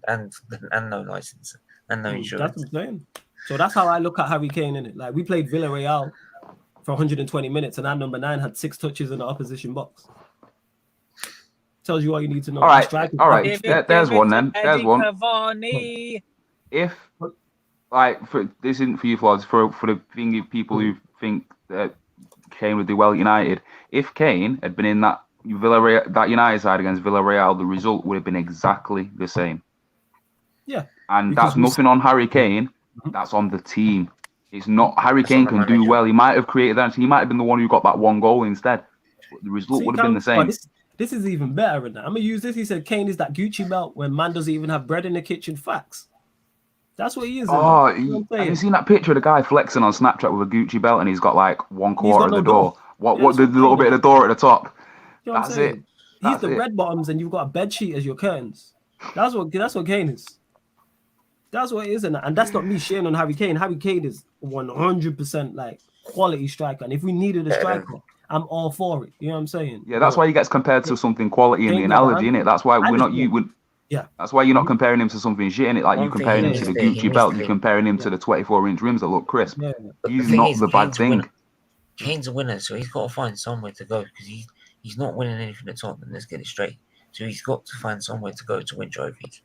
no license and no insurance. That's what I'm saying. So that's how I look at Harry Kane in it. Like we played Villarreal for 120 minutes, and our number 9 had 6 touches in the opposition box. Tells you all you need to know. All right. There's one then. There's one. Cavani. If this isn't for you, Floods, for the thing of people who think that Kane would do well at United. If Kane had been in that United side against Villarreal, the result would have been exactly the same. Yeah. And that's nothing on Harry Kane. That's on the team. It's not Harry Kane can do well. He might have created that. He might have been the one who got that one goal instead. But the result would have been the same. This is even better than that. I'm gonna use this. He said Kane is that Gucci belt when man doesn't even have bread in the kitchen. Facts. That's what he is. Oh, have you seen that picture of the guy flexing on Snapchat with a Gucci belt and he's got like 1/4 of the door? What the little bit of the door at the top? You know That's it. He's the red bottoms and you've got a bed sheet as your curtains. That's what Kane is. That's what it is, and that's not me sharing on Harry Kane. Harry Kane is 100% like quality striker, and if we needed a striker, I'm all for it. You know what I'm saying? Yeah, that's why he gets compared to something quality in the analogy, innit? That's why we're not you. Yeah. That's why you're not comparing him to something shit, innit? Like you're comparing him to the Gucci belt, you're comparing him to the 24-inch rims that look crisp. Yeah. He's not the bad thing. Kane's a winner, so he's got to find somewhere to go because he's not winning anything at Tottenham. Let's get it straight. So he's got to find somewhere to go to win trophies.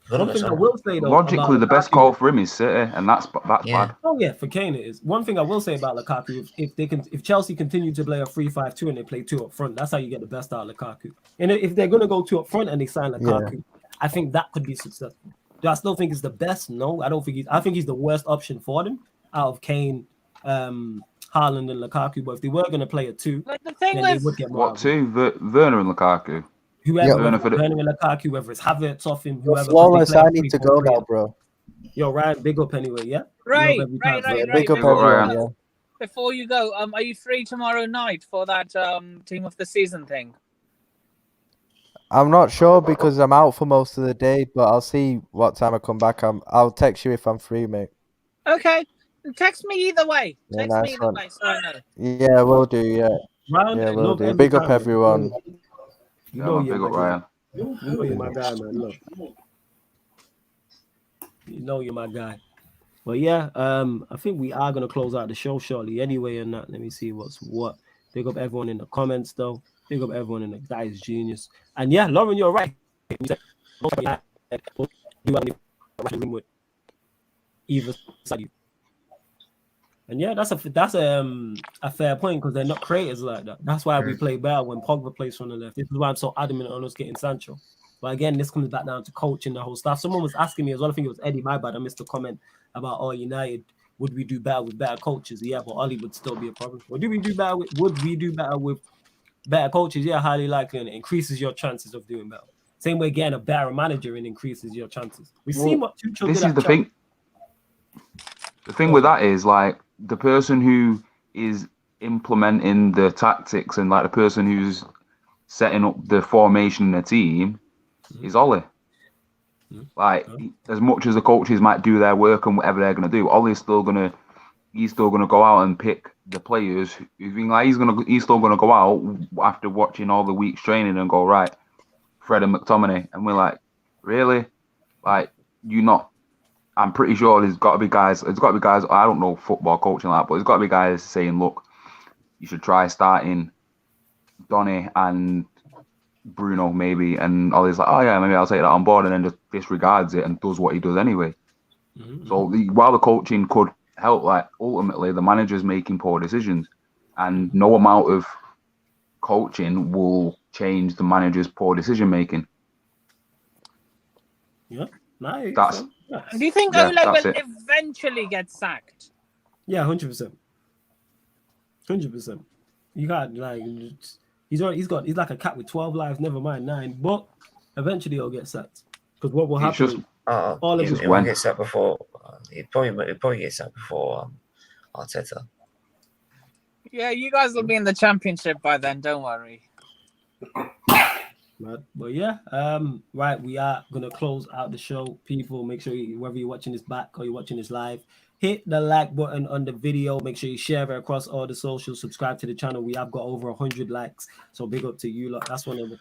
One thing I will say, though, logically, the best call for him is City, and that's bad. Oh yeah, for Kane it is. One thing I will say about Lukaku, if Chelsea continue to play a 3-5-2 and they play 2 up front, that's how you get the best out of Lukaku. And if they're going to go 2 up front and they sign Lukaku, I think that could be successful. Do I still think it's the best? No, I don't think I think he's the worst option for them out of Kane, Haaland, and Lukaku. But if they were going to play a 2, then they would get more. What 2? Werner and Lukaku. Whoever, Werner and Lukaku, whoever it's Havertz off him, whoever. Flawless, I need to go now, bro. Yo, Ryan, big up anyway, yeah? Right. Big up everyone, yeah. Before you go, are you free tomorrow night for that team of the season thing? I'm not sure because I'm out for most of the day, but I'll see what time I come back. I'll text you if I'm free, mate. Okay, text me either way. Yeah, Text me nice either one. way, so I know. Yeah, we'll do. Yeah, Round we'll do. Big up everyone. You know big up Ryan. You know you're my guy, man. Look. You know you're my guy. But yeah, I think we are gonna close out the show shortly anyway. And that, let me see what's what. Big up everyone in the comments though. Big up everyone in the Guys Genius. And yeah, Lauren, you're right. Either side. And yeah, that's a fair point because they're not creators like that. That's why we play better when Pogba plays from the left. This is why I'm so adamant on us getting Sancho. But again, this comes back down to coaching the whole stuff. Someone was asking me as well. I think it was Eddie. My bad. I missed a comment about United. Would we do better with better coaches? Yeah, but Oli would still be a problem. Would we do better with better coaches? Yeah, highly likely, and it increases your chances of doing better. Same way, again, a better manager and increases your chances. We see what Tuchel this did is the Chelsea. thing. The thing with that is like the person who is implementing the tactics and like the person who's setting up the formation in the team is Ole. Like as much as the coaches might do their work and whatever they're gonna do, Ole's still gonna go out and pick the players. He's still gonna go out after watching all the week's training and go, right, Fred and McTominay, and we're like, really? Like you not? I'm pretty sure there's got to be guys. I don't know football coaching like that, but there's got to be guys saying, look, you should try starting Donny and Bruno maybe, and Ollie's like, oh yeah, maybe I'll take that on board, and then just disregards it and does what he does anyway. Mm-hmm. So while the coaching could help, like ultimately the manager's making poor decisions, and no amount of coaching will change the manager's poor decision making. Yeah, nice. Do you think Ole will eventually get sacked? Yeah, 100%. 100%. You got like he's like a cat with 12 lives. Never mind 9, but eventually he'll get sacked. Because what will happen? All of it won't get sacked before. It probably gets sacked before Arteta. Yeah, you guys will be in the championship by then. Don't worry. But yeah, right, we are gonna close out the show. People, make sure whether you're watching this back or you're watching this live, hit the like button on the video. Make sure you share it across all the socials. Subscribe to the channel. We have got over 100 likes, so big up to you lot. That's one of the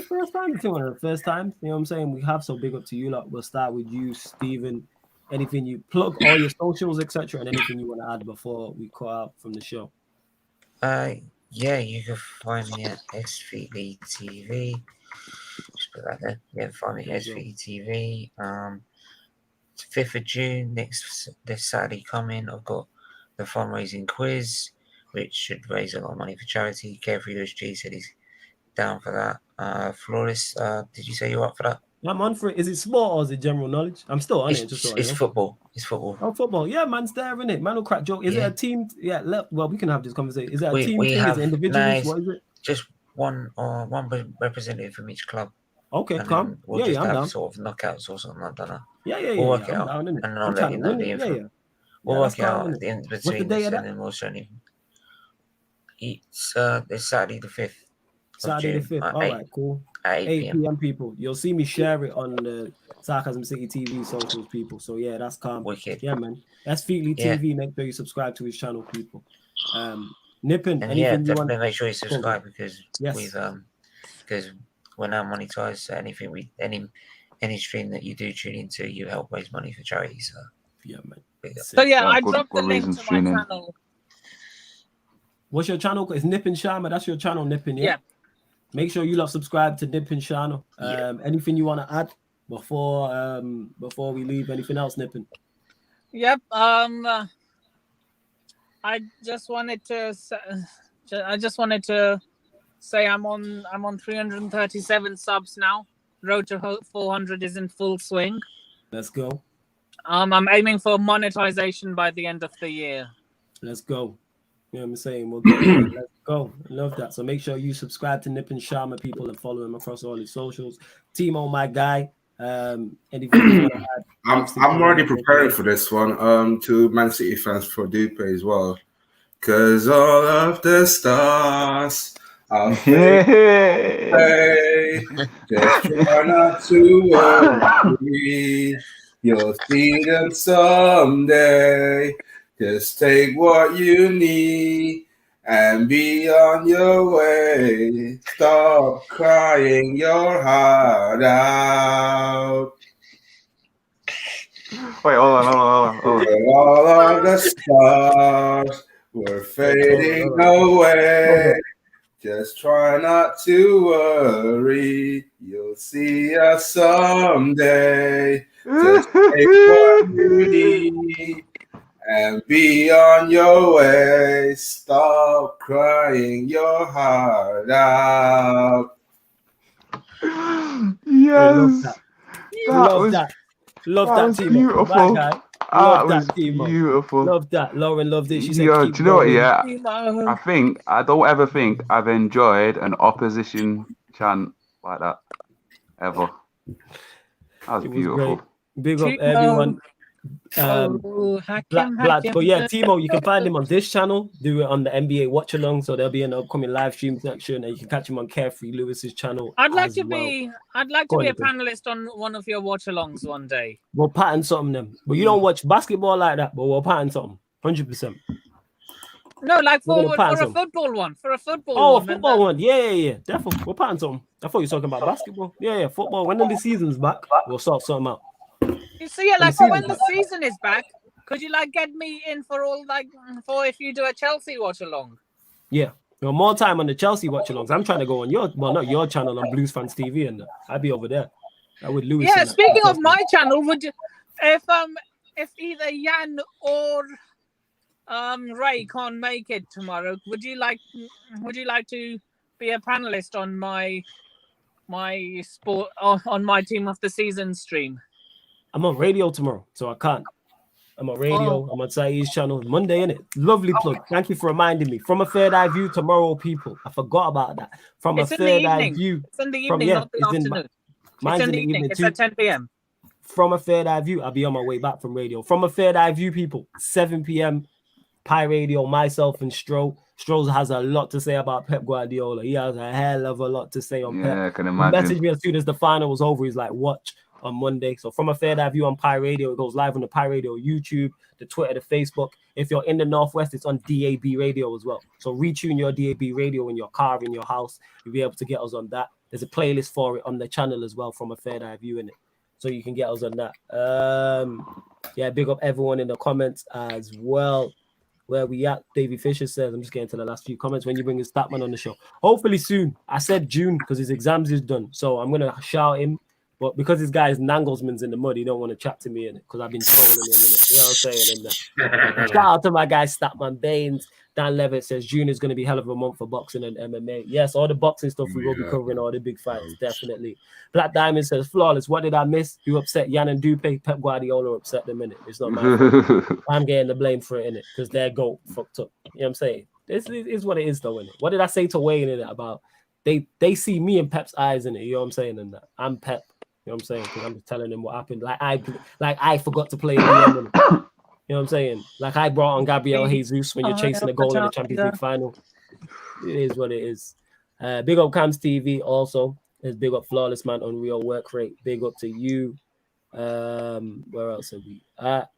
first time. I think one of the first times. You know what I'm saying? We have, so big up to you lot. We'll start with you, Stephen. Anything you plug, all your socials, etc., and anything you want to add before we cut out from the show. Yeah, you can find me at SVE TV. Just put that there. Yeah, find me at SVE TV. 5th of June, this Saturday coming, I've got the fundraising quiz, which should raise a lot of money for charity. Gabriel Jesus said he's down for that. Flores, did you say you're up for that? I'm on for it. Is it sport or is it general knowledge? I'm still on it. It's football. It's football. Oh, football. Yeah, man's there, isn't it? Man will crack joke. Is it a team? Yeah, well, we can have this conversation. Is it a team thing? Is it individuals? What is it? Just one representative from each club. Okay, come. We'll just I'm have down. sort of knockouts or something like that. Yeah. We'll work it I'm out. down, innit? And I'll let you know the info. We'll work it out at the end between this, and then we'll certainly. It's Saturday the 5th. Saturday the 5th. All right, cool. At 8 p.m. people. You'll see me share it on the Sarcasm City TV socials, people. So yeah, that's calm. Wicked. Yeah, man. That's Feetly TV. Make sure you subscribe to his channel, people. Nippin. And yeah, definitely make sure you subscribe because we've because we're now monetized. So any stream that you do tune into, you help raise money for charity. So yeah, man. So yeah, I dropped the link to my channel. What's your channel? It's Nippin Sharma. That's your channel, Nippin. Yeah. Make sure you love subscribe to Nippin channel. Anything you want to add before we leave? Anything else, Nippin? Yep. I just wanted to say I'm on 337 subs now. Road to 400 is in full swing. Let's go. I'm aiming for monetization by the end of the year. Let's go. You know what I'm saying? We'll get it. Let's go. I love that. So make sure you subscribe to Nippin Sharma, people, and follow him across all his socials. Timo, my guy. Anything you want to add? I'm already preparing for this one. To Man City fans for Dupe as well. Because all of the stars I'll say, just try not to worry. You'll see them someday. Just take what you need and be on your way. Stop crying your heart out. Wait, hold on. All of the stars were fading away. Just try not to worry. You'll see us someday. Just take what you need and be on your way. Stop crying your heart out. Yes. Love that. Love that, Timo. Beautiful. Love that, Timo. Beautiful. Love that. Lauren loved it. She said, do keep you know what? going. Yeah, I don't ever think I've enjoyed an opposition chant like that ever. That was beautiful. Great. Big up everyone. Black. But yeah, Timo, you can find him on this channel. Do it on the NBA Watch Along. So there'll be an upcoming live stream section, and you can catch him on Carefree Lewis's channel. I'd like to be a panelist on one of your watch alongs one day. We'll pattern something then. But you don't watch basketball like that, but we'll pattern something. 100%. No, like for a football one. For a football one. Oh, a football one. Yeah. Definitely. We'll pattern something. I thought you were talking about basketball. Yeah, football. When the season's back, we'll sort something out. So yeah, like when the season is back, could you like get me in for if you do a Chelsea watch along? Yeah, more time on the Chelsea watch alongs. I'm trying to go on not your channel on Blues Fans TV, and I'd be over there. I would Lewis. Yeah, speaking of my channel, would you if either Jan or Ray can't make it tomorrow, would you like to be a panelist on my sport on my team of the season stream? I'm on radio tomorrow, so I can't. I'm on radio. I'm on Saeed's channel. Monday, innit? Lovely plug. Thank you for reminding me. From a third eye view tomorrow, people. I forgot about that. It's a third eye view. It's in the evening, not the afternoon. Mine's in the evening. It's at 10 p.m. From a third eye view, I'll be on my way back from radio. From a third eye view, people. 7 p.m. Pi Radio, myself and Stro. Stroll has a lot to say about Pep Guardiola. He has a hell of a lot to say on Pep. I can imagine. He messaged me as soon as the final was over. He's like, watch on Monday. So from a third eye view on Pi Radio, it goes live on the Pi Radio YouTube, the Twitter, the Facebook. If you're in the Northwest, it's on DAB Radio as well. So retune your DAB Radio in your car, in your house. You'll be able to get us on that. There's a playlist for it on the channel as well from a third eye view in it. So you can get us on that. Yeah, big up everyone in the comments as well. Where we at? Davey Fisher says, I'm just getting to the last few comments. When you bring his Statman on the show, hopefully soon. I said June because his exams is done. So I'm gonna shout him. But because this guy is Nanglesman's in the mud, he don't want to chat to me in it because I've been trolling him in it. You know what I'm saying? Shout out to my guy Statman Baines. Dan Levitt says June is going to be hell of a month for boxing and MMA. Yes, all the boxing stuff we will be covering, all the big fights, definitely. Black Diamond says, flawless. What did I miss? You upset Jan and Dupe? Pep Guardiola upset them in it. It's not my fault. I'm getting the blame for it in it because their goat fucked up. You know what I'm saying? This is what it is though in it. What did I say to Wayne in it about? They see me in Pep's eyes in it. You know what I'm saying? And I'm Pep. You know what I'm saying? Because I'm just telling them what happened. Like I forgot to play in the end. You know what I'm saying? Like I brought on Gabriel Jesus when you're chasing a goal in the Champions League final. It is what it is. Big up Cams TV also. There's big up Flawless Man, Unreal Work Rate. Big up to you. Where else are we at?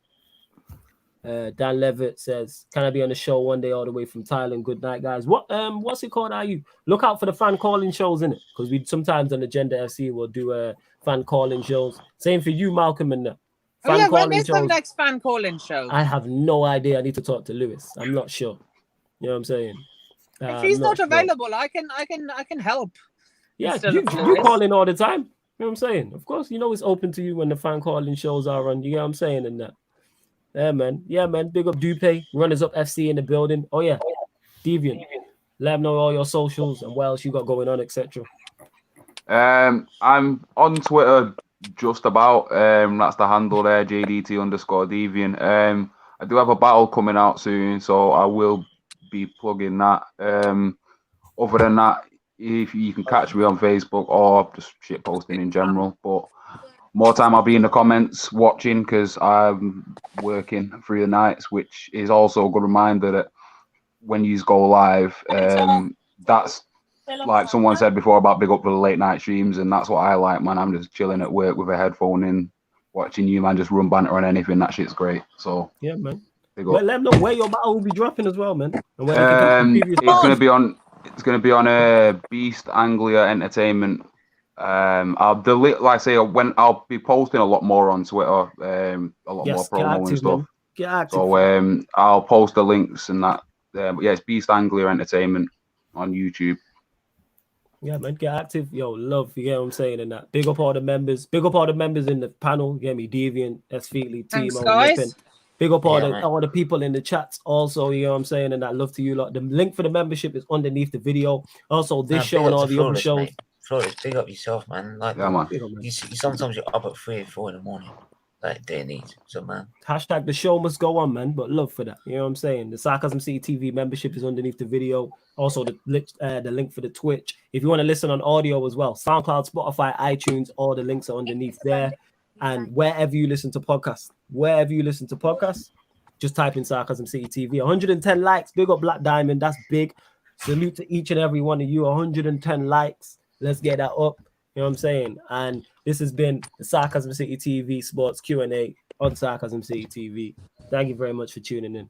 Dan Levitt says, can I be on the show one day all the way from Thailand? Good night, guys. What's it called? Are you look out for the fan calling shows in it? Because we sometimes on Agenda FC will do fan calling shows. Same for you, Malcolm, and that. When is the next fan calling show? I have no idea. I need to talk to Lewis. I'm not sure. You know what I'm saying? If he's not available, I can help. Yeah, you call in all the time. You know what I'm saying? Of course, you know it's open to you when the fan calling shows are on. You know what I'm saying? And that. Yeah, man. Big up Dupe, Runners Up FC in the building. Oh yeah, Deviant. Let them know all your socials and what else you got going on, etc. I'm on Twitter. Just about that's the handle there, JDT_Deviant. I do have a battle coming out soon, so I will be plugging that. Other than that, if you can catch me on Facebook or just shit posting in general, but more time I'll be in the comments watching because I'm working through the nights, which is also a good reminder that when you go live, that's like someone said before about big up for the late night streams, and that's what I like, man. I'm just chilling at work with a headphone in, watching you, man, just run banter on anything. That shit's great. So yeah, man. Big Well, up. let them know where your battle will be dropping as well, man. And where they can catch the previous it's gonna be on Beast Anglia Entertainment. I'll delete, like I say, I'll be posting a lot more on Twitter, a lot more promo and stuff. Man. Get active. So I'll post the links and that. But yeah, it's Beast Anglia Entertainment on YouTube. Yeah, man, get active. Yo, love, you get what I'm saying, and that. Big up all the members. Big up all the members in the panel. You get me? Deviant, S. Feely, Timo, Lippin. Big up all the people in the chats also, you know what I'm saying, and that. Love to you lot. The link for the membership is underneath the video. Also, this show and all the other shows. Flores, big up yourself, man. Like, yeah, man. You sometimes you're up at 3 or 4 in the morning. Like, they need. So, man. Hashtag the show must go on, man. But love for that. You know what I'm saying? The Sarcasm City TV membership is underneath the video. Also, the link for the Twitch. If you want to listen on audio as well, SoundCloud, Spotify, iTunes, all the links are underneath there. And wherever you listen to podcasts, just type in Sarcasm City TV. 110 likes. Big up Black Diamond. That's big. Salute to each and every one of you. 110 likes. Let's get that up. You know what I'm saying? And this has been the Sarcasm City TV Sports Q&A on Sarcasm City TV. Thank you very much for tuning in.